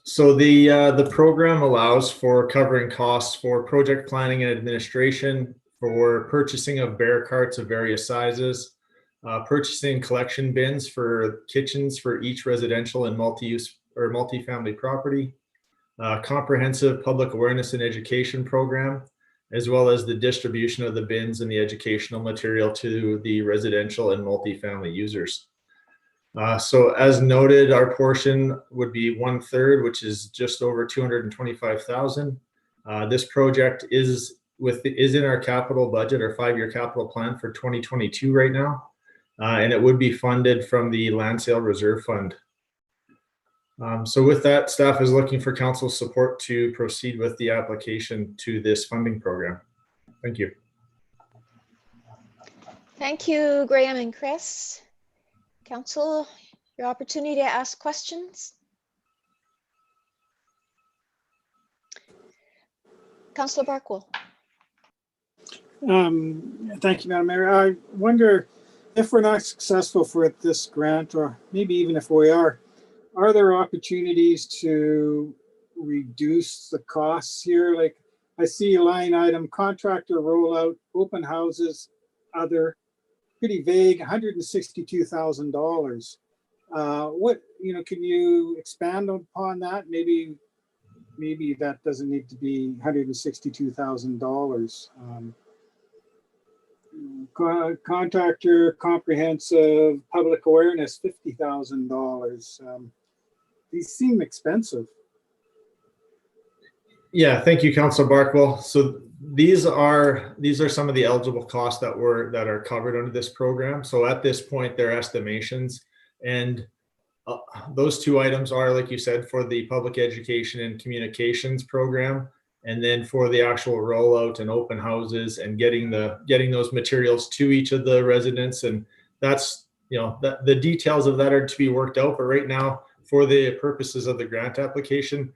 So the program allows for covering costs for project planning and administration, for purchasing of bear carts of various sizes, purchasing collection bins for kitchens for each residential and multi-use or multifamily property, comprehensive public awareness and education program, as well as the distribution of the bins and the educational material to the residential and multifamily users. So as noted, our portion would be 1/3, which is just over 225,000. This project is in our capital budget, our 5-year capital plan for 2022 right now, and it would be funded from the Land Sale Reserve Fund. So with that, staff is looking for council support to proceed with the application to this funding program. Thank you. Thank you, Graham and Chris. Council, your opportunity to ask questions. Councillor Barkwell. Thank you, Madam Mayor. I wonder if we're not successful for this grant, or maybe even if we are there opportunities to reduce the costs here? Like I see a line item, contractor rollout, open houses, other, pretty vague, $162,000. What, can you expand upon that? Maybe that doesn't need to be $162,000. Contractor comprehensive public awareness, $50,000. These seem expensive. Yeah, thank you, Councilor Barkwell. So these are some of the eligible costs that are covered under this program. So at this point, they're estimations, and those two items are, like you said, for the public education and communications program, and then for the actual rollout and open houses and getting those materials to each of the residents. And that's, the details of that are to be worked out. But right now, for the purposes of the grant application,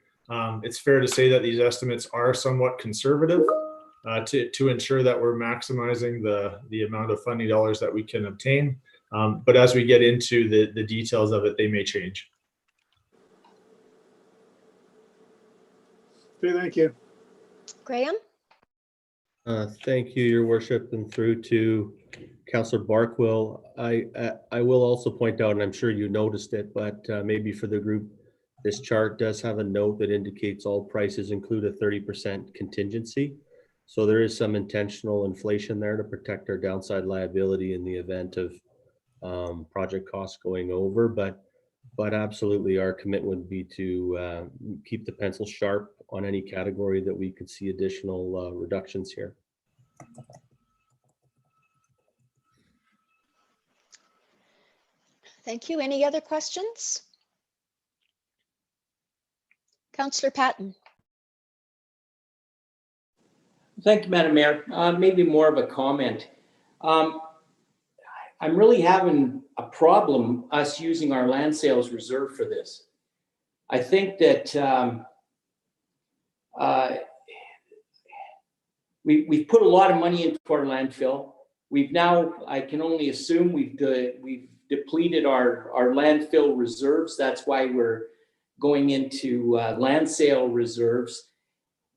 it's fair to say that these estimates are somewhat conservative to ensure that we're maximizing the amount of funding dollars that we can obtain. But as we get into the details of it, they may change. Okay, thank you. Graham? Thank you, Your Worship, and through to Councillor Barkwell. I will also point out, and I'm sure you noticed it, but maybe for the group, this chart does have a note that indicates all prices include a 30% contingency. So there is some intentional inflation there to protect our downside liability in the event of project costs going over. But absolutely, our commitment would be to keep the pencil sharp on any category that we could see additional reductions here. Thank you. Any other questions? Councillor Patton. Thank you, Madam Mayor. Maybe more of a comment. I'm really having a problem us using our land sales reserve for this. I think that we've put a lot of money into our landfill. We've now, I can only assume we've depleted our landfill reserves. That's why we're going into land sale reserves.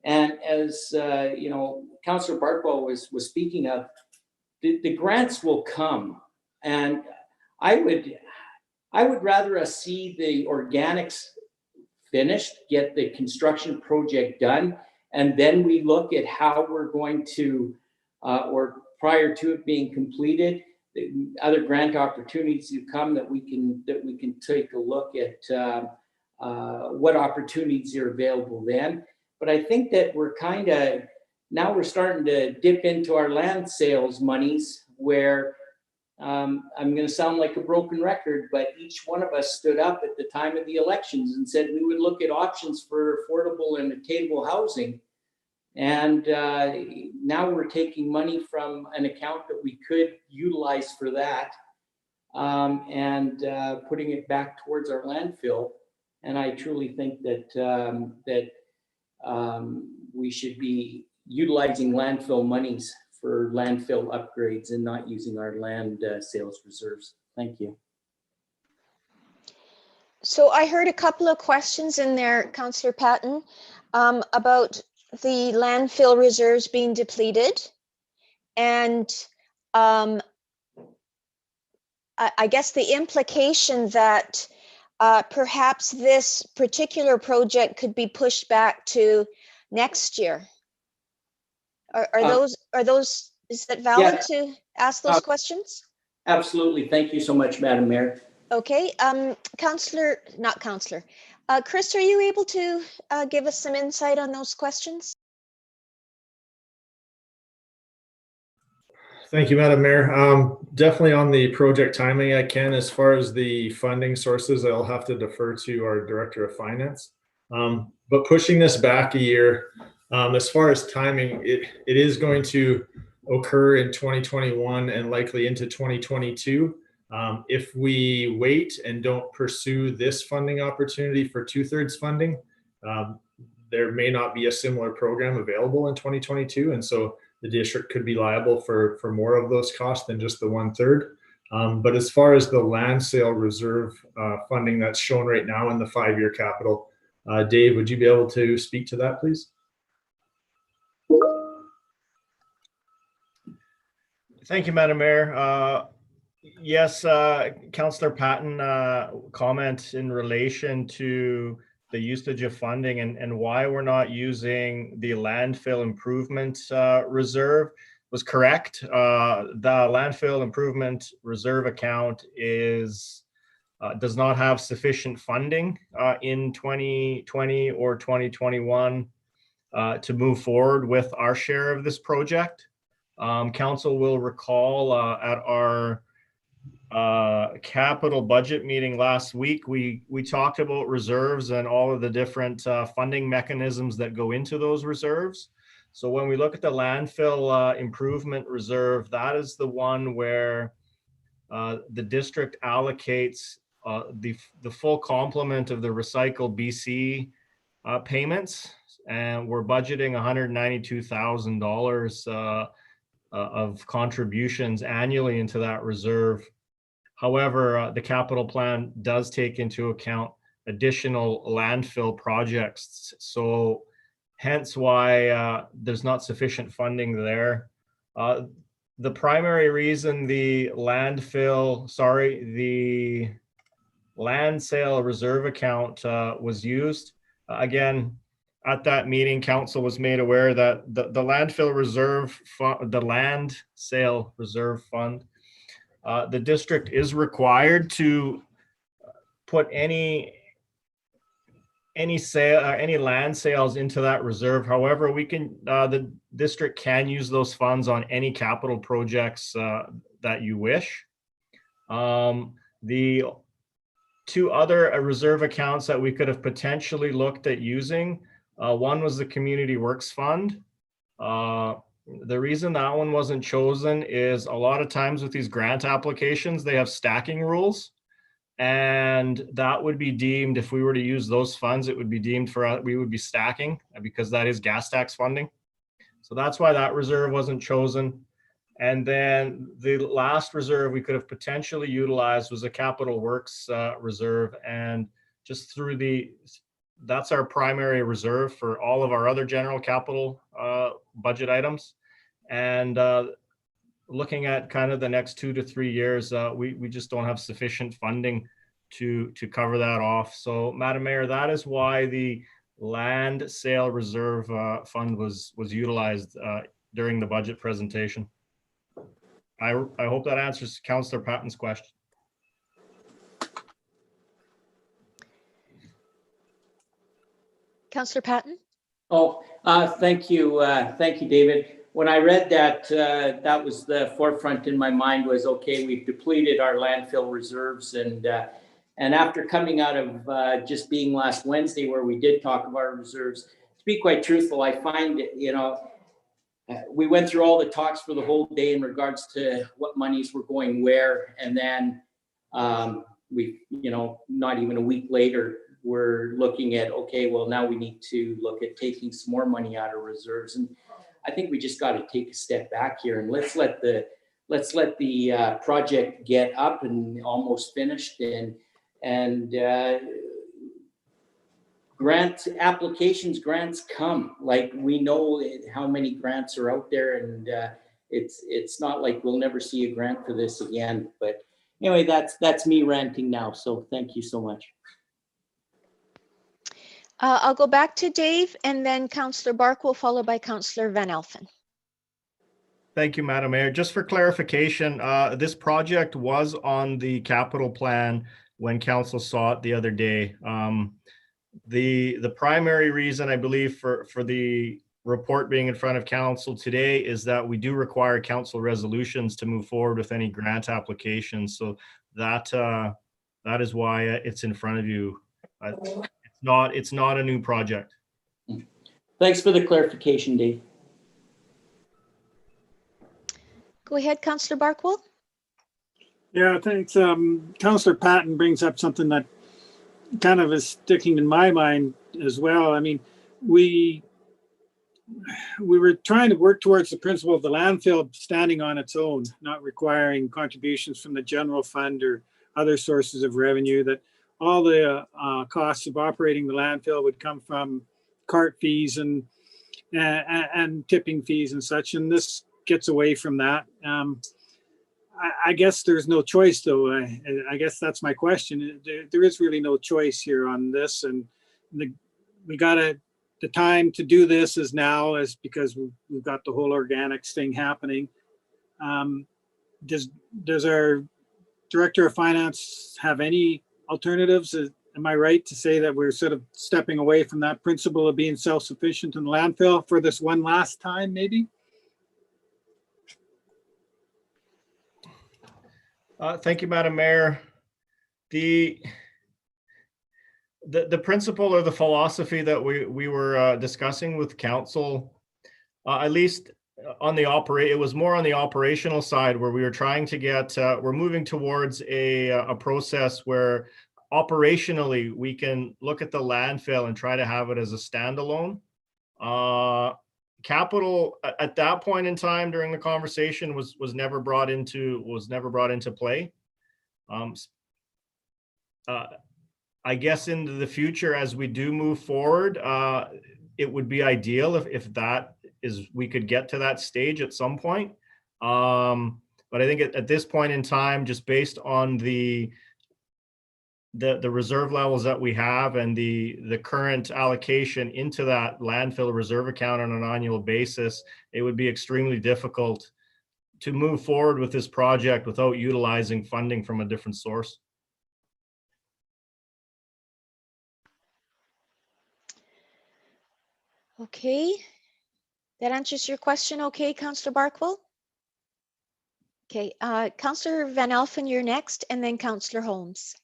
And as Councillor Barkwell was speaking of, the grants will come, and I would rather us see the organics finished, get the construction project done, and then we look at how we're going to, or prior to it being completed, the other grant opportunities to come that we can take a look at what opportunities are available then. But I think that we're now we're starting to dip into our land sales monies where I'm going to sound like a broken record, but each one of us stood up at the time of the elections and said we would look at options for affordable and attainable housing. And now we're taking money from an account that we could utilize for that and putting it back towards our landfill. And I truly think that we should be utilizing landfill monies for landfill upgrades and not using our land sales reserves. Thank you. So I heard a couple of questions in there, Councillor Patton, about the landfill reserves being depleted. And I guess the implication that perhaps this particular project could be pushed back to next year. Are those, is that valid to ask those questions? Absolutely. Thank you so much, Madam Mayor. Okay, Chris, are you able to give us some insight on those questions? Thank you, Madam Mayor. Definitely on the project timing, I can. As far as the funding sources, I'll have to defer to our Director of Finance. But pushing this back a year, as far as timing, it is going to occur in 2021 and likely into 2022. If we wait and don't pursue this funding opportunity for 2/3 funding, there may not be a similar program available in 2022. And so the district could be liable for more of those costs than just the 1/3. But as far as the land sale reserve funding that's shown right now in the 5-year capital, Dave, would you be able to speak to that, please? Thank you, Madam Mayor. Yes, Councillor Patton comment in relation to the usage of funding and why we're not using the landfill improvement reserve was correct. The landfill improvement reserve account does not have sufficient funding in 2020 or 2021 to move forward with our share of this project. Council will recall at our capital budget meeting last week, we talked about reserves and all of the different funding mechanisms that go into those reserves. So when we look at the landfill improvement reserve, that is the one where the district allocates the full complement of the Recycle BC payments, and we're budgeting $192,000 of contributions annually into that reserve. However, the capital plan does take into account additional landfill projects. So hence why there's not sufficient funding there. The primary reason the land sale reserve account was used, again, at that meeting, council was made aware that the landfill reserve fund, the land sale reserve fund, the district is required to put any land sales into that reserve. However, the district can use those funds on any capital projects that you wish. The two other reserve accounts that we could have potentially looked at using, one was the Community Works Fund. The reason that one wasn't chosen is a lot of times with these grant applications, they have stacking rules. And that would be deemed, if we were to use those funds, it would be deemed we would be stacking because that is gas tax funding. So that's why that reserve wasn't chosen. And then the last reserve we could have potentially utilized was a Capital Works reserve. And just that's our primary reserve for all of our other general capital budget items. And looking at kind of the next 2 to 3 years, we just don't have sufficient funding to cover that off. So, Madam Mayor, that is why the land sale reserve fund was utilized during the budget presentation. I hope that answers Councillor Patton's question. Councillor Patton? Oh, thank you, David. When I read that, that was the forefront in my mind was, okay, we've depleted our landfill reserves. And after coming out of just being last Wednesday where we did talk about our reserves, to be quite truthful, I find, we went through all the talks for the whole day in regards to what monies were going where. And then we, not even a week later, we're looking at, okay, well, now we need to look at taking some more money out of reserves. And I think we just got to take a step back here and let's let the project get up and almost finished, and grant applications, grants come. Like, we know how many grants are out there, and it's not like we'll never see a grant for this again. But anyway, that's me ranting now. So thank you so much. I'll go back to Dave and then Councillor Barkwill, followed by Councillor Van Elfen. Thank you, Madam Mayor. Just for clarification, this project was on the capital plan when council saw it the other day. The primary reason, I believe, for the report being in front of council today is that we do require council resolutions to move forward with any grant applications. So that is why it's in front of you. It's not a new project. Thanks for the clarification, Dave. Go ahead, Councillor Barkwill. Yeah, thanks. Councillor Patton brings up something that kind of is sticking in my mind as well. I mean, we were trying to work towards the principle of the landfill standing on its own, not requiring contributions from the general fund or other sources of revenue, that all the costs of operating the landfill would come from cart fees and tipping fees and such. And this gets away from that. I guess there's no choice, though. I guess that's my question. There is really no choice here on this, and the time to do this is now, is because we've got the whole organics thing happening. Does our director of finance have any alternatives? Am I right to say that we're sort of stepping away from that principle of being self-sufficient in the landfill for this one last time, maybe? Thank you, Madam Mayor. The principle or the philosophy that we were discussing with council, at least on the it was more on the operational side, where we were trying to get, we're moving towards a process where operationally we can look at the landfill and try to have it as a standalone. Capital at that point in time during the conversation was never brought into play. I guess into the future, as we do move forward, it would be ideal if that is, we could get to that stage at some point. But I think at this point in time, just based on the reserve levels that we have and the current allocation into that landfill reserve account on an annual basis, it would be extremely difficult to move forward with this project without utilizing funding from a different source. Okay, that answers your question. Okay, Councillor Barkwell. Okay, Councillor Van Elfen, you're next, and then Councillor Holmes.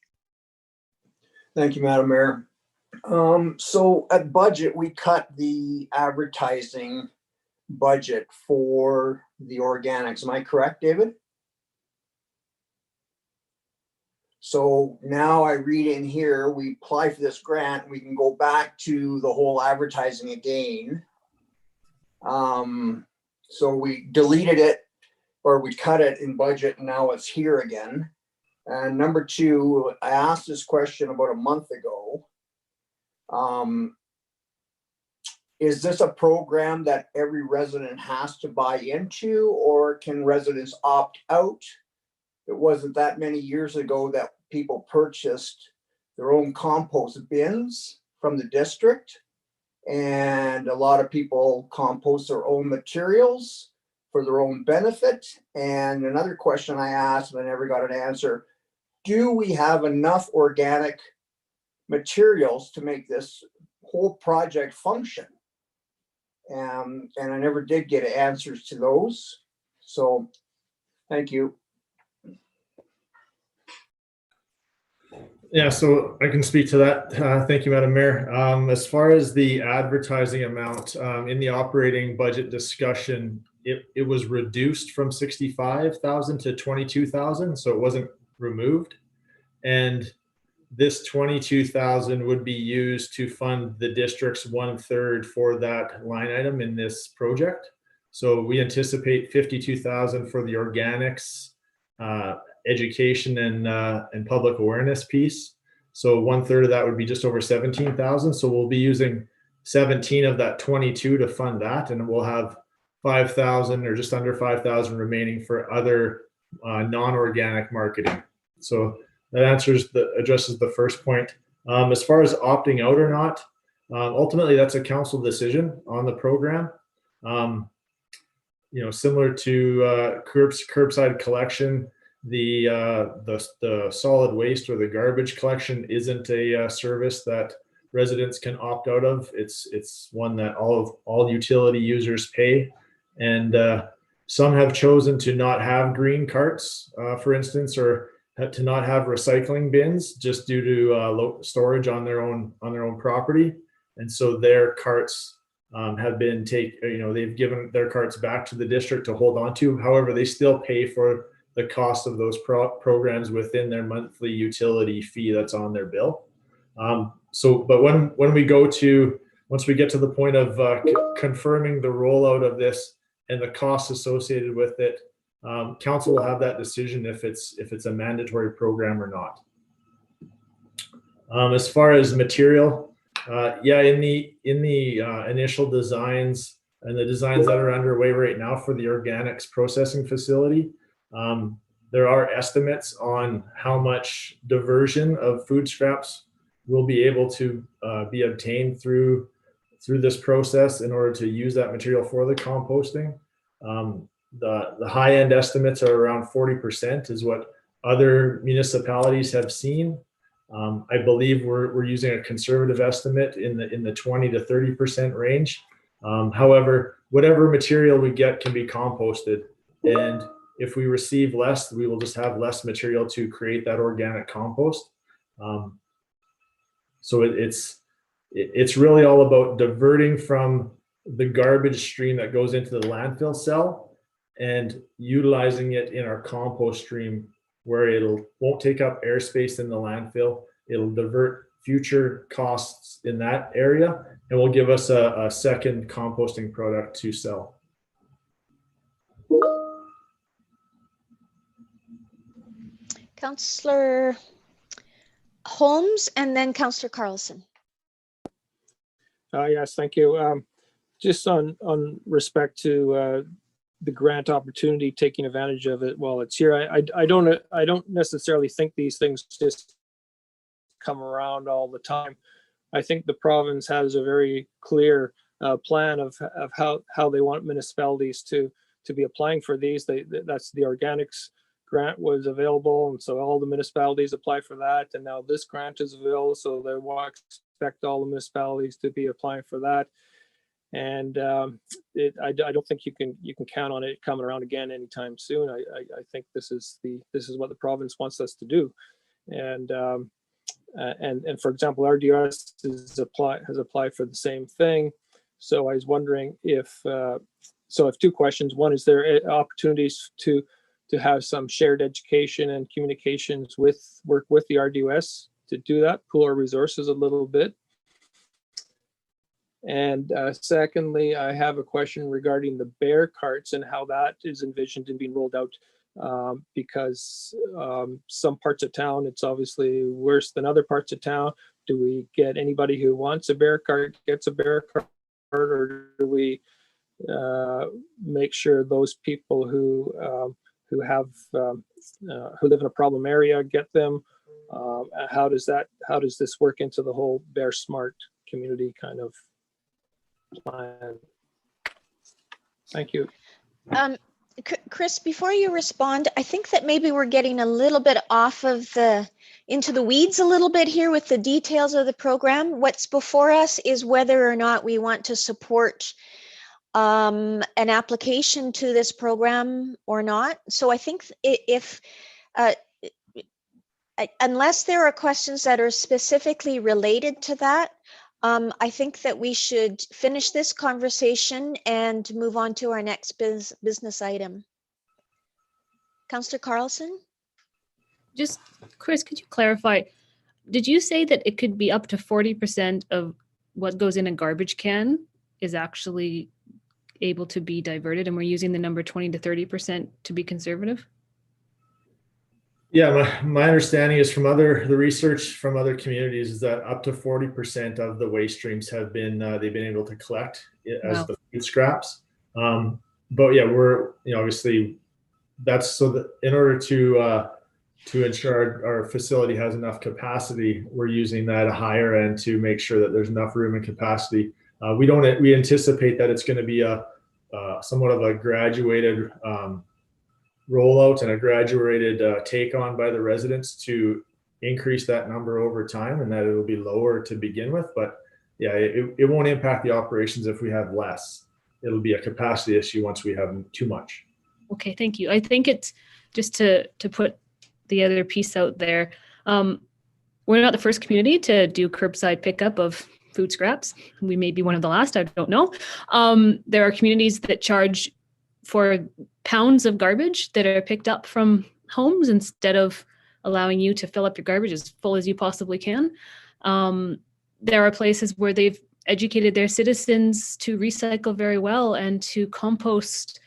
Thank you, Madam Mayor. So at budget, we cut the advertising budget for the organics. Am I correct, David? So now I read in here, we apply for this grant, we can go back to the whole advertising again. So we deleted it, or we cut it in budget, and now it's here again. And number two, I asked this question about a month ago. Is this a program that every resident has to buy into, or can residents opt out? It wasn't that many years ago that people purchased their own compost bins from the district, and a lot of people compost their own materials for their own benefit. And another question I asked and I never got an answer: do we have enough organic materials to make this whole project function? And I never did get answers to those. So thank you. Yeah, so I can speak to that. Thank you, Madam Mayor. As far as the advertising amount, in the operating budget discussion, it was reduced from 65,000 to 22,000, so it wasn't removed. And this 22,000 would be used to fund the district's 1/3 for that line item in this project. So we anticipate 52,000 for the organics, education and public awareness piece. So 1/3 of that would be just over 17,000. So we'll be using 17 of that 22 to fund that, and we'll have 5,000 or just under 5,000 remaining for other non-organic marketing. So that addresses the first point. As far as opting out or not, ultimately that's a council decision on the program. Similar to curbside collection, the solid waste or the garbage collection isn't a service that residents can opt out of. It's one that all utility users pay, and some have chosen to not have green carts, for instance, or to not have recycling bins just due to low storage on their own property, and so their carts have been they've given their carts back to the district to hold on to. However, they still pay for the cost of those programs within their monthly utility fee that's on their bill. But when we go to once we get to the point of confirming the rollout of this and the costs associated with it, council will have that decision if it's a mandatory program or not. As far as material, yeah, in the initial designs and the designs that are underway right now for the organics processing facility, there are estimates on how much diversion of food scraps will be able to be obtained through this process in order to use that material for the composting. The high end estimates are around 40% is what other municipalities have seen. I believe we're using a conservative estimate in the 20 to 30% range. However, whatever material we get can be composted, and if we receive less, we will just have less material to create that organic compost. So it's really all about diverting from the garbage stream that goes into the landfill cell and utilizing it in our compost stream, where won't take up airspace in the landfill. It'll divert future costs in that area and will give us a second composting product to sell. Councillor Holmes and then Councillor Carlson. Yes, thank you. Just on respect to the grant opportunity, taking advantage of it while it's here. I don't necessarily think these things just come around all the time. I think the province has a very clear plan of how they want municipalities to be applying for these. That's the organics grant was available, and so all the municipalities apply for that, and now this grant is available, so they expect all the municipalities to be applying for that. And I don't think you can count on it coming around again anytime soon. I think this is what the province wants us to do, and for example, RDS has applied for the same thing. So I was wondering if so I have two questions. One, is there opportunities to have some shared education and communications work with the RDS to do that, pool our resources a little bit? And secondly, I have a question regarding the bear carts and how that is envisioned in being rolled out, because some parts of town, it's obviously worse than other parts of town. Do we get anybody who wants a bear cart gets a bear cart, or do we make sure those people who live in a problem area get them? How does this work into the whole Bear Smart community kind of plan? Thank you. Chris, before you respond, I think that maybe we're getting a little bit off of into the weeds a little bit here with the details of the program. What's before us is whether or not we want to support an application to this program or not. So I think if unless there are questions that are specifically related to that, I think that we should finish this conversation and move on to our next business item. Councillor Carlson? Just, Chris, could you clarify, did you say that it could be up to 40% of what goes in a garbage can is actually able to be diverted, and we're using the number 20 to 30% to be conservative? Yeah, my understanding is from the research from other communities is that up to 40% of the waste streams have been they've been able to collect as the food scraps. But yeah, we're obviously that's so that in order to ensure our facility has enough capacity, we're using that higher end to make sure that there's enough room and capacity. We anticipate that it's going to be a somewhat of a graduated rollout and a graduated take on by the residents to increase that number over time, and that it'll be lower to begin with. But yeah, it won't impact the operations if we have less. It'll be a capacity issue once we have too much. Okay, thank you. I think it's just to put the other piece out there. We're not the first community to do curbside pickup of food scraps. We may be one of the last, I don't know. There are communities that charge for pounds of garbage that are picked up from homes instead of allowing you to fill up your garbage as full as you possibly can. There are places where they've educated their citizens to recycle very well and to compost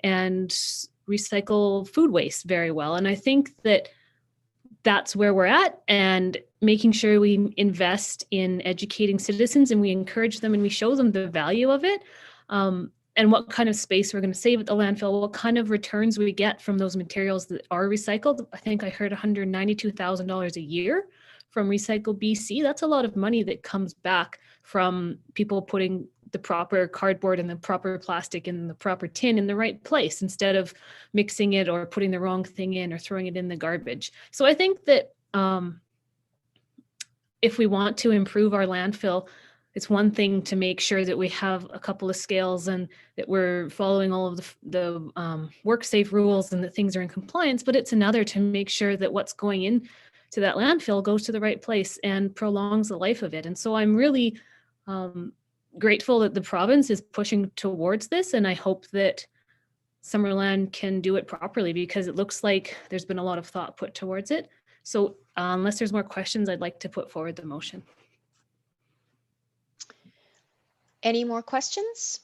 and recycle food waste very well. And I think that that's where we're at, and making sure we invest in educating citizens and we encourage them and we show them the value of it, and what kind of space we're going to save at the landfill, what kind of returns we get from those materials that are recycled. I think I heard $192,000 a year from Recycle BC. That's a lot of money that comes back from people putting the proper cardboard and the proper plastic and the proper tin in the right place instead of mixing it or putting the wrong thing in or throwing it in the garbage. So I think that if we want to improve our landfill, it's one thing to make sure that we have a couple of scales and that we're following all of the work safe rules and that things are in compliance, but it's another to make sure that what's going in to that landfill goes to the right place and prolongs the life of it. And so I'm really grateful that the province is pushing towards this, and I hope that Summerland can do it properly, because it looks like there's been a lot of thought put towards it. So unless there's more questions, I'd like to put forward the motion. Any more questions?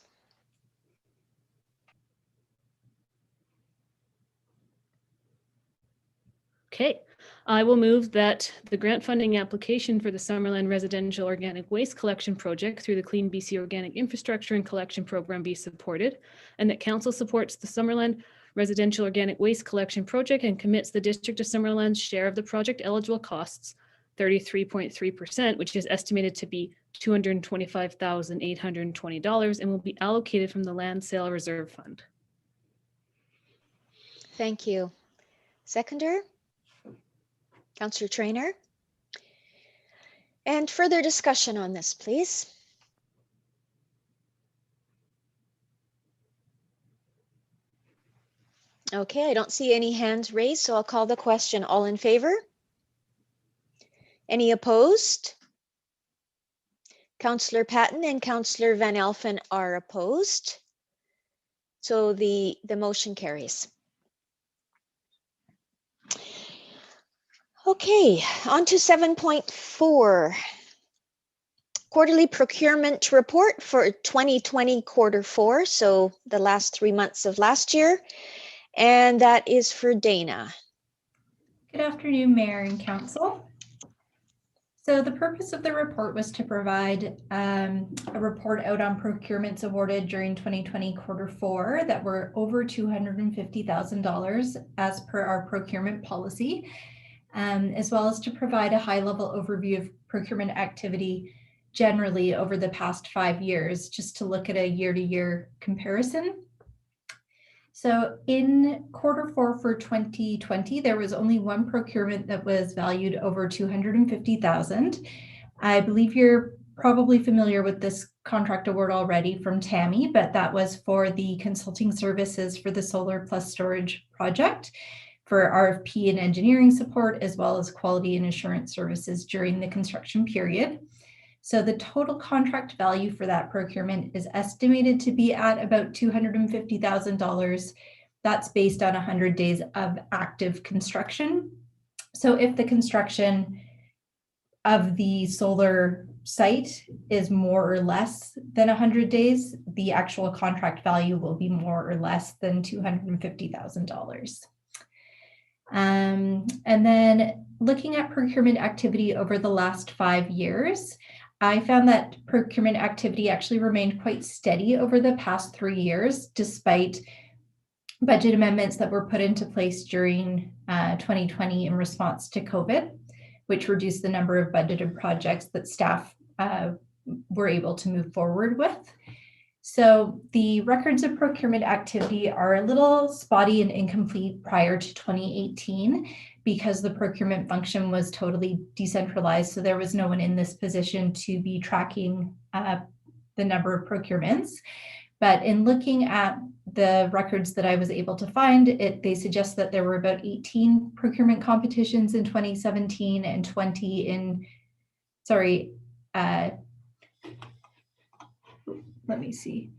Okay, I will move that the grant funding application for the Summerland Residential Organic Waste Collection Project through the Clean BC Organic Infrastructure and Collection Program be supported, and that Council supports the Summerland Residential Organic Waste Collection Project and commits the District of Summerland's share of the project eligible costs, 33.3%, which is estimated to be $225,820, and will be allocated from the Land Sale Reserve Fund. Thank you. Seconder? Councillor Traynor. And further discussion on this, please. Okay, I don't see any hands raised, so I'll call the question. All in favor? Any opposed? Councillor Patton and Councillor Van Elfen are opposed. So the motion carries. Okay, on to 7.4. Quarterly procurement report for 2020 Q4, so the last 3 months of last year. And that is for Dana. Good afternoon, Mayor and Council. So the purpose of the report was to provide a report out on procurements awarded during 2020 Q4 that were over $250,000 as per our procurement policy, as well as to provide a high-level overview of procurement activity generally over the past 5 years, just to look at a year-to-year comparison. So in Q4 for 2020, there was only one procurement that was valued over $250,000. I believe you're probably familiar with this contract award already from Tammy, but that was for the consulting services for the solar plus storage project for RFP and engineering support, as well as quality and assurance services during the construction period. So the total contract value for that procurement is estimated to be at about $250,000. That's based on 100 days of active construction. So if the construction of the solar site is more or less than 100 days, the actual contract value will be more or less than $250,000. And then looking at procurement activity over the last 5 years, I found that procurement activity actually remained quite steady over the past 3 years, despite budget amendments that were put into place during 2020 in response to COVID, which reduced the number of budgeted projects that staff were able to move forward with. So the records of procurement activity are a little spotty and incomplete prior to 2018 because the procurement function was totally decentralized. So there was no one in this position to be tracking the number of procurements. But in looking at the records that I was able to find, they suggest that there were about 18 procurement competitions in 2017 and 20 in, let me see.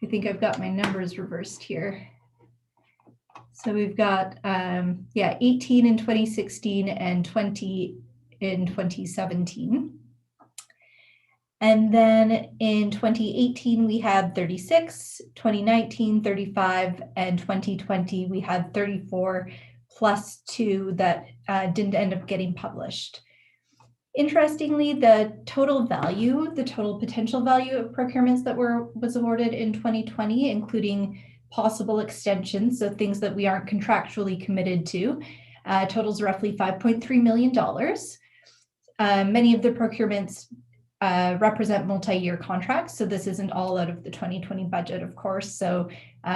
I think I've got my numbers reversed here. So we've got, 18 in 2016 and 20 in 2017. And then in 2018, we had 36, 2019, 35, and 2020, we had 34 plus 2 that didn't end up getting published. Interestingly, the total potential value of procurements that was awarded in 2020, including possible extensions, so things that we aren't contractually committed to, totals roughly $5.3 million. Many of the procurements represent multi-year contracts, so this isn't all out of the 2020 budget, of course. So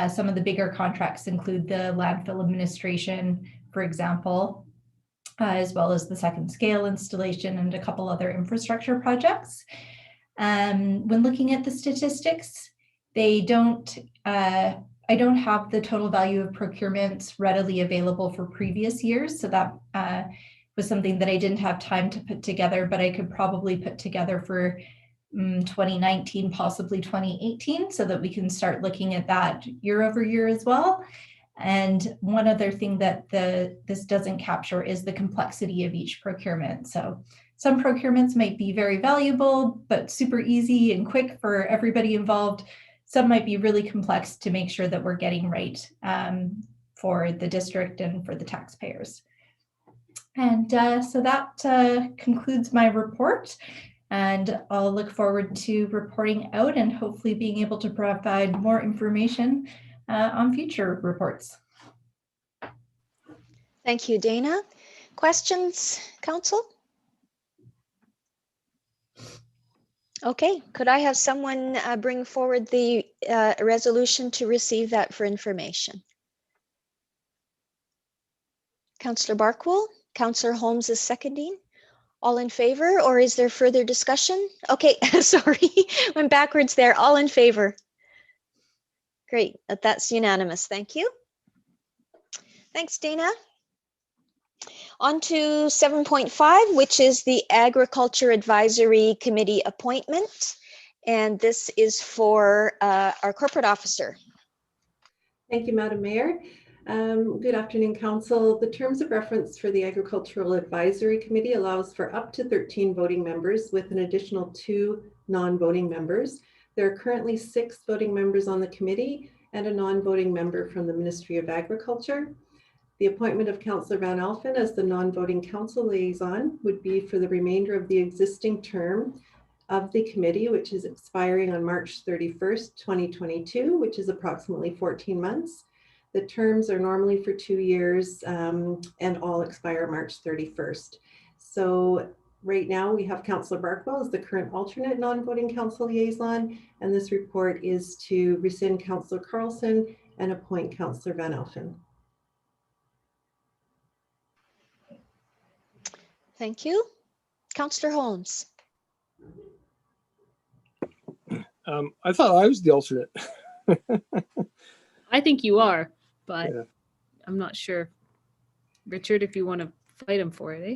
some of the bigger contracts include the landfill administration, for example, as well as the second scale installation and a couple other infrastructure projects. When looking at the statistics, I don't have the total value of procurements readily available for previous years, so that was something that I didn't have time to put together, but I could probably put together for 2019, possibly 2018, so that we can start looking at that year over year as well. And one other thing that this doesn't capture is the complexity of each procurement. So some procurements might be very valuable, but super easy and quick for everybody involved. Some might be really complex to make sure that we're getting right for the district and for the taxpayers. And so that concludes my report, and I'll look forward to reporting out and hopefully being able to provide more information on future reports. Thank you, Dana. Questions, Council? Okay, could I have someone bring forward the resolution to receive that for information? Councillor Barkwell? Councillor Holmes is seconding. All in favor, or is there further discussion? Okay, sorry, went backwards there. All in favor? Great, that's unanimous. Thank you. Thanks, Dana. On to 7.5, which is the Agriculture Advisory Committee appointment. And this is for our corporate officer. Thank you, Madam Mayor. Good afternoon, Council. The terms of reference for the Agricultural Advisory Committee allows for up to 13 voting members with an additional 2 non-voting members. There are currently 6 voting members on the committee and a non-voting member from the Ministry of Agriculture. The appointment of Councillor Van Alphen as the non-voting council liaison would be for the remainder of the existing term of the committee, which is expiring on March 31st, 2022, which is approximately 14 months. The terms are normally for 2 years and all expire March 31st. So right now we have Councillor Barkwell as the current alternate non-voting council liaison, and this report is to rescind Councillor Carlson and appoint Councillor Van Alphen. Thank you. Councillor Holmes. I thought I was the alternate. I think you are, but yeah. I'm not sure. Richard, if you want to fight him for it, eh?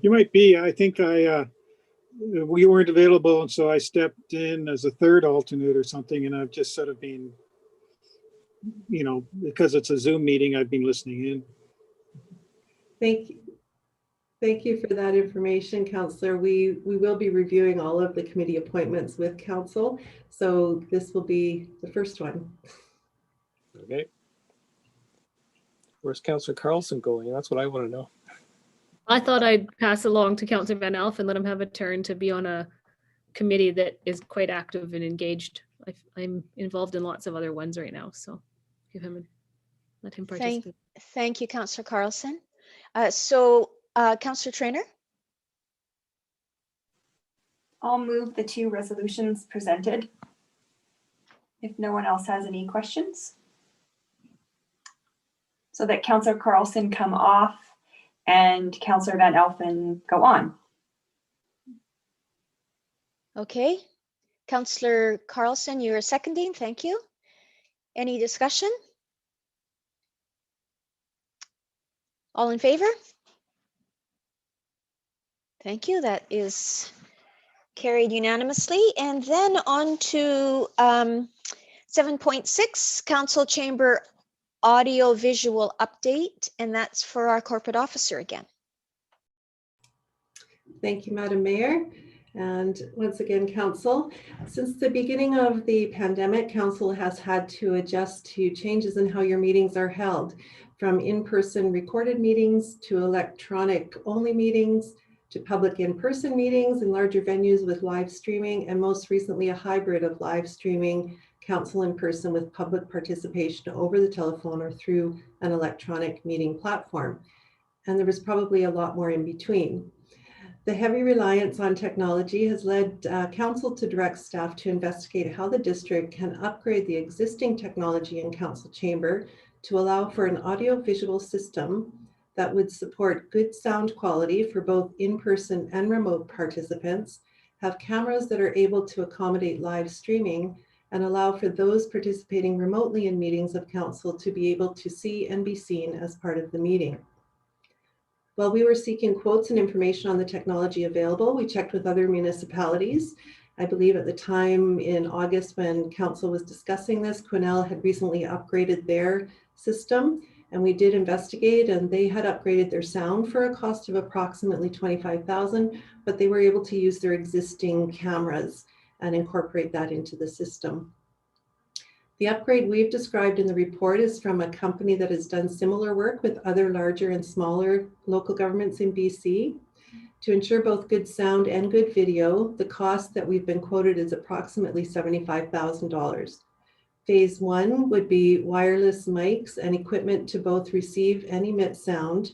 You might be. I think we weren't available, and so I stepped in as a third alternate or something, and I've just sort of been, you know, because it's a Zoom meeting, I've been listening in. Thank you for that information, Councillor. We will be reviewing all of the committee appointments with Council, so this will be the first one. Okay. Where's Councillor Carlson going? That's what I want to know. I thought I'd pass along to Councillor Van Alphen and let him have a turn to be on a committee that is quite active and engaged. I'm involved in lots of other ones right now, so let him participate. Thank you, Councillor Carlson. Councillor Traynor? I'll move the 2 resolutions presented, if no one else has any questions, so that Councillor Carlson come off and Councillor Van Alphen go on. Okay. Councillor Carlson, you are seconding. Thank you. Any discussion? All in favor? Thank you. That is carried unanimously. And then on to 7.6, Council Chamber audio visual update, and that's for our corporate officer again. Thank you, Madam Mayor. And once again, Council, since the beginning of the pandemic, Council has had to adjust to changes in how your meetings are held, from in-person recorded meetings to electronic-only meetings to public in-person meetings in larger venues with live streaming, and most recently a hybrid of live streaming, Council in person with public participation over the telephone or through an electronic meeting platform. And there was probably a lot more in between. The heavy reliance on technology has led Council to direct staff to investigate how the district can upgrade the existing technology in Council chamber to allow for an audio-visual system that would support good sound quality for both in-person and remote participants, have cameras that are able to accommodate live streaming, and allow for those participating remotely in meetings of Council to be able to see and be seen as part of the meeting. While we were seeking quotes and information on the technology available, we checked with other municipalities. I believe at the time in August when Council was discussing this, Quesnel had recently upgraded their system, and we did investigate, and they had upgraded their sound for a cost of approximately $25,000, but they were able to use their existing cameras and incorporate that into the system. The upgrade we've described in the report is from a company that has done similar work with other larger and smaller local governments in BC. To ensure both good sound and good video, the cost that we've been quoted is approximately $75,000. Phase 1 would be wireless mics and equipment to both receive and emit sound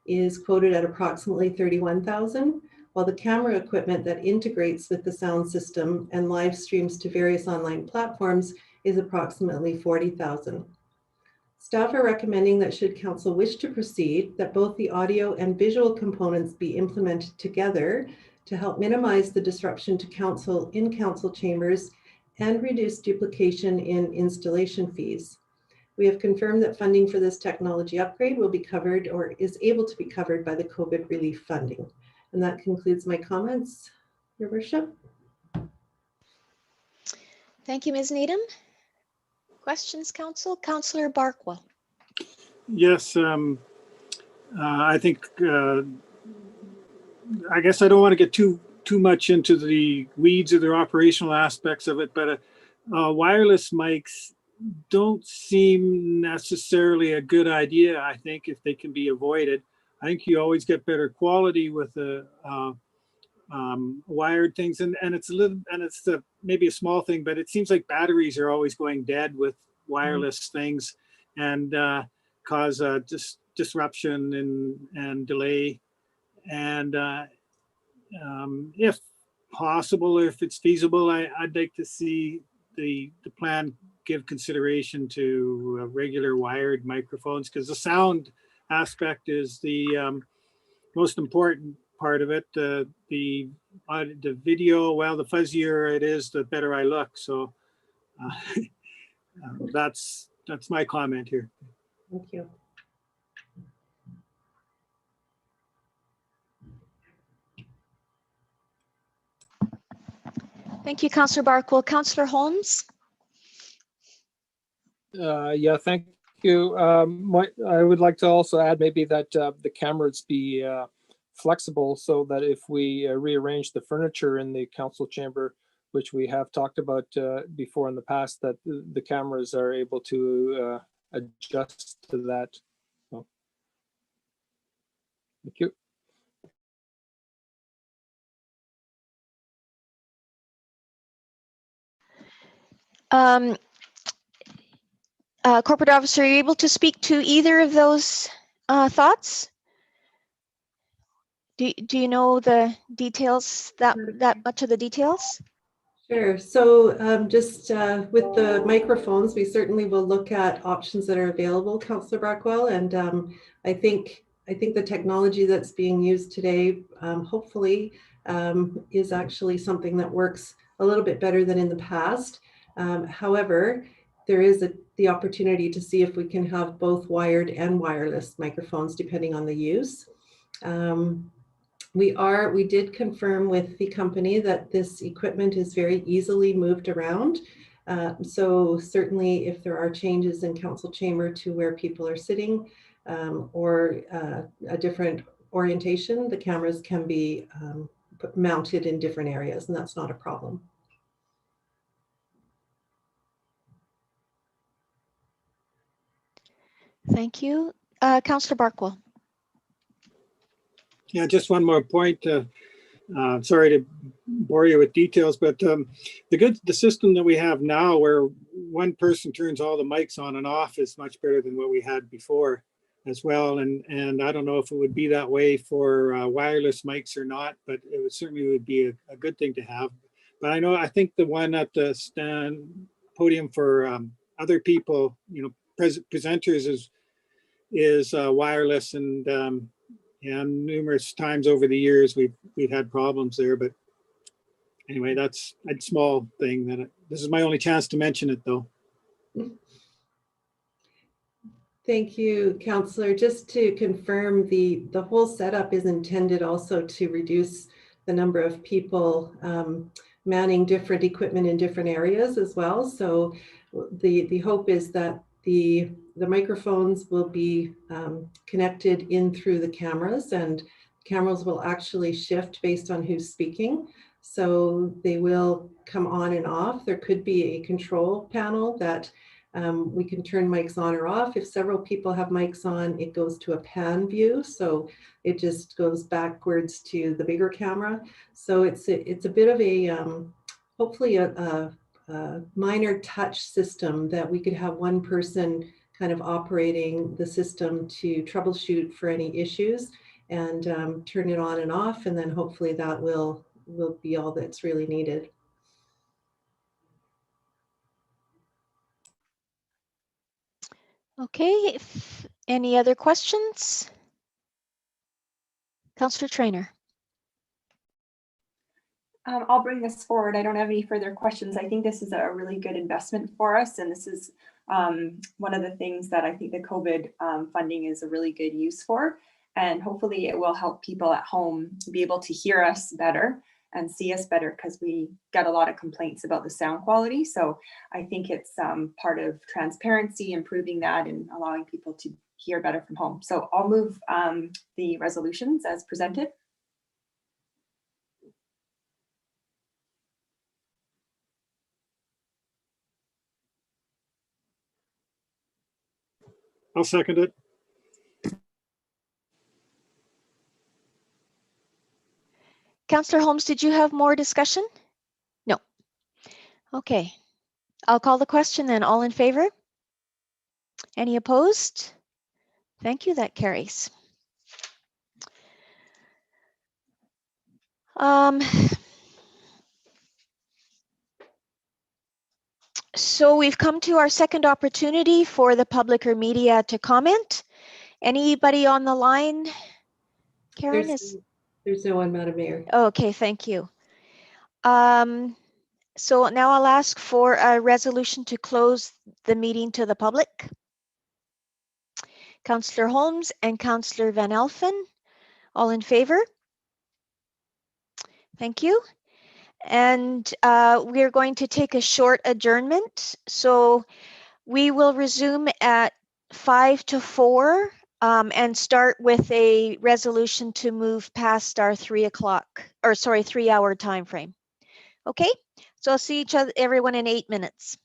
is quoted at approximately $31,000, while the camera equipment that integrates with the sound system and live streams to various online platforms is approximately $40,000. Staff are recommending that should Council wish to proceed, that both the audio and visual components be implemented together to help minimize the disruption to Council in Council chambers and reduce duplication in installation fees. We have confirmed that funding for this technology upgrade will be covered or is able to be covered by the COVID relief funding. And that concludes my comments, Your Worship. Thank you, Ms. Needham. Questions, Council? Councillor Barkwell. Yes, I think, I guess I don't want to get too much into the weeds or the operational aspects of it, but wireless mics don't seem necessarily a good idea, I think, if they can be avoided. I think you always get better quality with the wired things, and it's a little, and it's maybe a small thing, but it seems like batteries are always going dead with wireless things, and cause disruption and delay. And if possible, if it's feasible, I'd like to see the plan give consideration to regular wired microphones, because the sound aspect is the most important part of it. The video, well, the fuzzier it is, the better I look. So that's my comment here. Thank you. Thank you, Councillor Barkwell. Councillor Holmes. Yeah, thank you. I would like to also add maybe that the cameras be flexible, so that if we rearrange the furniture in the Council chamber, which we have talked about before in the past, that the cameras are able to adjust to that. So, thank you. Corporate Officer, are you able to speak to either of those thoughts? Do you know the details, that much of the details? Sure. So just with the microphones, we certainly will look at options that are available, Councillor Barkwell, and I think the technology that's being used today, hopefully, is actually something that works a little bit better than in the past. However, there is the opportunity to see if we can have both wired and wireless microphones, depending on the use. We did confirm with the company that this equipment is very easily moved around. So certainly if there are changes in Council chamber to where people are sitting or a different orientation, the cameras can be mounted in different areas, and that's not a problem. Thank you. Councillor Barkwell. Yeah, just one more point. Sorry to bore you with details, but the system that we have now where one person turns all the mics on and off is much better than what we had before as well. And I don't know if it would be that way for wireless mics or not, but it would certainly be a good thing to have. But I think the one at the podium for other people, presenters is wireless, and numerous times over the years we've had problems there. But anyway, that's a small thing this is my only chance to mention it, though. Thank you, Councillor. Just to confirm, the whole setup is intended also to reduce the number of people manning different equipment in different areas as well. So the hope is that the microphones will be connected in through the cameras, and cameras will actually shift based on who's speaking. So they will come on and off. There could be a control panel that we can turn mics on or off. If several people have mics on, it goes to a pan view. So it just goes backwards to the bigger camera. So it's a bit of a, hopefully a minor touch system that we could have one person kind of operating the system to troubleshoot for any issues and turn it on and off. And then hopefully that will be all that's really needed. Okay, any other questions? Councillor Traynor. I'll bring this forward. I don't have any further questions. I think this is a really good investment for us, and this is one of the things that I think the COVID funding is a really good use for, and hopefully it will help people at home be able to hear us better and see us better, because we got a lot of complaints about the sound quality. So I think it's part of transparency, improving that and allowing people to hear better from home. So I'll move the resolutions as presented. I'll second it. Councillor Holmes, did you have more discussion? No. Okay. I'll call the question then. All in favor? Any opposed? Thank you. That carries. So we've come to our second opportunity for the public or media to comment. Anybody on the line? Karen, There's no one, Madam Mayor. Okay, thank you. So now I'll ask for a resolution to close the meeting to the public. Councillor Holmes and Councillor Van Elfen, all in favor? Thank you. And we're going to take a short adjournment. So we will resume at 5 to 4 and start with a resolution to move past our 3 hour time frame. Okay, so I'll see everyone in 8 minutes.